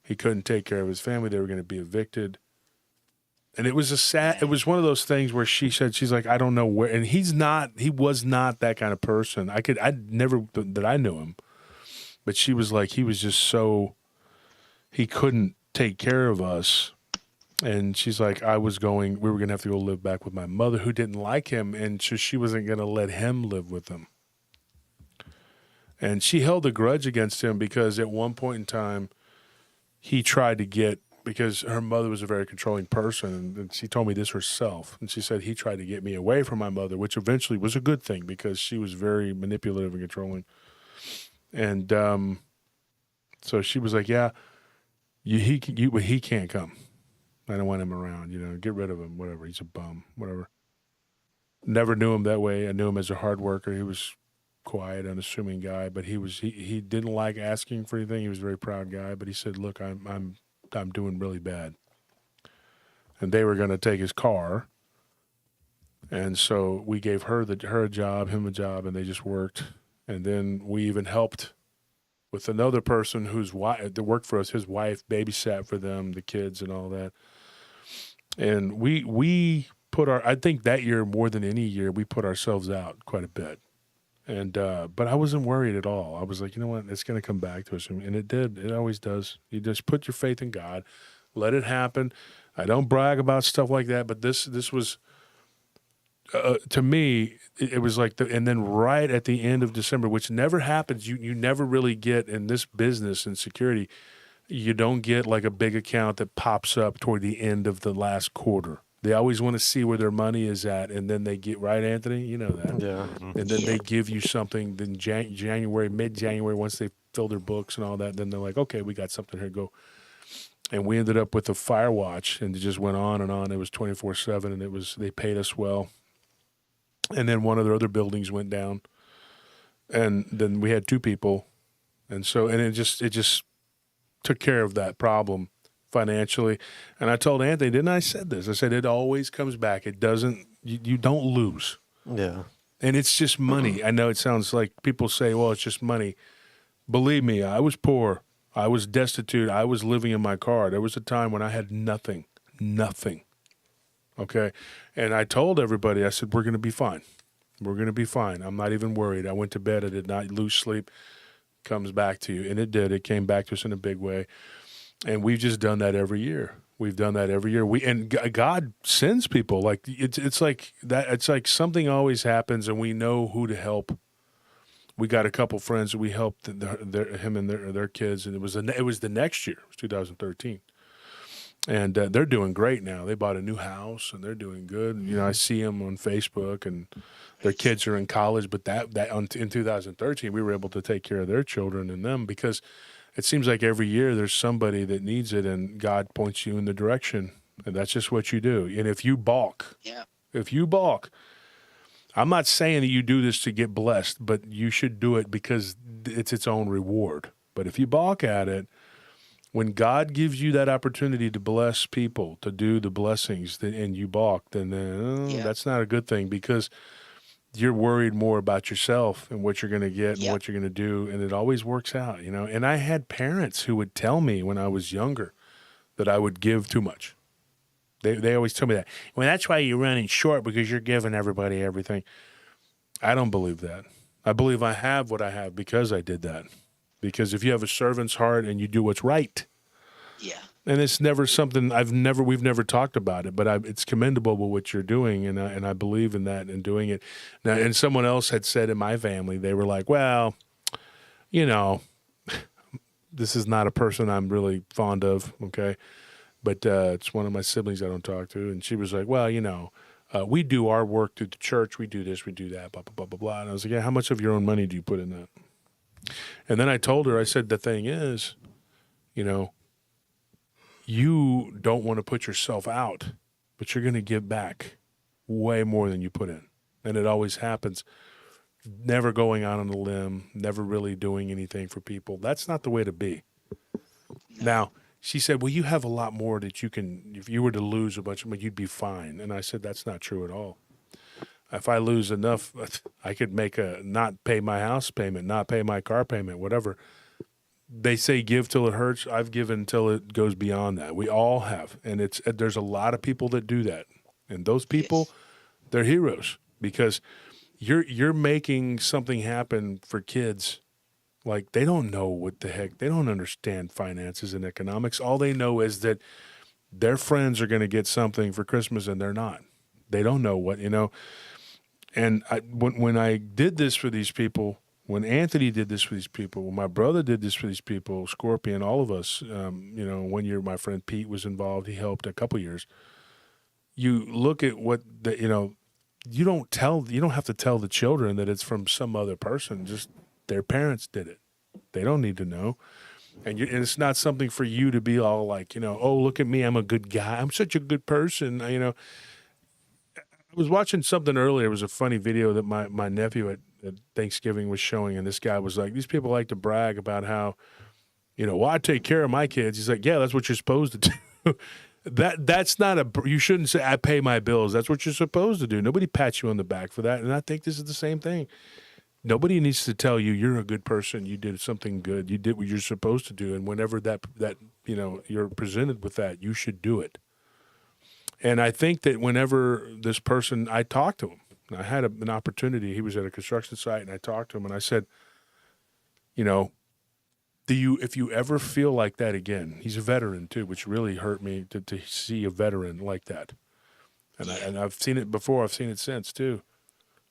He couldn't take care of his family. They were going to be evicted. And it was it was one of those things where she said, she's like, I don't know where, and he was not that kind of person. I never, that I knew him, but she was like, he was just he couldn't take care of us. And she's like, we were going to have to go live back with my mother, who didn't like him. And so she wasn't going to let him live with him. And she held a grudge against him because at one point in time, he tried to because her mother was a very controlling person, and she told me this herself. And she said he tried to get me away from my mother, which eventually was a good thing because she was very manipulative and controlling. And so she was like, yeah, he can't come. I don't want him around, you know, get rid of him, whatever. He's a bum, whatever. Never knew him that way. I knew him as a hard worker. He was quiet, unassuming guy, but he didn't like asking for anything. He was a very proud guy, but he said, look, I'm doing really bad. And they were going to take his car. And so we gave her a job, him a job, and they just worked. And then we even helped with another person whose wife that worked for us. His wife babysat for them, the kids and all that. And we I think that year more than any year, we put ourselves out quite a bit. And, but I wasn't worried at all. I was like, you know what, it's going to come back to us. And it did. It always does. You just put your faith in God, let it happen. I don't brag about stuff like that, but this was, to me, it was like and then right at the end of December, which never happens. You never really get in this business and security. You don't get like a big account that pops up toward the end of the last quarter. They always want to see where their money is at, and then they get right, Anthony. You know that,
Yeah.
And then they give you something. Then January, mid-January, once they fill their books and all that, then they're like, okay, we got something here. Go. And we ended up with a fire watch, and it just went on and on. It was 24/7, and they paid us well. And then one of their other buildings went down, and then we had 2 people, and it just took care of that problem financially. And I told Anthony, didn't I said this? I said it always comes back. It doesn't. You don't lose.
Yeah.
And it's just money. I know it sounds like people say, well, it's just money. Believe me, I was poor. I was destitute. I was living in my car. There was a time when I had nothing. Okay? And I told everybody, I said, we're going to be fine. We're going to be fine. I'm not even worried. I went to bed. I did not lose sleep. Comes back to you. And it did. It came back to us in a big way. And we've just done that every year. We've done that every year. And God sends people. Like it's like that. It's like something always happens, and we know who to help. We got a couple friends that we helped him and their kids, and it was the next year. It was 2013, and they're doing great now. They bought a new house, and they're doing good. You know, I see them on Facebook, and their kids are in college. But in 2013, we were able to take care of their children and them because it seems like every year there's somebody that needs it, and God points you in the direction, and that's just what you do. And if you balk, I'm not saying that you do this to get blessed, but you should do it because it's its own reward. But if you balk at it, when God gives you that opportunity to bless people, to do the blessings, and you balk, then that's not a good thing because you're worried more about yourself and what you're going to get and what you're going to do, and it always works out, you know. And I had parents who would tell me when I was younger that I would give too much. They always tell me that. Well, that's why you're running short, because you're giving everybody everything. I don't believe that. I believe I have what I have because I did that. Because if you have a servant's heart and you do what's right, and it's never something we've never talked about it, but it's commendable what you're doing, and I believe in that and doing it. Now, and someone else had said in my family, they were like, well, you know, this is not a person I'm really fond of, okay? But it's one of my siblings I don't talk to, and she was like, well, you know, we do our work through the church. We do this, we do that, blah, blah, blah, blah, blah. And I was like, yeah, how much of your own money do you put in that? And then I told her, I said, the thing is, you know, you don't want to put yourself out, but you're going to give back way more than you put in. And it always happens. Never going out on a limb, never really doing anything for people. That's not the way to be. Now, she said, well, you have a lot more that you can, if you were to lose a bunch of money, you'd be fine. And I said, that's not true at all. If I lose enough, I could not pay my house payment, not pay my car payment, whatever. They say give till it hurts. I've given till it goes beyond that. We all have. And there's a lot of people that do that. And those people, they're heroes because you're making something happen for kids. Like, they don't know what the heck. They don't understand finances and economics. All they know is that their friends are going to get something for Christmas and they're not. They don't know what, you know. And when I did this for these people, when Anthony did this for these people, when my brother did this for these people, Scorpion, all of us, you know, one year my friend Pete was involved. He helped a couple years. You look at what you know, you don't have to tell the children that it's from some other person. Just their parents did it. They don't need to know. And it's not something for you to be all like, you know, oh, look at me, I'm a good guy. I'm such a good person. You know, I was watching something earlier. It was a funny video that my nephew at Thanksgiving was showing, and this guy was like, these people like to brag about how, you know, well, I take care of my kids. He's like, yeah, that's what you're supposed to do. That's not you shouldn't say I pay my bills. That's what you're supposed to do. Nobody pats you on the back for that. And I think this is the same thing. Nobody needs to tell you you're a good person. You did something good. You did what you're supposed to do. And whenever that you know, you're presented with that, you should do it. And I think that whenever this person, I talked to him, I had an opportunity. He was at a construction site, and I talked to him, and I said, you know, if you ever feel like that again, he's a veteran too, which really hurt me to see a veteran like that. And I've seen it before. I've seen it since too.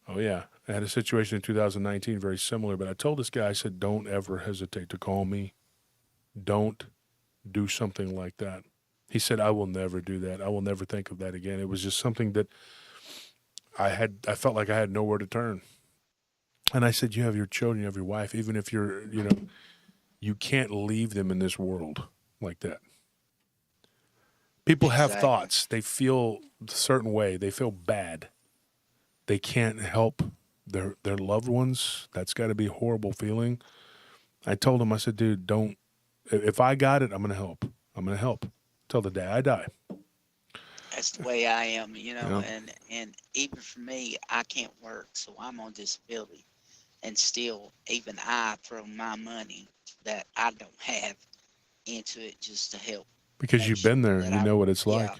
Oh yeah, I had a situation in 2019 very similar. But I told this guy, I said, don't ever hesitate to call me. Don't do something like that. He said, I will never do that. I will never think of that again. It was just something that I felt like I had nowhere to turn. And I said, you have your children, you have your wife, even if you're, you can't leave them in this world like that. People have thoughts. They feel a certain way. They feel bad. They can't help their loved ones. That's got to be a horrible feeling. I told him, I said, dude, don't. If I got it, I'm going to help. I'm going to help till the day I die.
That's the way I am, and even for me, I can't work, so I'm on disability. And still, even I throw my money that I don't have into it just to help.
Because you've been there, you know what it's like.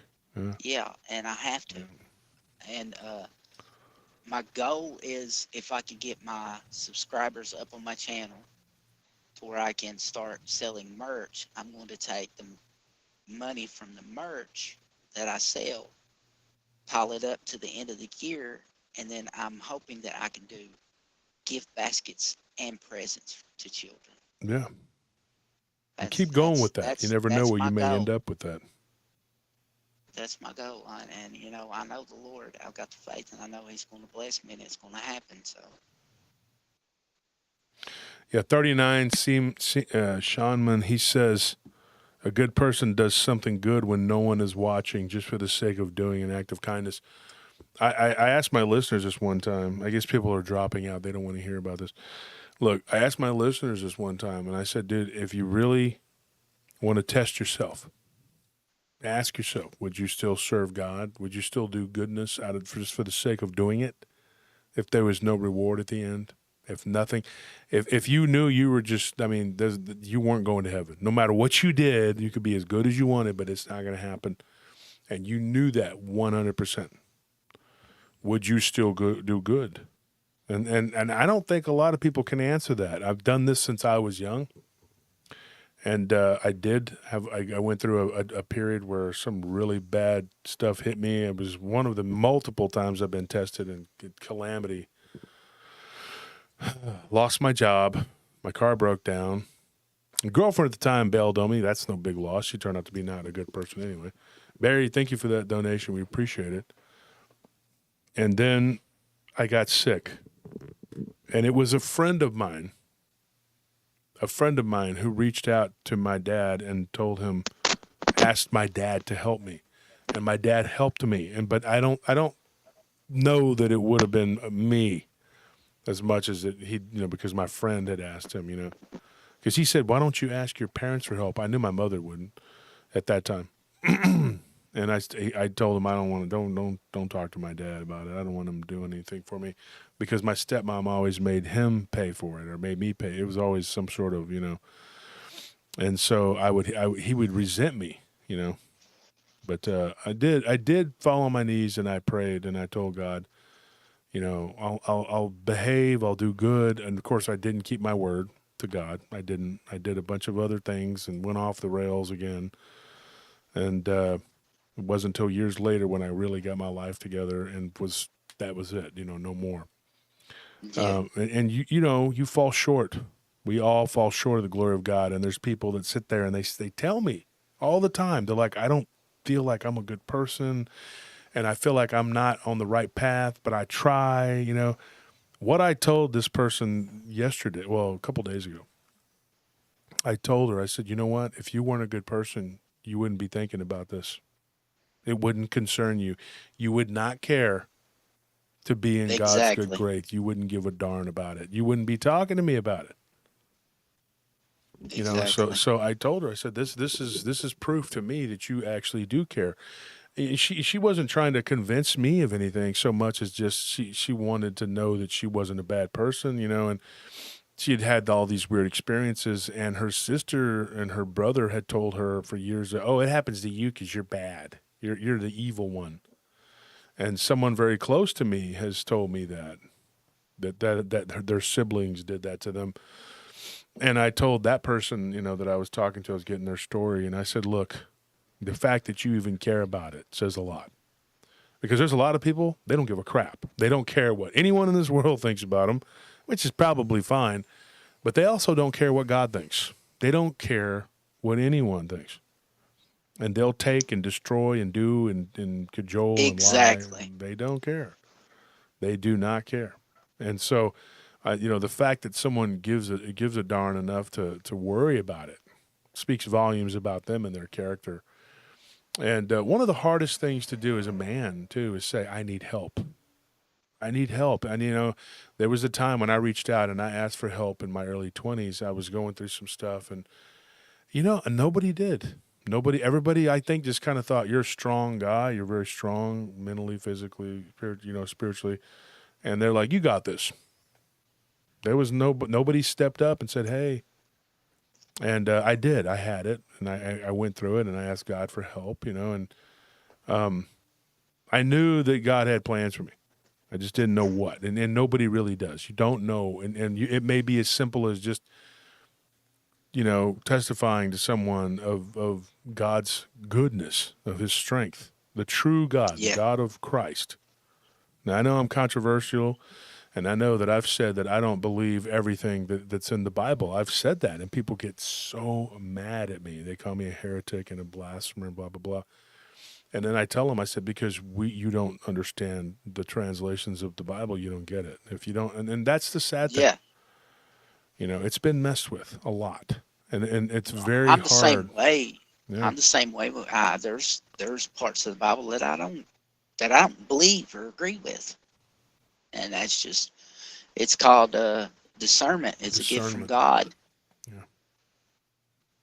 Yeah, and I have to. And my goal is, if I can get my subscribers up on my channel to where I can start selling merch, I'm going to take the money from the merch that I sell, pile it up to the end of the year, and then I'm hoping that I can do gift baskets and presents to children.
Yeah. And keep going with that. You never know where you may end up with that.
That's my goal. And I know the Lord. I've got the faith, and I know He's going to bless me, and it's going to happen. So.
Yeah, 39, Seanman, he says, a good person does something good when no one is watching just for the sake of doing an act of kindness. I asked my listeners this one time. I guess people are dropping out. They don't want to hear about this. Look, I asked my listeners this one time, and I said, dude, if you really want to test yourself, ask yourself, would you still serve God? Would you still do goodness just for the sake of doing it? If there was no reward at the end? If nothing? If you knew you were just, you weren't going to heaven. No matter what you did, you could be as good as you wanted, but it's not going to happen. And you knew that 100%. Would you still do good? And I don't think a lot of people can answer that. I've done this since I was young. And I went through a period where some really bad stuff hit me. It was one of the multiple times I've been tested in calamity. Lost my job. My car broke down. My girlfriend at the time bailed on me. That's no big loss. She turned out to be not a good person anyway. Barry, thank you for that donation. We appreciate it. And then I got sick. And it was a friend of mine who reached out to my dad and asked my dad to help me. And my dad helped me. But I don't know that it would have been me as much as because my friend had asked him, because he said, why don't you ask your parents for help? I knew my mother wouldn't at that time. And I told him, I don't want to, don't talk to my dad about it. I don't want him doing anything for me, because my stepmom always made him pay for it or made me pay. It was always some sort of, and so he would resent me, but I did fall on my knees and I prayed and I told God, I'll behave, I'll do good. And of course I didn't keep my word to God. I did a bunch of other things and went off the rails again. And, it wasn't until years later when I really got my life together and that was it, no more. Yeah. And you fall short. We all fall short of the glory of God. And there's people that sit there and they tell me all the time, they're like, I don't feel like I'm a good person. And I feel like I'm not on the right path, but I try, What I told this person yesterday, a couple days ago, I told her, I said, you know what? If you weren't a good person, you wouldn't be thinking about this. It wouldn't concern you. You would not care to be in God's good grace. You wouldn't give a darn about it. You wouldn't be talking to me about it.
Exactly.
So I told her, I said, this is proof to me that you actually do care. She wasn't trying to convince me of anything so much as just she wanted to know that she wasn't a bad person, and she had all these weird experiences, and her sister and her brother had told her for years, oh, it happens to you because you're bad. You're the evil one. And someone very close to me has told me that their siblings did that to them. And I told that person, that I was talking to, I was getting their story, and I said, look, the fact that you even care about it says a lot. Because there's a lot of people, they don't give a crap. They don't care what anyone in this world thinks about them, which is probably fine. But they also don't care what God thinks. They don't care what anyone thinks. And they'll take and destroy and do and cajole
Exactly.
and lie. They don't care. They do not care. And so, the fact that someone gives a darn enough to worry about it speaks volumes about them and their character. And one of the hardest things to do as a man, too, is say, I need help. I need help. And, there was a time when I reached out and I asked for help in my early 20s. I was going through some stuff, and, nobody did. Everybody, I think, just kind of thought, you're a strong guy. You're very strong mentally, physically, spiritually. And they're like, you got this. There was nobody stepped up and said, hey. And I did. I had it, and I went through it, and I asked God for help, and I knew that God had plans for me. I just didn't know what, and nobody really does. You don't know, and it may be as simple as just, testifying to someone of God's goodness, of his strength, the true God, the God of Christ. Now, I know I'm controversial, and I know that I've said that I don't believe everything that's in the Bible. I've said that, and people get so mad at me. They call me a heretic and a blasphemer, blah, blah, blah. And then I tell them, I said, because you don't understand the translations of the Bible, you don't get it. If you don't, and that's the sad thing.
Yeah.
It's been messed with a lot, and it's very
I'm
hard.
the same way.
Yeah.
I'm the same way. There's parts of the Bible that I don't believe or agree with, and that's just, it's called discernment. It's a gift from God.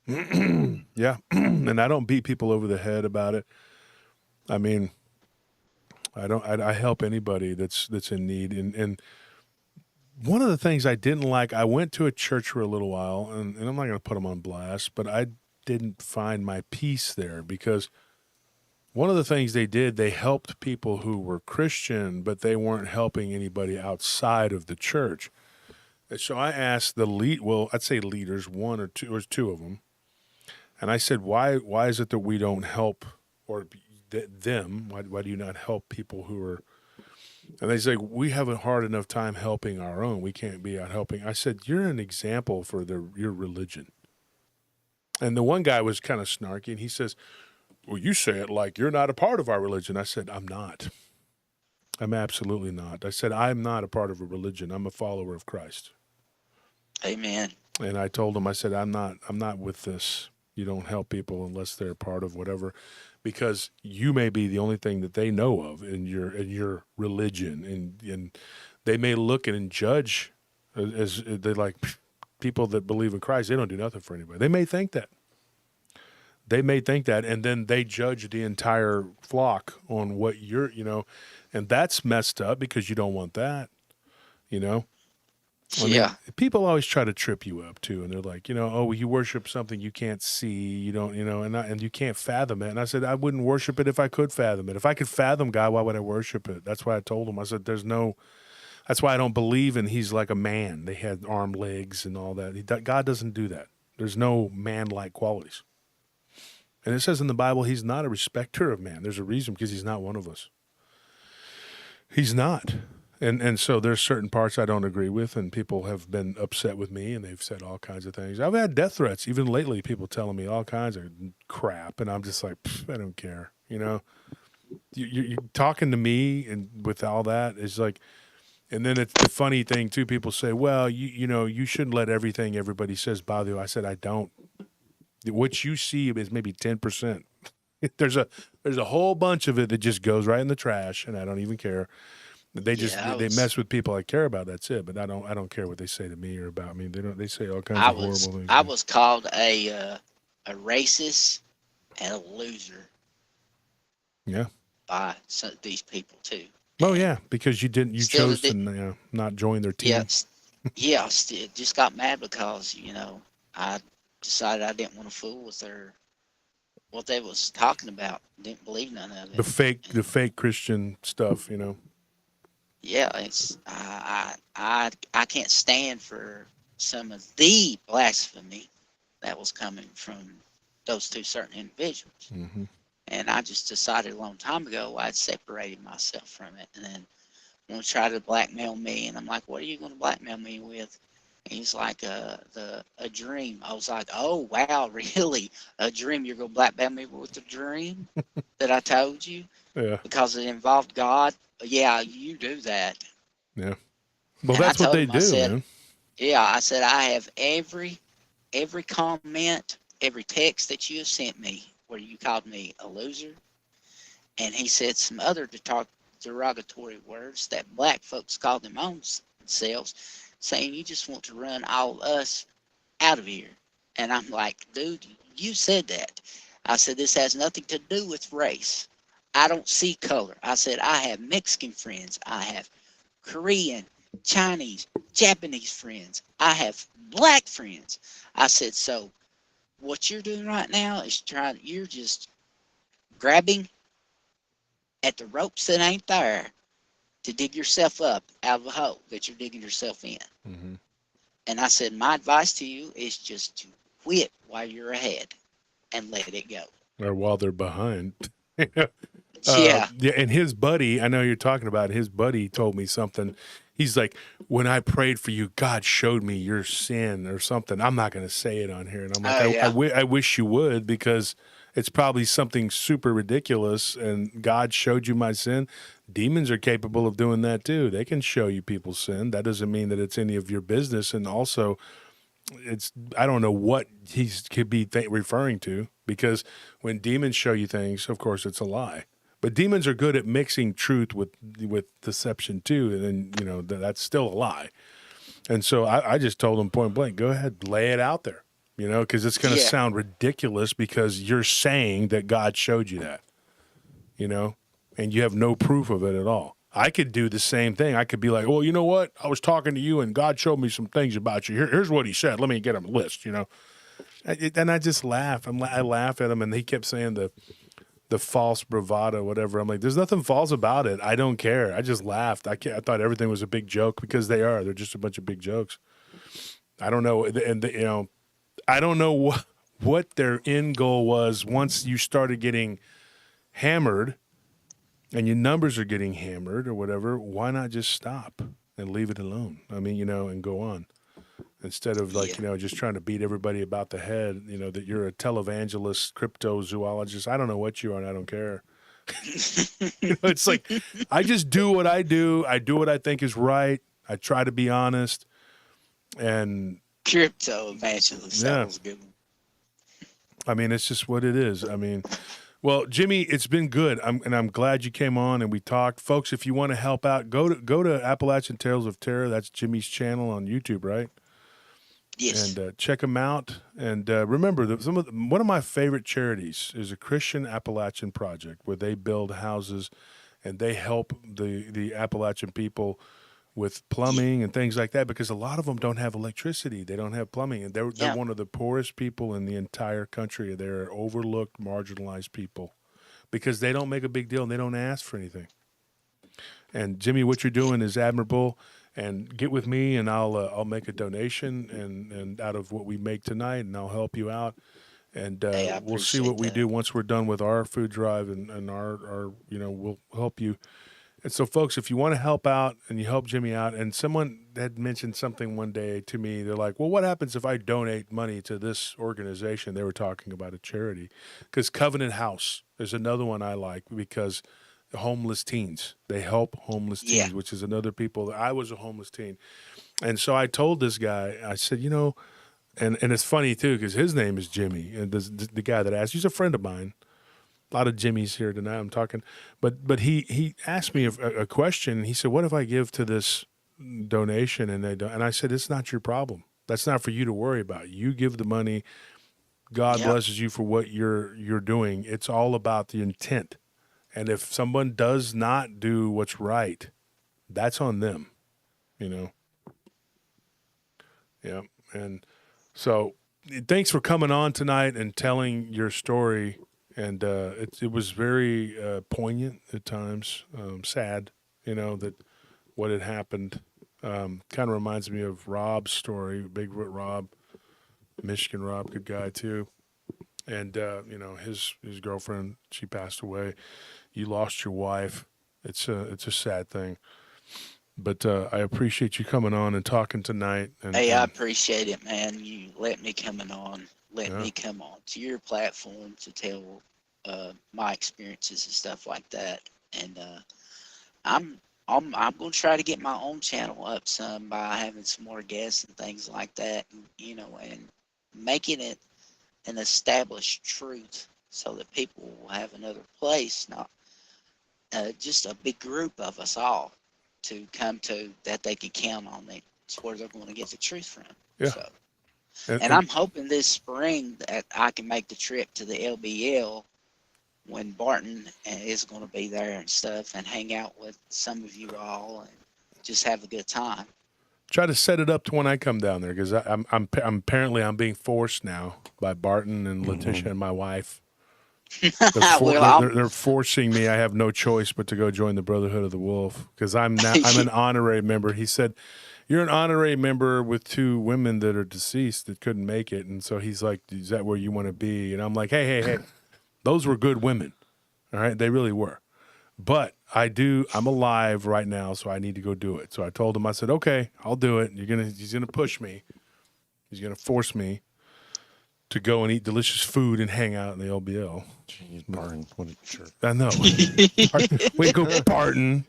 Yeah. Yeah. And I don't beat people over the head about it. I mean, I help anybody that's in need. And one of the things I didn't like, I went to a church for a little while, and I'm not going to put them on blast, but I didn't find my peace there, because one of the things they did, they helped people who were Christian, but they weren't helping anybody outside of the church. And so I asked I'd say leaders, one or two of them, and I said, why is it that we don't help them? Why do you not help people who are? And they say, we have a hard enough time helping our own. We can't be out helping. I said, you're an example for your religion. And the one guy was kind of snarky, and he says, well, you say it like you're not a part of our religion. I said, I'm not. I'm absolutely not. I said, I'm not a part of a religion. I'm a follower of Christ.
Amen.
And I told him, I said, I'm not with this. You don't help people unless they're part of whatever, because you may be the only thing that they know of in your religion, and they may look and judge as they like people that believe in Christ. They don't do nothing for anybody. They may think that. And then they judge the entire flock on what and that's messed up, because you don't want that, I mean, people always try to trip you up too, and they're like, oh, you worship something you can't see, you don't, and you can't fathom it. And I said, I wouldn't worship it if I could fathom it. If I could fathom God, why would I worship it? That's why I told him. I said, that's why I don't believe in he's like a man. They had arm, legs, and all that. God doesn't do that. There's no man-like qualities. And it says in the Bible, he's not a respecter of man. There's a reason, because he's not one of us. He's not. And so there's certain parts I don't agree with, and people have been upset with me, and they've said all kinds of things. I've had death threats, even lately, people telling me all kinds of crap, and I'm just like, I don't care. You're talking to me, and with all that, it's like, and then it's the funny thing too. People say, well, you shouldn't let everything everybody says bother you. I said, I don't. What you see is maybe 10%. There's a whole bunch of it that just goes right in the trash, and I don't even care. They just they mess with people I care about. That's it. But I don't care what they say to me or about me. They say all kinds of horrible things.
I was called a racist and a loser.
Yeah.
By these people too.
Oh yeah, because you chose to not join their team.
Yeah. Just got mad because I decided I didn't want to fool with what they was talking about. Didn't believe none of it.
The fake Christian stuff, you know.
Yeah, it's I can't stand for some of the blasphemy that was coming from those two certain individuals.
Mm-hmm.
And I just decided a long time ago I'd separated myself from it. And then when they tried to blackmail me, and I'm like, what are you going to blackmail me with? And he's like, a dream. I was like, oh, wow, really? A dream? You're going to blackmail me with a dream that I told you?
Yeah.
Because it involved God? Yeah, you do that.
Yeah. Well,
And I
that's what
told
they
him, I
do,
said,
man.
yeah, I said, I have every comment, every text that you have sent me where you called me a loser. And he said some other derogatory words that black folks call them own selves, saying you just want to run all us out of here. And I'm like, dude, you said that. I said, this has nothing to do with race. I don't see color. I said, I have Mexican friends. I have Korean, Chinese, Japanese friends. I have black friends. I said, so what you're doing right now is you're just grabbing at the ropes that ain't there to dig yourself up out of a hole that you're digging yourself in.
Mm-hmm.
And I said, my advice to you is just to quit while you're ahead and let it go.
Or while they're behind.
Yeah.
Yeah, and his buddy, I know you're talking about, his buddy told me something. He's like, when I prayed for you, God showed me your sin or something. I'm not going to say it on here. And I'm like,
Oh, yeah.
I wish you would, because it's probably something super ridiculous, and God showed you my sin. Demons are capable of doing that too. They can show you people's sin. That doesn't mean that it's any of your business. And also, I don't know what he could be referring to, because when demons show you things, of course, it's a lie. But demons are good at mixing truth with deception too, and then that's still a lie. And so I just told him point blank, go ahead, lay it out there, because it's going to sound ridiculous because you're saying that God showed you that, and you have no proof of it at all. I could do the same thing. I could be like, well, you know what? I was talking to you and God showed me some things about you. Here's what he said. Let me get him a list, And I just laugh. I laugh at him, and he kept saying the false bravado, whatever. I'm like, there's nothing false about it. I don't care. I just laughed. I thought everything was a big joke, because they are. They're just a bunch of big jokes. I don't know. And I don't know what their end goal was once you started getting hammered and your numbers are getting hammered or whatever. Why not just stop and leave it alone? I mean, and go on. Instead of just trying to beat everybody about the head, that you're a televangelist, cryptozoologist. I don't know what you are, and I don't care. It's like, I just do what I do. I do what I think is right. I try to be honest. And
Crypto evangelist.
Yeah.
That was a good one.
I mean, it's just what it is. I mean, well, Jimmy, it's been good. I'm glad you came on and we talked. Folks, if you want to help out, go to Appalachian Tales of Terror. That's Jimmy's channel on YouTube, right?
Yes.
And check them out. And remember, one of my favorite charities is a Christian Appalachian Project, where they build houses and they help the Appalachian people with plumbing and things like that, because a lot of them don't have electricity. They don't have plumbing. And they're one of the poorest people in the entire country. They're overlooked, marginalized people, because they don't make a big deal and they don't ask for anything. And Jimmy, what you're doing is admirable. And get with me, and I'll make a donation and out of what we make tonight, and I'll help you out. And we'll see what we do once we're done with our food drive, and our we'll help you. And so, folks, if you want to help out and you help Jimmy out, and someone had mentioned something one day to me, they're like, well, what happens if I donate money to this organization? They were talking about a charity, because Covenant House is another one I like, because homeless teens. They help homeless teens, which is another people. I was a homeless teen. And so I told this guy, I said, and it's funny too, because his name is Jimmy. And the guy that asked, he's a friend of mine. A lot of Jimmys here tonight I'm talking. But he asked me a question, and he said, what if I give to this donation and they don't? And I said, it's not your problem. That's not for you to worry about. You give the money. God blesses you for what you're doing. It's all about the intent. And if someone does not do what's right, that's on them, Yeah. And so thanks for coming on tonight and telling your story. and it was very poignant at times, sad, that what had happened. Kind of reminds me of Rob's story, Bigfoot Rob, Michigan Rob, good guy too. And his girlfriend, she passed away. You lost your wife. It's a sad thing. But I appreciate you coming on and talking tonight. And,
Hey, I appreciate it, man. You let me come on to your platform to tell my experiences and stuff like that. And I'm gonna try to get my own channel up some by having some more guests and things like that, and making it an established truth so that people will have another place, not just a big group of us all to come to that they can count on. That's where they're going to get the truth from.
Yeah.
So, and I'm hoping this spring that I can make the trip to the LBL when Barton is going to be there and stuff, and hang out with some of you all and just have a good time.
Try to set it up to when I come down there, because I'm apparently being forced now by Barton and Letitia and my wife. They're forcing me. I have no choice but to go join the Brotherhood of the Wolf, because I'm an honorary member. He said, "You're an honorary member with 2 women that are deceased that couldn't make it," and so he's like, "Is that where you want to be?" And I'm like, "Hey, those were good women, all right? They really were. But I'm alive right now, so I need to go do it." So I told him, I said, "Okay, I'll do it. He's gonna push me. He's gonna force me to go and eat delicious food and hang out in the LBL."
Jeez, Barton, what a jerk.
I know. Way to go, Barton.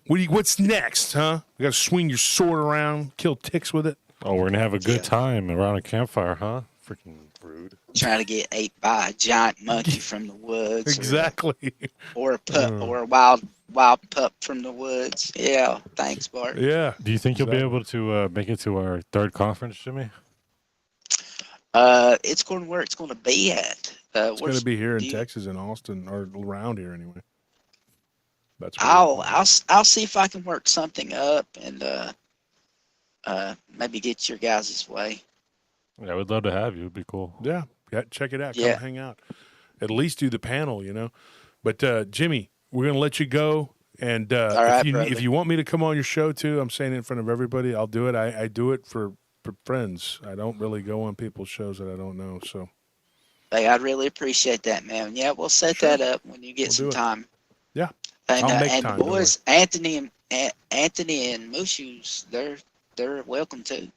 What's next, huh? You got to swing your sword around, kill ticks with it.
Oh, we're gonna have a good time around a campfire, huh? Freaking rude.
Trying to get ate by a giant monkey from the woods.
Exactly.
Or a pup, or a wild pup from the woods. Yeah. Thanks, Bart.
Yeah.
Do you think you'll be able to make it to our 3rd conference, Jimmy?
It's going to where it's going to be at.
It's going to be here in Texas, in Austin, or around here anyway. That's
I'll see if I can work something up and maybe get your guys' way.
Yeah, I would love to have you. It'd be cool.
Yeah, check it out. Come hang out. At least do the panel, But Jimmy, we're gonna let you go. And if you want me to come on your show too, I'm saying it in front of everybody, I'll do it. I do it for friends. I don't really go on people's shows that I don't know. So,
hey, I'd really appreciate that, man. Yeah, we'll set that up when you get some time.
Yeah,
and
I'll make
and
time,
the boys, Anthony and Mushu's, they're welcome too.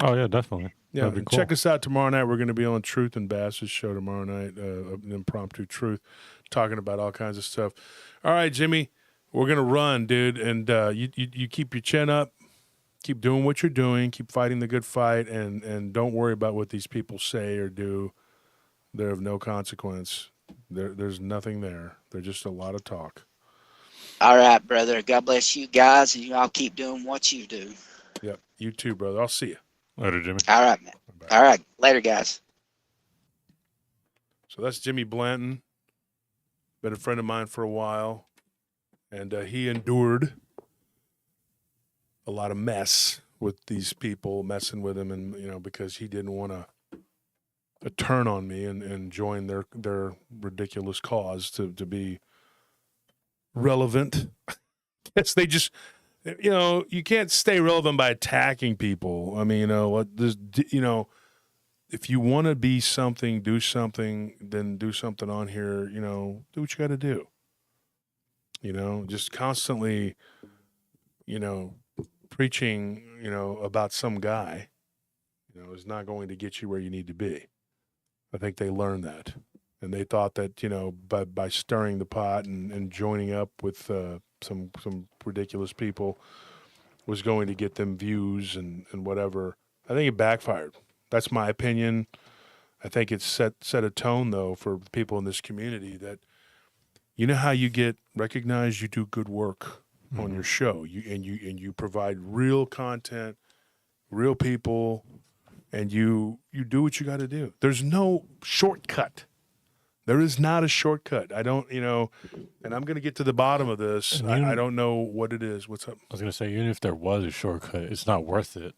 Oh yeah, definitely.
Yeah, cool. Check us out tomorrow night. We're going to be on Truth and Bass's show tomorrow night, an impromptu truth, talking about all kinds of stuff. All right, Jimmy, we're going to run, dude, and you keep your chin up, keep doing what you're doing, keep fighting the good fight, and don't worry about what these people say or do. They're of no consequence. There's nothing there. They're just a lot of talk.
All right, brother. God bless you guys, and you all keep doing what you do.
Yep, you too, brother. I'll see you.
Later, Jimmy.
All right, man. All right. Later, guys.
So that's Jimmy Blanton. Been a friend of mine for a while. And he endured a lot of mess with these people messing with him, and because he didn't want to turn on me and join their ridiculous cause to be relevant. Yes, they just... you can't stay relevant by attacking people. I mean, if you want to be something, do something, then do something on here, do what you got to do. Just constantly, preaching, about some guy, is not going to get you where you need to be. I think they learned that. And they thought that, by stirring the pot and joining up with some ridiculous people was going to get them views and whatever. I think it backfired. That's my opinion. I think it's set a tone, though, for people in this community that, how you get recognized, you do good work on your show. You provide real content, real people, and you do what you got to do. There's no shortcut. There is not a shortcut. I don't, and I'm going to get to the bottom of this. I don't know what it is. What's up?
I was going to say, even if there was a shortcut, it's not worth it.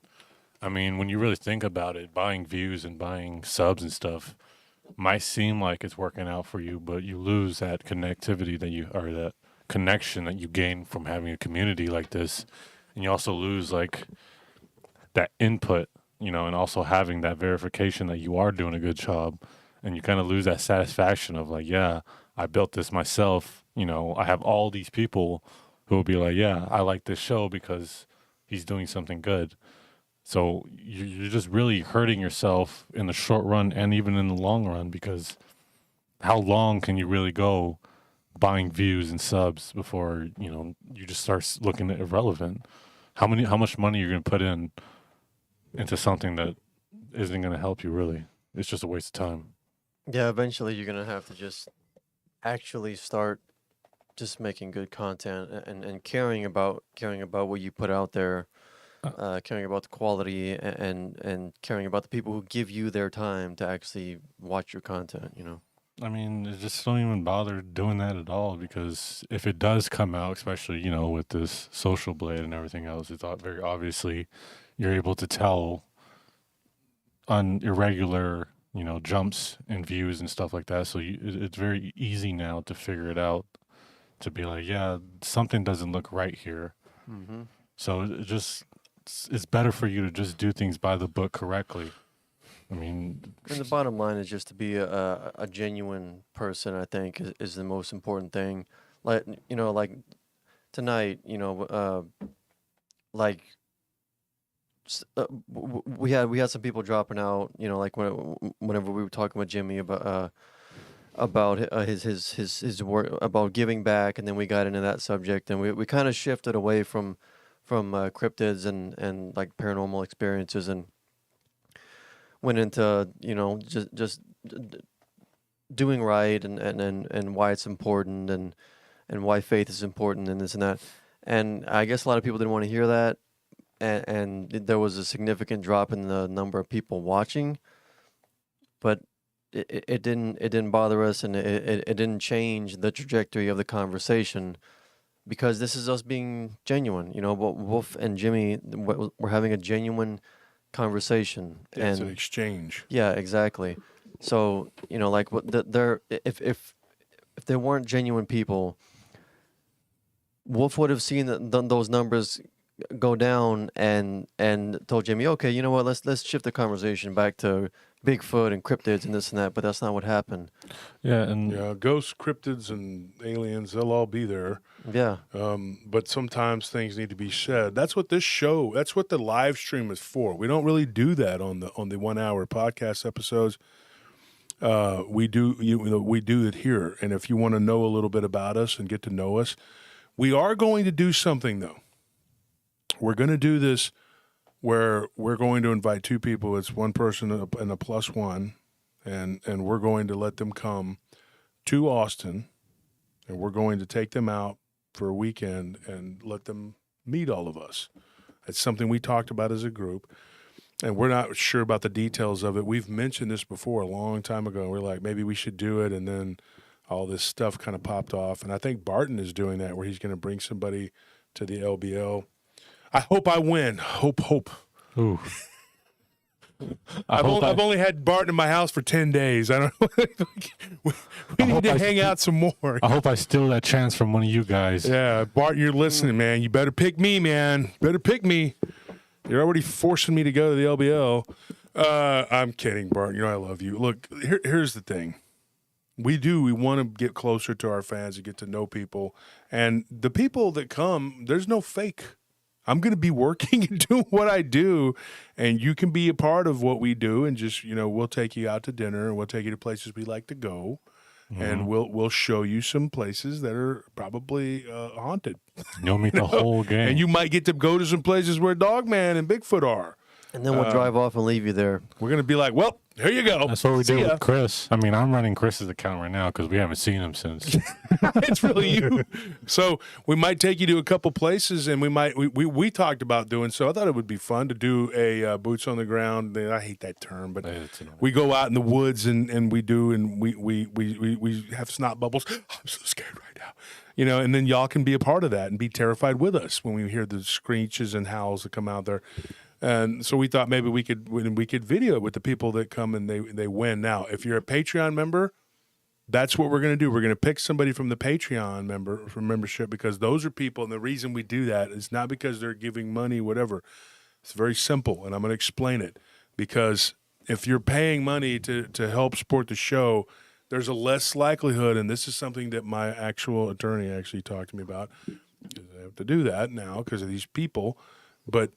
I mean, when you really think about it, buying views and buying subs and stuff, might seem like it's working out for you, but you lose that connectivity or that connection that you gain from having a community like this. And you also lose like that input, and also having that verification that you are doing a good job. And you kind of lose that satisfaction of like, yeah, I built this myself. I have all these people who will be like, yeah, I like this show because he's doing something good. So you're just really hurting yourself in the short run and even in the long run, because how long can you really go buying views and subs before, you just start looking at irrelevant? How much money you're going to put into something that isn't going to help you really? It's just a waste of time.
Yeah, eventually you're gonna have to just actually start just making good content and caring about what you put out there, caring about the quality and caring about the people who give you their time to actually watch your content.
I mean, just don't even bother doing that at all, because if it does come out, especially, with this social blade and everything else, it's very obviously you're able to tell on irregular, jumps in views and stuff like that. So it's very easy now to figure it out, to be like, yeah, something doesn't look right here.
Mm-hmm.
So it's better for you to just do things by the book correctly. I mean,
And the bottom line is just to be a genuine person, I think, is the most important thing. Like, like tonight, like we had some people dropping out, like whenever we were talking with Jimmy about his work about giving back, and then we got into that subject, and we kind of shifted away from cryptids and like paranormal experiences, and went into just doing right and why it's important, and why faith is important, and this and that. And I guess a lot of people didn't want to hear that, and there was a significant drop in the number of people watching, but it didn't bother us, and it didn't change the trajectory of the conversation, because this is us being genuine. Wolf and Jimmy, we're having a genuine conversation.
It's
and
an exchange.
Yeah, exactly. So like if there weren't genuine people, Wolf would have seen those numbers go down and told Jimmy, okay, you know what, let's shift the conversation back to Bigfoot and cryptids and this and that. But that's not what happened.
Yeah, and
ghosts, cryptids, and aliens, they'll all be there.
Yeah.
But sometimes things need to be said. That's what that's what the live stream is for. We don't really do that on the 1 hour podcast episodes. We do it here. And if you want to know a little bit about us and get to know us, we are going to do something though. We're going to do this where we're going to invite two people. It's one person and a plus one, and we're going to let them come to Austin, and we're going to take them out for a weekend and let them meet all of us. It's something we talked about as a group, and we're not sure about the details of it. We've mentioned this before a long time ago. We're like, maybe we should do it, and then all this stuff kind of popped off. And I think Barton is doing that, where he's going to bring somebody to the LBL. I hope I win. Hope.
Ooh.
I've only had Barton in my house for 10 days. I don't know. we need to hang out some more.
I hope I steal that chance from one of you guys.
Yeah, Barton, you're listening, man. You better pick me, man. Better pick me. You're already forcing me to go to the LBL. I'm kidding, Barton. I love you. Look, here's the thing. We want to get closer to our fans and get to know people. And the people that come, there's no fake. I'm going to be working and doing what I do, and you can be a part of what we do, and just, we'll take you out to dinner, and we'll take you to places we like to go, and we'll show you some places that are probably haunted.
You'll meet the whole gang.
And you might get to go to some places where Dogman and Bigfoot are.
And then we'll drive off and leave you there.
We're going to be like, well, here you go.
That's what we do with Chris. I mean, I'm running Chris's account right now because we haven't seen him since.
It's really you. So we might take you to a couple places, and we talked about doing so. I thought it would be fun to do a boots on the ground. I hate that term, but we go out in the woods and we have snot bubbles. I'm so scared right now. And then y'all can be a part of that and be terrified with us when we hear the screeches and howls that come out there. And so we thought maybe we could video it with the people that come and they win. Now, if you're a Patreon member, that's what we're going to do. We're going to pick somebody from the Patreon membership, because those are people, and the reason we do that is not because they're giving money, whatever. It's very simple, and I'm going to explain it. Because if you're paying money to help support the show, there's a less likelihood, and this is something that my actual attorney actually talked to me about. I have to do that now because of these people, but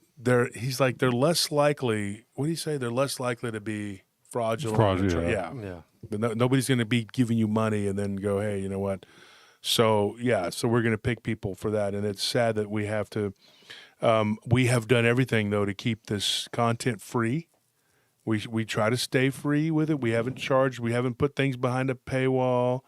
he's like, they're less likely. What do you say? They're less likely to be fraudulent.
Yeah.
But nobody's going to be giving you money and then go, hey, you know what? So so we're going to pick people for that, and it's sad that we have to. We have done everything though to keep this content free. We try to stay free with it. We haven't charged. We haven't put things behind a paywall.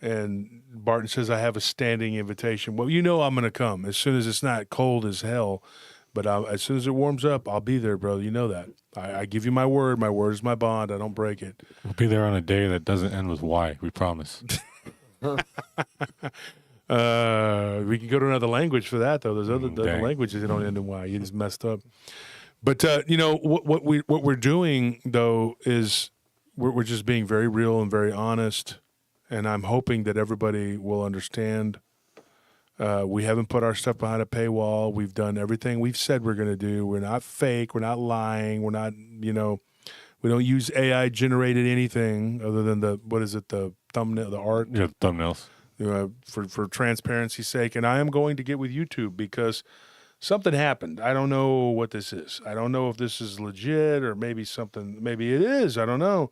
And Barton says, I have a standing invitation. Well, I'm going to come as soon as it's not cold as hell. But as soon as it warms up, I'll be there, brother. You know that. I give you my word. My word is my bond. I don't break it.
We'll be there on a day that doesn't end with Y. We promise.
We can go to another language for that, though. There's other languages that don't end in Y. You just messed up. But what we're doing though is we're just being very real and very honest, and I'm hoping that everybody will understand. We haven't put our stuff behind a paywall. We've done everything we've said we're going to do. We're not fake. We're not lying. We're not, we don't use AI generated anything other than the thumbnail, the art.
Yeah, thumbnails.
For transparency's sake. And I am going to get with YouTube because something happened. I don't know what this is. I don't know if this is legit or maybe it is. I don't know.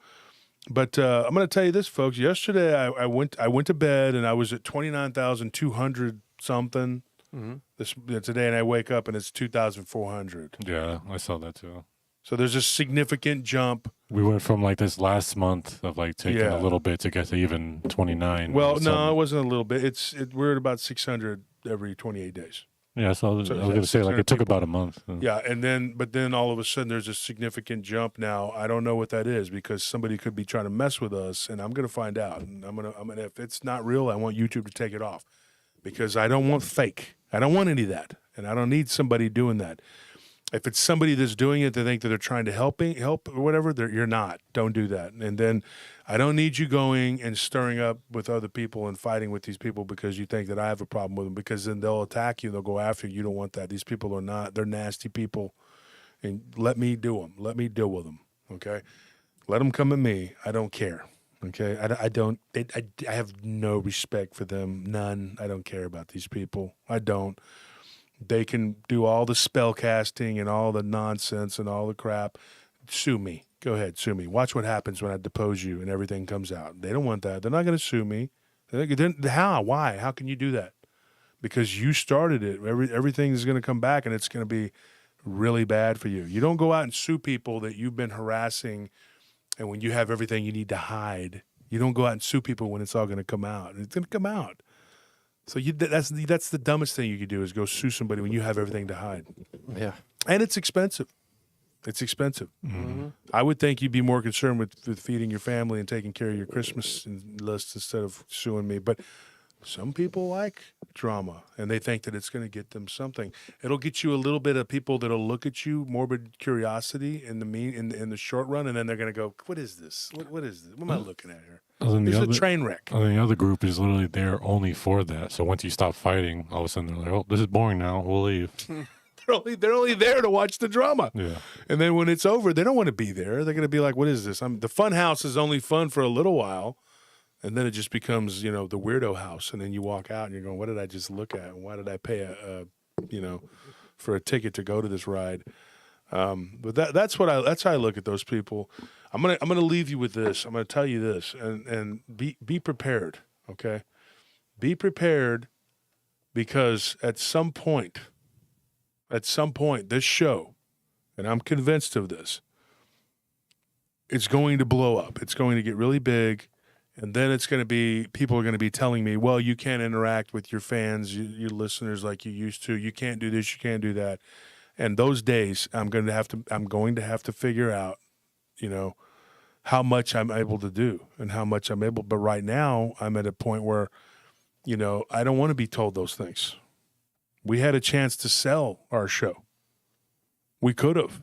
But I'm going to tell you this, folks. Yesterday, I went to bed and I was at 29,200 something. Mm-hmm. Today, and I wake up and it's 2,400.
Yeah, I saw that too.
So there's a significant jump.
We went from like this last month of like taking a little bit to get to even 29.
Well, no, it wasn't a little bit. We're at about 600 every 28 days.
Yeah, so I was going to say, like, it took about a month.
Yeah, but then all of a sudden there's a significant jump now. I don't know what that is because somebody could be trying to mess with us, and I'm going to find out. And I'm gonna if it's not real, I want YouTube to take it off because I don't want fake. I don't want any of that, and I don't need somebody doing that. If it's somebody that's doing it, they think that they're trying to help or whatever, you're not. Don't do that. And then I don't need you going and stirring up with other people and fighting with these people because you think that I have a problem with them, because then they'll attack you. They'll go after you. You don't want that. These people are not. They're nasty people. And let me do them. Let me deal with them. Okay? Let them come at me. I don't care. Okay? I have no respect for them. None. I don't care about these people. I don't. They can do all the spell casting and all the nonsense and all the crap. Sue me. Go ahead, sue me. Watch what happens when I depose you and everything comes out. They don't want that. They're not going to sue me. How? Why? How can you do that? Because you started it. Everything is going to come back, and it's going to be really bad for you. You don't go out and sue people that you've been harassing, and when you have everything you need to hide. You don't go out and sue people when it's all going to come out. It's going to come out. So that's the dumbest thing you could do is go sue somebody when you have everything to hide.
Yeah.
And it's expensive. It's expensive. Mm-hmm. I would think you'd be more concerned with feeding your family and taking care of your Christmas list instead of suing me. But some people like drama, and they think that it's going to get them something. It'll get you a little bit of people that'll look at you, morbid curiosity in the short run, and then they're going to go, "What is this? What is this? What am I looking at here?" It's a train wreck.
The other group is literally there only for that. So once you stop fighting, all of a sudden they're like, "Oh, this is boring now. We'll leave."
They're only there to watch the drama.
Yeah.
And then when it's over, they don't want to be there. They're going to be like, "What is this?" The fun house is only fun for a little while, and then it just becomes, the weirdo house. And then you walk out and you're going, "What did I just look at? Why did I pay for a ticket to go to this ride?" But that's how I look at those people. I'm gonna leave you with this. I'm gonna tell you this, and be prepared. Okay, be prepared, because at some point, this show, and I'm convinced of this, it's going to blow up. It's going to get really big, and then people are going to be telling me, "Well, you can't interact with your fans, your listeners like you used to. You can't do this. You can't do that." And those days, I'm going to have to figure out, how much I'm able to do and how much I'm able. But right now, I'm at a point where, I don't want to be told those things. We had a chance to sell our show. We could have.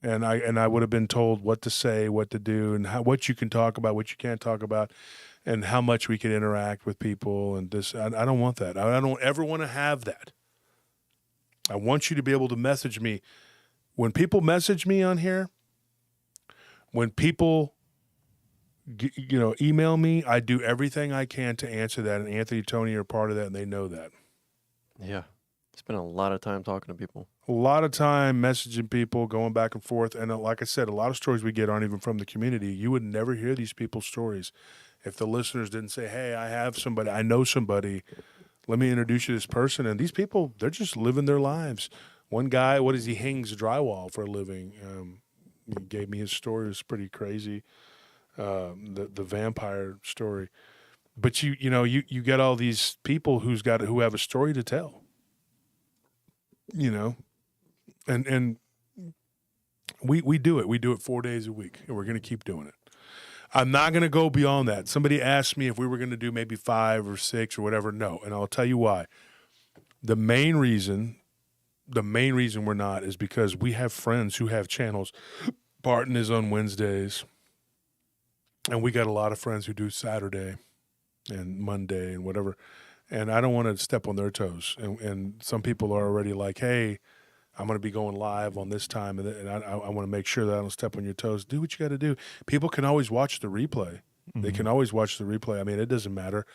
And I would have been told what to say, what to do, and what you can talk about, what you can't talk about, and how much we can interact with people. And this, I don't want that. I don't ever want to have that. I want you to be able to message me. When people message me on here, when people, email me, I do everything I can to answer that. And Anthony, Tony are part of that, and they know that.
Yeah. Spend a lot of time talking to people.
A lot of time messaging people, going back and forth. And like I said, a lot of stories we get aren't even from the community. You would never hear these people's stories if the listeners didn't say, hey, I have somebody, I know somebody. Let me introduce you to this person. And these people, they're just living their lives. One guy, he hangs drywall for a living. He gave me his story. It was pretty crazy, the vampire story. But you get all these people who have a story to tell. And we do it. We do it 4 days a week, and we're going to keep doing it. I'm not going to go beyond that. Somebody asked me if we were going to do maybe 5 or 6 or whatever. No, and I'll tell you why. The main reason we're not is because we have friends who have channels. Barton is on Wednesdays, and we got a lot of friends who do Saturday and Monday and whatever. And I don't want to step on their toes. And some people are already like, hey, I'm going to be going live on this time, and I want to make sure that I don't step on your toes. Do what you got to do. People can always watch the replay. Mm-hmm. They can always watch the replay. I mean, it doesn't matter.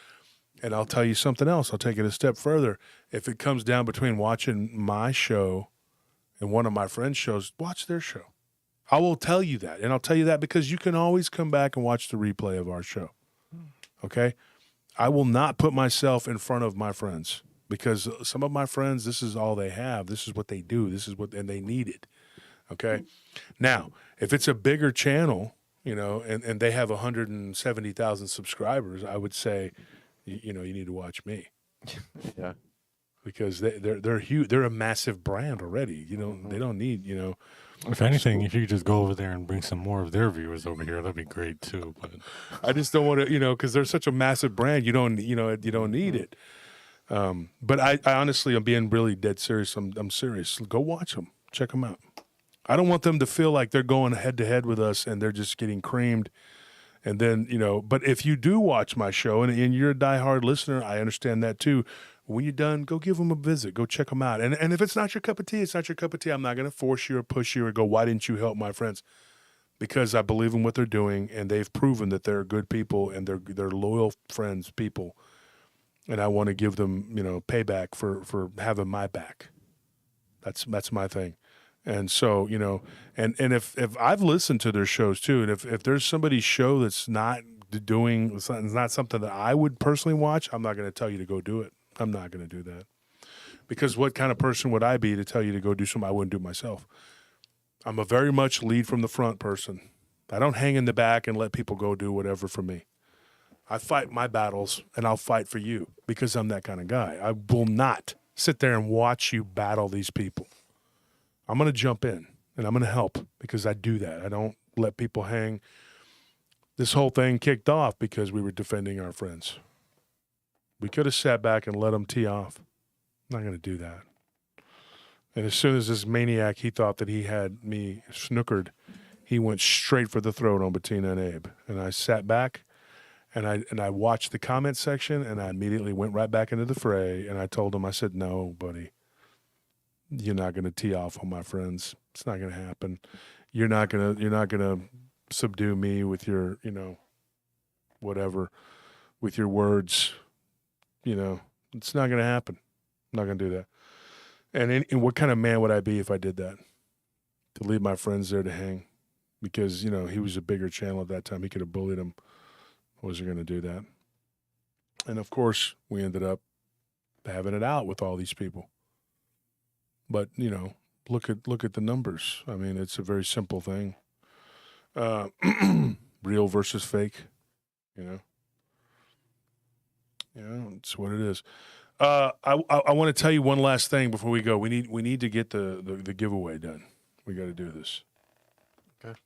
And I'll tell you something else. I'll take it a step further. If it comes down between watching my show and one of my friends' shows, watch their show. I will tell you that. And I'll tell you that because you can always come back and watch the replay of our show. Okay? I will not put myself in front of my friends because some of my friends, this is all they have. This is what they do. And they need it. Okay? Now, if it's a bigger channel, and they have 170,000 subscribers, I would say, you need to watch me.
Yeah.
Because they're huge. They're a massive brand already. They don't need,
If anything, if you could just go over there and bring some more of their viewers over here, that'd be great too. But
I just don't want to, because they're such a massive brand. You don't need it. But I honestly, I'm being really dead serious. I'm serious. Go watch them. Check them out. I don't want them to feel like they're going head to head with us and they're just getting creamed. And then, but if you do watch my show and you're a diehard listener, I understand that too. When you're done, go give them a visit. Go check them out. And if it's not your cup of tea, it's not your cup of tea. I'm not going to force you or push you or go, why didn't you help my friends? Because I believe in what they're doing, and they've proven that they're good people and they're loyal friends, people. And I want to give them, payback for having my back. That's my thing. And so, and if I've listened to their shows too, and if there's somebody's show that's not it's not something that I would personally watch, I'm not going to tell you to go do it. I'm not going to do that. Because what kind of person would I be to tell you to go do something I wouldn't do myself? I'm a very much lead from the front person. I don't hang in the back and let people go do whatever for me. I fight my battles, and I'll fight for you because I'm that kind of guy. I will not sit there and watch you battle these people. I'm going to jump in, and I'm going to help because I do that. I don't let people hang. This whole thing kicked off because we were defending our friends. We could have sat back and let them tee off. I'm not going to do that. And as soon as this maniac, he thought that he had me snookered, he went straight for the throat on Bettina and Abe. And I sat back, and I watched the comment section, and I immediately went right back into the fray. And I told him, I said, no, buddy, you're not going to tee off on my friends. It's not going to happen. You're not going to subdue me with your, whatever, with your words. It's not going to happen. I'm not going to do that. And what kind of man would I be if I did that? To leave my friends there to hang? Because, he was a bigger channel at that time. He could have bullied him. I wasn't going to do that. And, of course, we ended up having it out with all these people. But, look at the numbers. I mean, it's a very simple thing. Real versus fake, it's what it is. I want to tell you one last thing before we go. We need to get the giveaway done. We got to do this.
Okay.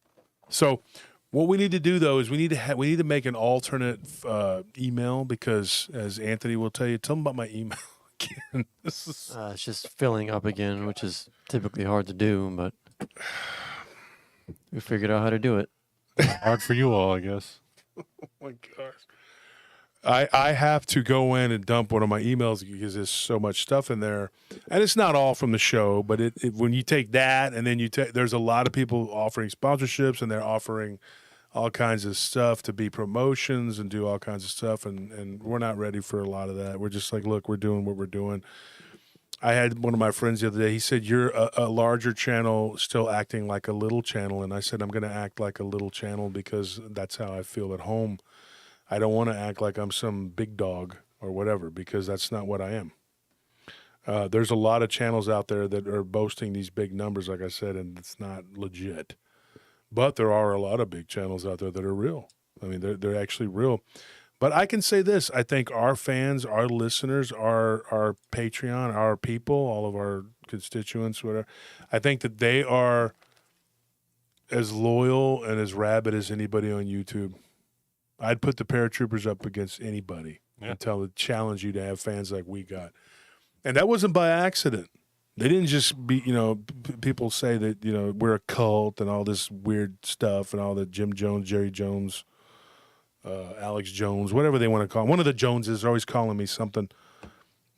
So what we need to do though is we need to make an alternate email because as Anthony will tell them about my email. again. This is
It's just filling up again, which is typically hard to do, but we figured out how to do it.
Hard for you all, I guess.
oh my gosh. I have to go in and dump one of my emails because there's so much stuff in there, and it's not all from the show. But when you take that and then there's a lot of people offering sponsorships and they're offering all kinds of stuff to be promotions and do all kinds of stuff, and we're not ready for a lot of that. We're just like, look, we're doing what we're doing. I had one of my friends the other day. He said, "You're a larger channel still acting like a little channel," and I said, "I'm going to act like a little channel because that's how I feel at home. I don't want to act like I'm some big dog or whatever because that's not what I am." There's a lot of channels out there that are boasting these big numbers, like I said, and it's not legit. But there are a lot of big channels out there that are real. I mean, they're actually real. But I can say this. I think our fans, our listeners, our Patreon, our people, all of our constituents, whatever, I think that they are as loyal and as rabid as anybody on YouTube. I'd put the paratroopers up against anybody and challenge you to have fans like we got. And that wasn't by accident. They didn't just be, people say that, we're a cult and all this weird stuff and all that Jim Jones, Jerry Jones, Alex Jones, whatever they want to call him. One of the Joneses are always calling me something.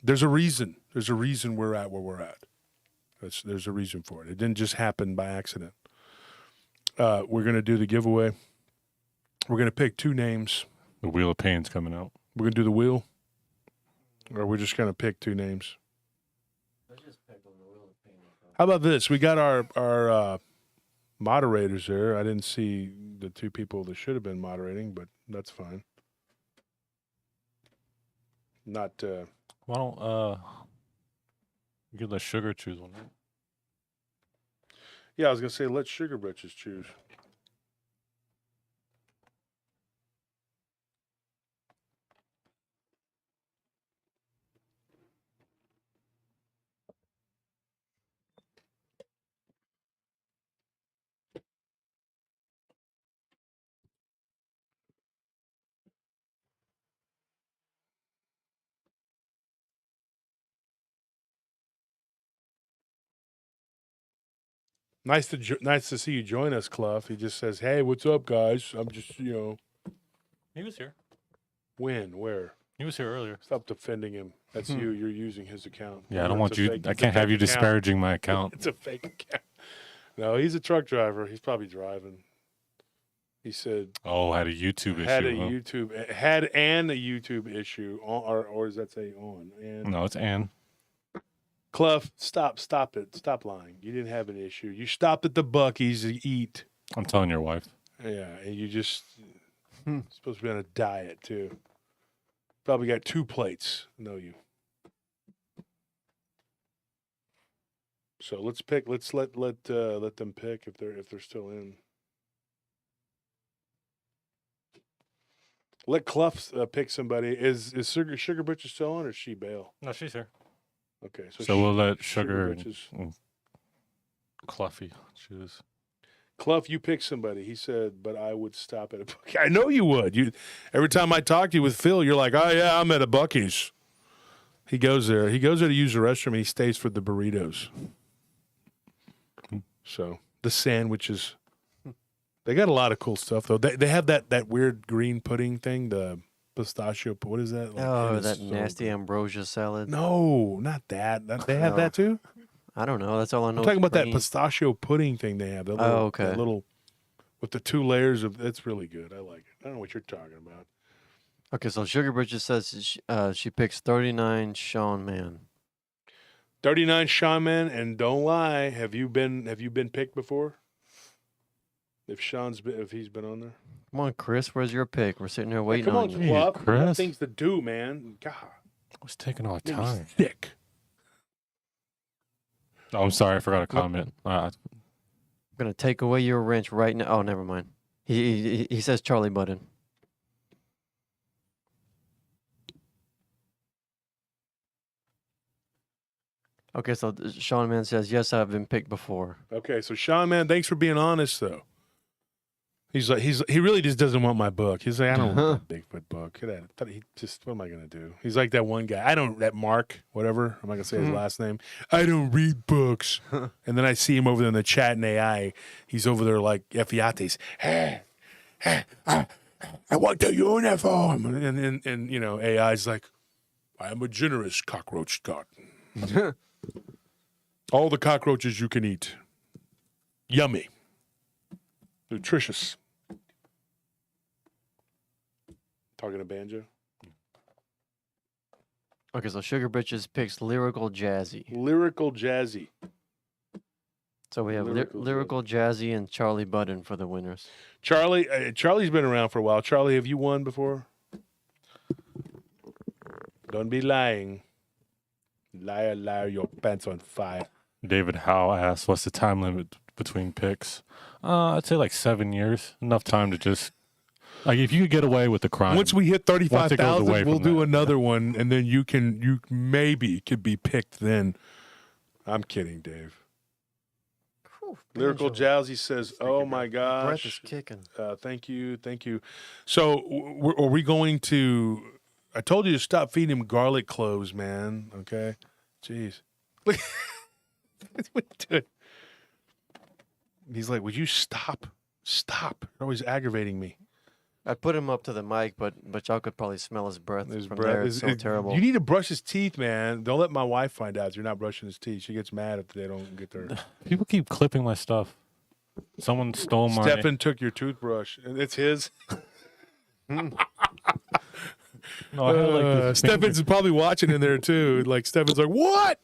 There's a reason. There's a reason we're at where we're at. There's a reason for it. It didn't just happen by accident. We're going to do the giveaway. We're going to pick 2 names.
The Wheel of Pain's coming out.
We're going to do the wheel? Or we're just going to pick 2 names? How about this? We got our moderators there. I didn't see the 2 people that should have been moderating, but that's fine. Not.
Why don't you could let Sugar choose one? Right?
Yeah, I was gonna say let Sugar Britches choose. Nice to see you join us, Clough. He just says, "Hey, what's up, guys? I'm just,
He was here.
When? Where?
He was here earlier.
Stop defending him. That's you. You're using his account.
Yeah, I don't want you. I can't have you disparaging my account.
It's a fake account. No, he's a truck driver. He's probably driving. He said,
"Oh, had a YouTube issue."
Had a YouTube issue, or does that say on? And
no, it's Ann.
Clough, stop it. Stop lying. You didn't have an issue. You stopped at the Buc-ee's to eat.
I'm telling your wife.
Yeah, and you just supposed to be on a diet too. Probably got 2 plates. Know you. So let's pick. Let's let them pick if they're still in. Let Clough pick somebody. Is Sugar Butcher still on, or is she bail?
No, she's here.
Okay,
so we'll let Sugar
and
Cluffy choose.
Clough, you pick somebody. He said, but I would stop at a Buc-ee's. I know you would. Every time I talk to you with Phil, you're like, oh, yeah, I'm at a Buc-ee's. He goes there. He goes there to use the restroom, and he stays for the burritos. So the sandwiches. They got a lot of cool stuff, though. They have that weird green pudding thing, the pistachio. What is that?
That nasty ambrosia salad.
No, not that. They have that too?
I don't know. That's all I know.
I'm talking about that pistachio pudding thing they have.
Okay.
That little, with the 2 layers of, it's really good. I like it. I don't know what you're talking about.
Okay, so Sugar Bridges says she picks 39 Sean Man.
39 Sean Man, and don't lie. Have you been picked before? If he's been on there.
Come on, Chris. Where's your pick? We're sitting here waiting
come on
you.
Clough.
Chris.
You got things to do, man. God,
it's taking all the
made me
time.
sick.
Oh, I'm sorry. I forgot to comment.
I'm gonna take away your wrench right now. Oh, never mind. He says Charlie Button. Okay, so Sean Man says yes, I've been picked before.
Okay, so Sean Man, thanks for being honest though. He really just doesn't want my book. He's like, I don't want that Bigfoot book. What am I gonna do? He's like that one guy. That Mark, whatever. I'm not gonna say his last name. I don't read books. And then I see him over there in the chat in AI. He's over there like Efiates. Hey, I want the uniform. And you know, AI's like, I am a generous cockroach god. All the cockroaches you can eat. Yummy. Nutritious. Talking to Banjo.
Okay, so Sugar Britches picks Lyrical Jazzy.
Lyrical Jazzy.
So we have Lyrical Jazzy and Charlie Budden for the winners.
Charlie's been around for a while. Charlie, have you won before? Don't be lying. Liar, liar, your pants on fire.
David Howe asks, what's the time limit between picks? I'd say like 7 years. Enough time to just, like, if you could get away with the crime.
Once we hit 35,000, we'll do
that.
another one, and then you maybe could be picked then. I'm kidding, Dave.
Whew,
Lyrical
Banjo.
Jazzy says, oh my gosh.
Breath is kicking.
Thank you. So are we going to, I told you to stop feeding him garlic cloves, man. Okay? Jeez. Look. What are you doing? He's like, would you stop? Stop. You're always aggravating me.
I put him up to the mic, but y'all could probably smell his breath
His
from
breath
there. It's so terrible.
You need to brush his teeth, man. Don't let my wife find out you're not brushing his teeth. She gets mad if they don't get their...
People keep clipping my stuff. Someone stole my...
Stefan took your toothbrush, and it's his.
No, I had like this
Stefan's probably watching in there, too. Like, Stefan's like, what?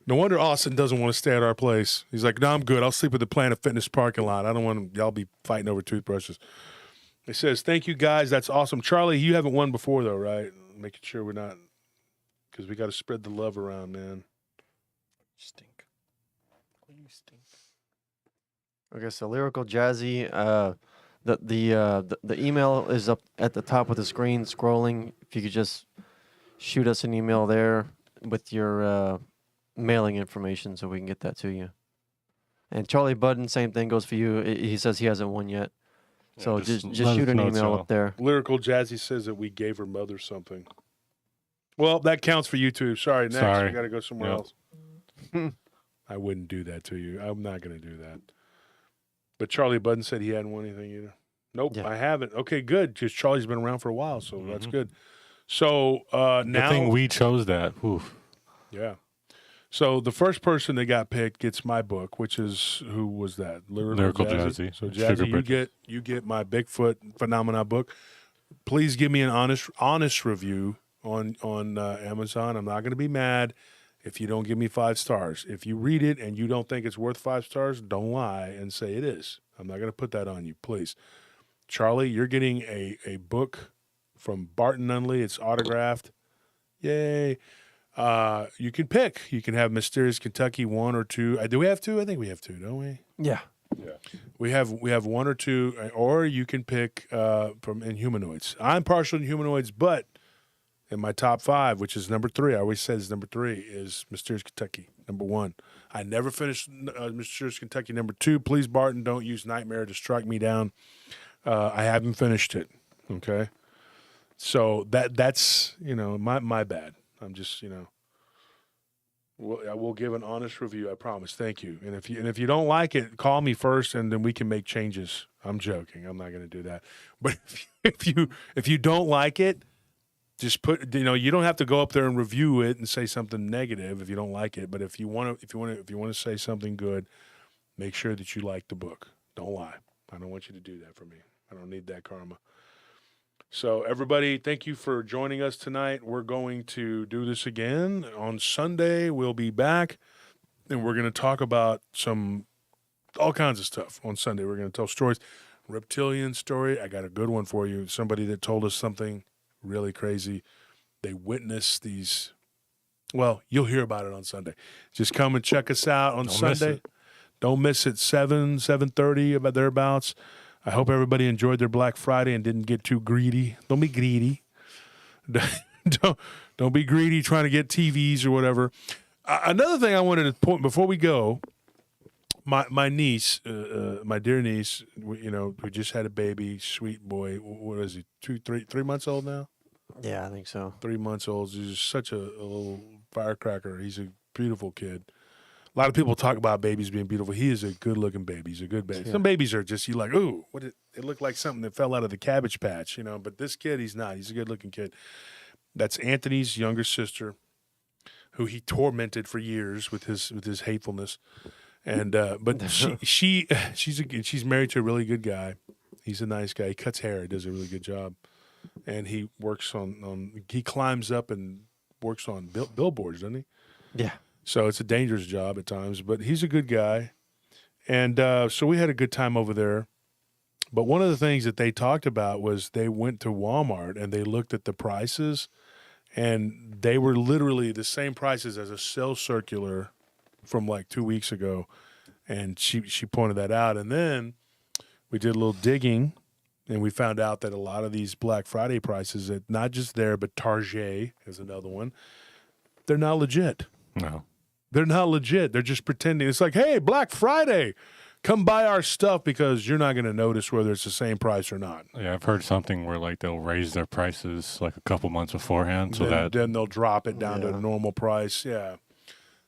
No wonder Austin doesn't want to stay at our place. He's like, no, I'm good. I'll sleep at the Planet Fitness parking lot. I don't want y'all be fighting over toothbrushes. He says, thank you, guys. That's awesome. Charlie, you haven't won before, though, right? Making sure we're not, because we got to spread the love around, man.
Stink. You stink. Okay, so Lyrical Jazzy, the email is up at the top of the screen scrolling. If you could just shoot us an email there with your mailing information so we can get that to you. And Charlie Budden, same thing goes for you. He says he hasn't won yet. So
Yeah,
just
let
shoot
us
an
know,
email
so-
up there.
Lyrical Jazzy says that we gave her mother something. Well, that counts for YouTube. Sorry, next.
Sorry.
We got to go somewhere
Yep.
else. I wouldn't do that to you. I'm not going to do that. But Charlie Budden said he hadn't won anything either. Nope,
Yeah.
I haven't. Okay, good, because Charlie's been around for a while, so that's good. So
Good
now,
thing we chose that. Oof.
yeah. So the first person that got picked gets my book, which is, who was that?
Lyrical Jazzy.
So
Sugar
Jazzy, you get my Bigfoot Phenomena book. Please give me an honest review on Amazon. I'm not going to be mad if you don't give me 5 stars. If you read it and you don't think it's worth 5 stars, don't lie and say it is. I'm not going to put that on you, please. Charlie, you're getting a book from Barton Nunley. It's autographed. Yay. You can pick. You can have Mysterious Kentucky 1 or 2. Do we have 2? I think we have 2, don't we?
Yeah.
Yeah. We have 1 or 2, or you can pick from Inhumanoids. I'm partial to Inhumanoids, but in my top 5, which is number 3, I always say is number 3, is Mysterious Kentucky, number 1. I never finished Mysterious Kentucky number 2. Please, Barton, don't use Nightmare to strike me down. I haven't finished it. Okay. So that's my bad. I'm just I will give an honest review. I promise. Thank you. And if you don't like it, call me first, and then we can make changes. I'm joking. I'm not going to do that. But if you don't like it, just put you don't have to go up there and review it and say something negative if you don't like it. But if you want to say something good, make sure that you like the book. Don't lie. I don't want you to do that for me. I don't need that karma. So everybody, thank you for joining us tonight. We're going to do this again on Sunday. We'll be back, and we're going to talk about all kinds of stuff on Sunday. We're going to tell stories. Reptilian story. I got a good one for you. Somebody that told us something really crazy. They witnessed these. Well, you'll hear about it on Sunday. Just come and check us out on Sunday. Don't miss it. 7:30 about thereabouts. I hope everybody enjoyed their Black Friday and didn't get too greedy. Don't be greedy. Don't be greedy trying to get TVs or whatever. Another thing I wanted to point before we go, my niece, my dear niece, we just had a baby, sweet boy. What is he? 3 months old now?
Yeah, I think so.
3 months old. He's such a little firecracker. He's a beautiful kid. A lot of people talk about babies being beautiful. He is a good-looking baby. He's a good baby.
Yeah.
Some babies are just, you're like, ooh, it looked like something that fell out of the Cabbage Patch, But this kid, he's not. He's a good-looking kid. That's Anthony's younger sister, who he tormented for years with his hatefulness. And but she's married to a really good guy. He's a nice guy. He cuts hair. He does a really good job. And he works he climbs up and works on billboards, doesn't he?
Yeah.
So it's a dangerous job at times, but he's a good guy. And so we had a good time over there. But one of the things that they talked about was they went to Walmart and they looked at the prices, and they were literally the same prices as a sale circular from like 2 weeks ago. And she pointed that out. And then we did a little digging, and we found out that a lot of these Black Friday prices, not just there, but Target is another one, they're not legit.
No.
They're not legit. They're just pretending. It's like, hey, Black Friday, come buy our stuff, because you're not going to notice whether it's the same price or not.
Yeah, I've heard something where like they'll raise their prices like a couple months beforehand, so
then they'll drop it down to a normal price. Yeah.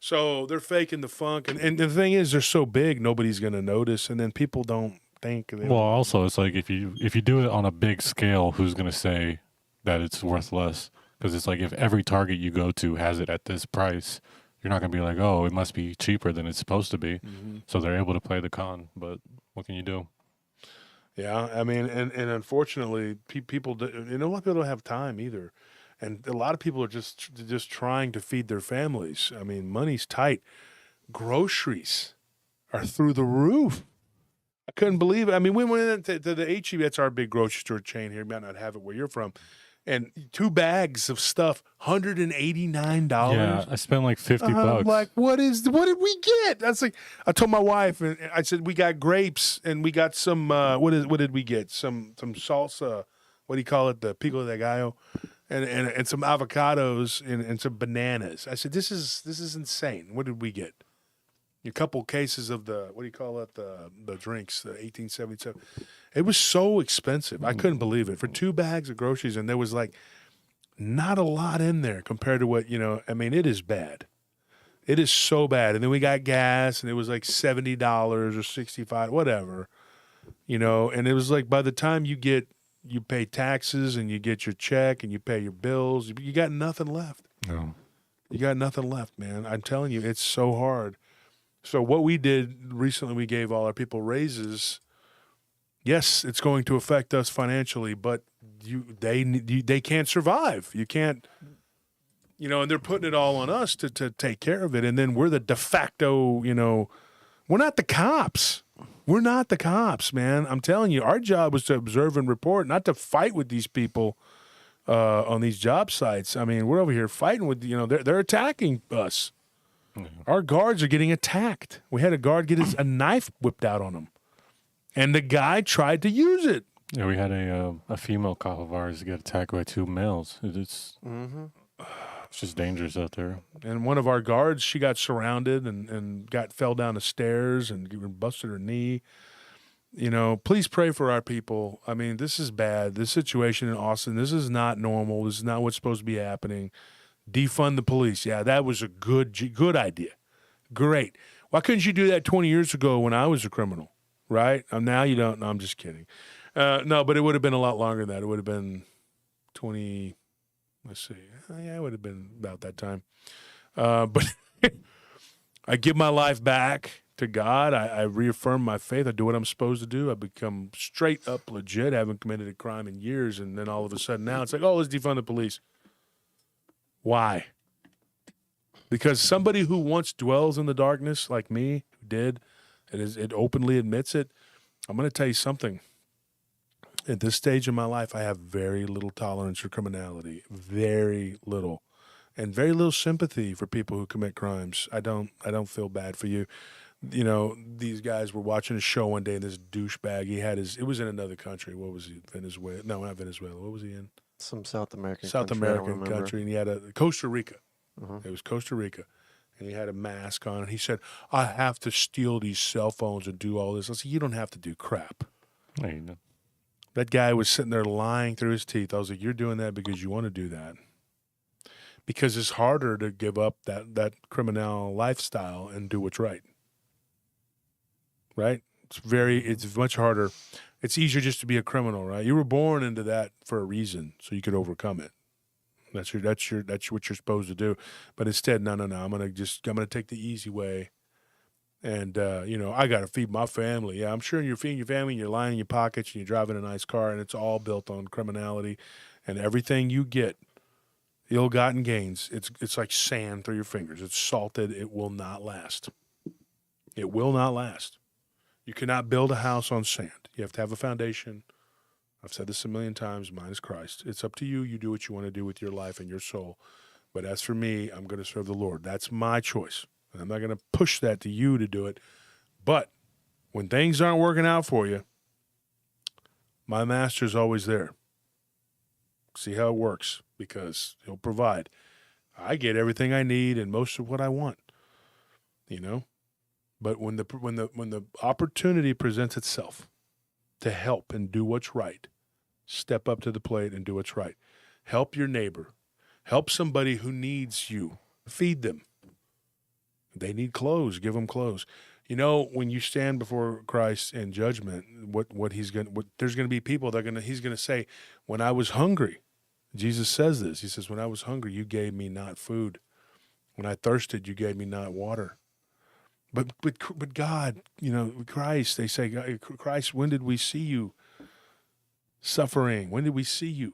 So they're faking the funk, and the thing is, they're so big, nobody's going to notice, and then people don't think.
Well, also it's like if you do it on a big scale, who's going to say that it's worth less? Because it's like if every Target you go to has it at this price, you're not going to be like, oh, it must be cheaper than it's supposed to be. Mm-hmm. So they're able to play the con, but what can you do?
Yeah, I mean, and unfortunately, people, a lot of people don't have time either. And a lot of people are just trying to feed their families. I mean, money's tight. Groceries are through the roof. I couldn't believe it. I mean, we went into the HEB, that's our big grocery store chain here. You might not have it where you're from. And 2 bags of stuff, $189.
Yeah, I spent like $50.
I'm like, what did we get? That's like, I told my wife, and I said, we got grapes, and we got some, what did we get? Some salsa, what do you call it? The pico de gallo, and some avocados and some bananas. I said, this is insane. What did we get? A couple cases of the, what do you call it? The drinks, the 1877. It was so expensive. I couldn't believe it. For 2 bags of groceries, and there was like not a lot in there compared to what, I mean, it is bad. It is so bad. And then we got gas, and it was like $70 or $65, whatever, and it was like by the time you pay taxes and you get your check and you pay your bills, you got nothing left.
No.
You got nothing left, man. I'm telling you, it's so hard. So what we did recently, we gave all our people raises. Yes, it's going to affect us financially, but they can't survive. You can't, and they're putting it all on us to take care of it. And then we're the de facto, we're not the cops. We're not the cops, man. I'm telling you, our job was to observe and report, not to fight with these people on these job sites. I mean, we're over here fighting with, they're attacking us. Our guards are getting attacked. We had a guard get a knife whipped out on him, and the guy tried to use it.
Yeah, we had a female cop of ours get attacked by 2 males. It's just dangerous out there.
And one of our guards, she got surrounded and fell down the stairs and busted her knee. Please pray for our people. I mean, this is bad. This situation in Austin, this is not normal. This is not what's supposed to be happening. Defund the police. Yeah, that was a good idea. Great. Why couldn't you do that 20 years ago when I was a criminal, right? Now you don't. No, I'm just kidding. No, but it would have been a lot longer than that. It would have been 20, let's see. Yeah, it would have been about that time. But I give my life back to God. I reaffirm my faith. I do what I'm supposed to do. I become straight up legit. I haven't committed a crime in years. And then all of a sudden now it's like, oh, let's defund the police. Why? Because somebody who once dwells in the darkness like me, who did, and it openly admits it, I'm going to tell you something. At this stage in my life, I have very little tolerance for criminality, very little, and very little sympathy for people who commit crimes. I don't feel bad for you. These guys were watching a show one day, and this douchebag, it was in another country. What was he? Venezuela? No, not Venezuela. What was he in?
Some South American
country, and he had Costa Rica. Uh-huh. It was Costa Rica, and he had a mask on, and he said, I have to steal these cell phones and do all this. I said, you don't have to do crap.
No, you don't.
That guy was sitting there lying through his teeth. I was like, you're doing that because you want to do that. Because it's harder to give up that criminal lifestyle and do what's right. Right? It's much harder. It's easier just to be a criminal, right? You were born into that for a reason, so you could overcome it. That's what you're supposed to do. But instead, no. I'm gonna take the easy way. And I gotta feed my family. Yeah, I'm sure you're feeding your family and you're lining your pockets and you're driving a nice car, and it's all built on criminality, and everything you get, ill-gotten gains, it's like sand through your fingers. It's salted. It will not last. It will not last. You cannot build a house on sand. You have to have a foundation. I've said this a million times. Mine is Christ. It's up to you. You do what you want to do with your life and your soul. But as for me, I'm going to serve the Lord. That's my choice. And I'm not going to push that to you to do it. But when things aren't working out for you, my master's always there. See how it works, because he'll provide. I get everything I need and most of what I want, But when the opportunity presents itself to help and do what's right, step up to the plate and do what's right. Help your neighbor. Help somebody who needs you. Feed them. They need clothes. Give them clothes. When you stand before Christ in judgment, there's going to be people he's going to say, when I was hungry, Jesus says this. He says, when I was hungry, you gave me not food. When I thirsted, you gave me not water. But God, Christ, they say, Christ, when did we see you suffering? When did we see you?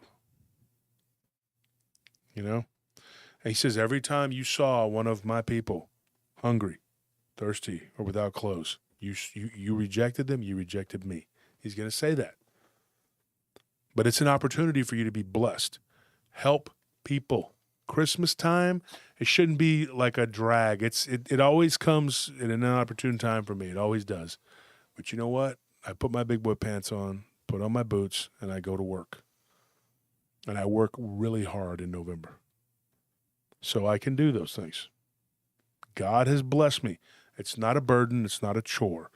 And he says, every time you saw one of my people hungry, thirsty, or without clothes, you rejected them, you rejected me. He's going to say that. But it's an opportunity for you to be blessed. Help people. Christmas time, it shouldn't be like a drag. It always comes in an opportune time for me. It always does. But you know what? I put my big boy pants on, put on my boots, and I go to work. And I work really hard in November. So I can do those things. God has blessed me. It's not a burden. It's not a chore.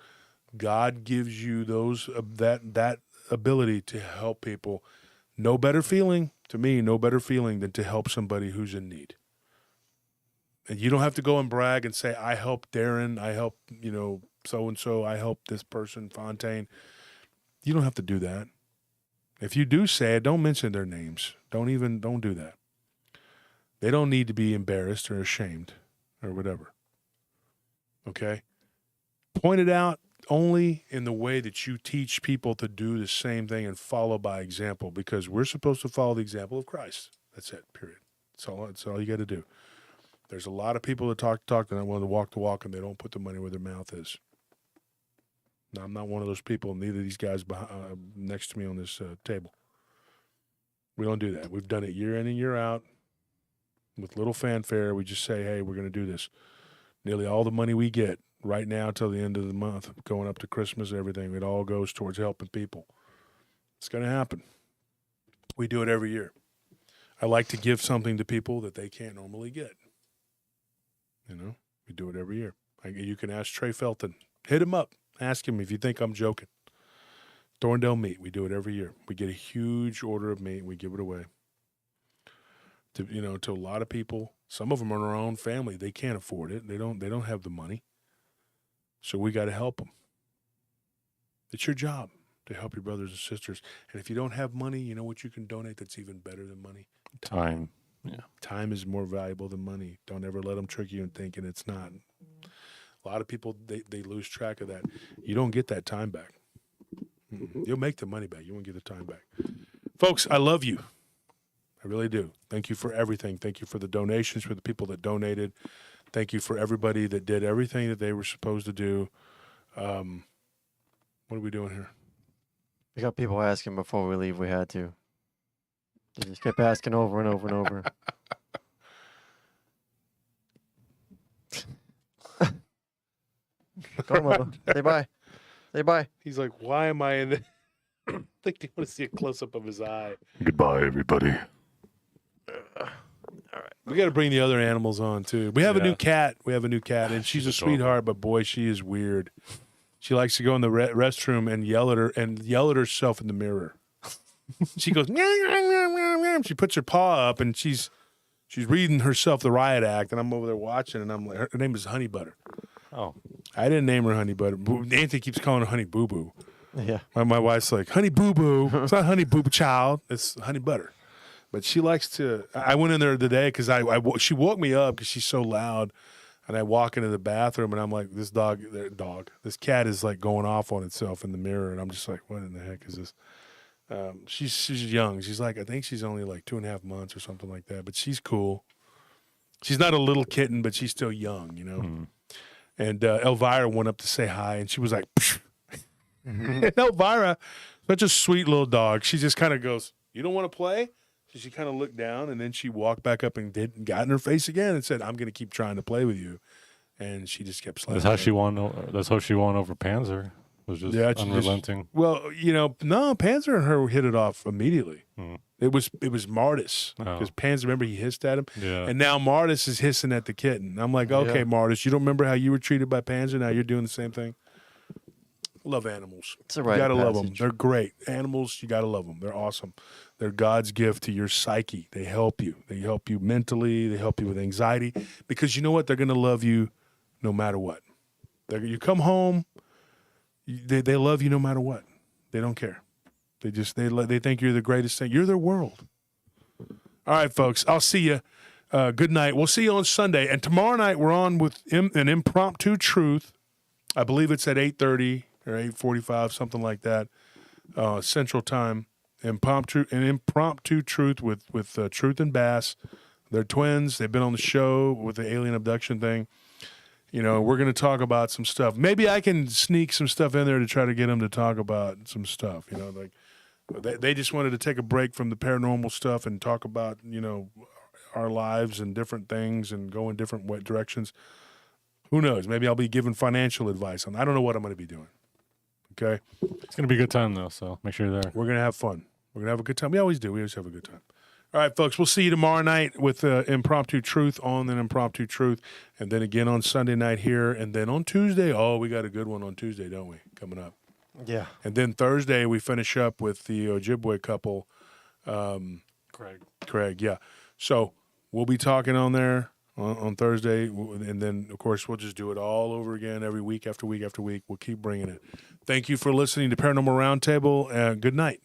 God gives you that ability to help people. No better feeling, to me, no better feeling than to help somebody who's in need. And you don't have to go and brag and say, I helped Darren, I helped, so-and-so, I helped this person, Fontaine. You don't have to do that. If you do say it, don't mention their names. Don't do that. They don't need to be embarrassed or ashamed or whatever. Okay? Point it out only in the way that you teach people to do the same thing and follow by example, because we're supposed to follow the example of Christ. That's it, period. That's all you got to do. There's a lot of people that talk and I want to walk the walk, and they don't put the money where their mouth is. Now, I'm not one of those people, neither of these guys next to me on this table. We don't do that. We've done it year in and year out with little fanfare. We just say, hey, we're going to do this. Nearly all the money we get right now till the end of the month, going up to Christmas and everything, it all goes towards helping people. It's going to happen. We do it every year. I like to give something to people that they can't normally get. We do it every year. You can ask Trey Felton. Hit him up. Ask him if you think I'm joking. Thorndale meat. We do it every year. We get a huge order of meat and we give it away to a lot of people. Some of them are in our own family. They can't afford it. They don't have the money. So we got to help them. It's your job to help your brothers and sisters. And if you don't have money, you know what you can donate that's even better than money?
Time. Yeah.
Time is more valuable than money. Don't ever let them trick you into thinking it's not. A lot of people, they lose track of that. You don't get that time back. You'll make the money back. You won't get the time back. Folks, I love you. I really do. Thank you for everything. Thank you for the donations, for the people that donated. Thank you for everybody that did everything that they were supposed to do. What are we doing here?
We got people asking before we leave. We had to. They just kept asking over and over and over. Go on, Bubba. Say bye. Say bye.
He's like, why am I in the... I think they want to see a close-up of his eye.
Goodbye, everybody.
All right.
We got to bring the other animals on too. We have a new
Yeah.
cat. We have a new cat, and she's a
adorable.
sweetheart. But boy, she is weird. She likes to go in the restroom and yell at herself in the mirror. She goes, meow, meow, meow, meow, meow. She puts her paw up, and she's reading herself the riot act, and I'm over there watching, and I'm like, her name is Honey Butter.
Oh,
I didn't name her Honey Butter. Anthony keeps calling her Honey Boo Boo.
Yeah.
My wife's like, Honey Boo Boo. It's not Honey Boo Boo Child. It's Honey Butter. But she likes to. I went in there today because she woke me up because she's so loud, and I walk into the bathroom and I'm like, this this cat is like going off on itself in the mirror, and I'm just like, what in the heck is this? She's young. She's like, I think she's only like 2.5 months or something like that. But she's cool. She's not a little kitten, but she's still young, you know. And Elvira went up to say hi, and she was like, Psh. And Elvira, such a sweet little dog. She just kind of goes, you don't want to play? So she kind of looked down, and then she walked back up and got in her face again and said, I'm going to keep trying to play with you. And she just kept slapping.
that's how she won. That's how she won over Panzer. Was just unrelenting.
Well, you know, no, Panzer and her hit it off immediately. It was Martis because Panzer, remember, he hissed at him.
Yeah.
And now Martis is hissing at the kitten. I'm like, okay, Martis, you don't remember how you were treated by Panzer? Now you're doing the same thing. Love animals.
It's a rite
You gotta
of
love them.
passage.
They're great. Animals, you gotta love them. They're awesome. They're God's gift to your psyche. They help you. They help you mentally. They help you with anxiety because you know what? They're gonna love you no matter what. You come home, they love you no matter what. They don't care. They think you're the greatest thing. You're their world. All right, folks. I'll see you. Good night. We'll see you on Sunday. And tomorrow night we're on with an impromptu truth. I believe it's at 8:30 or 8:45, something like that, Central Time. Impromptu truth with Truth and Bass. They're twins. They've been on the show with the alien abduction thing. You know, we're going to talk about some stuff. Maybe I can sneak some stuff in there to try to get them to talk about some stuff. You know, like they just wanted to take a break from the paranormal stuff and talk about, you know, our lives and different things and go in different directions. Who knows? Maybe I'll be giving financial advice on. I don't know what I'm going to be doing. Okay?
It's gonna be a good time though, so make sure you're there.
We're going to have fun. We're going to have a good time. We always do. We always have a good time. All right, folks, we'll see you tomorrow night with Impromptu Truth on an Impromptu Truth, and then again on Sunday night here, and then on Tuesday. Oh, we got a good one on Tuesday, don't we, coming up?
Yeah.
And then Thursday we finish up with the Ojibwe couple. Craig, yeah. So we'll be talking on there on Thursday, and then, of course, we'll just do it all over again every week after week after week. We'll keep bringing it. Thank you for listening to Paranormal Roundtable. Good night.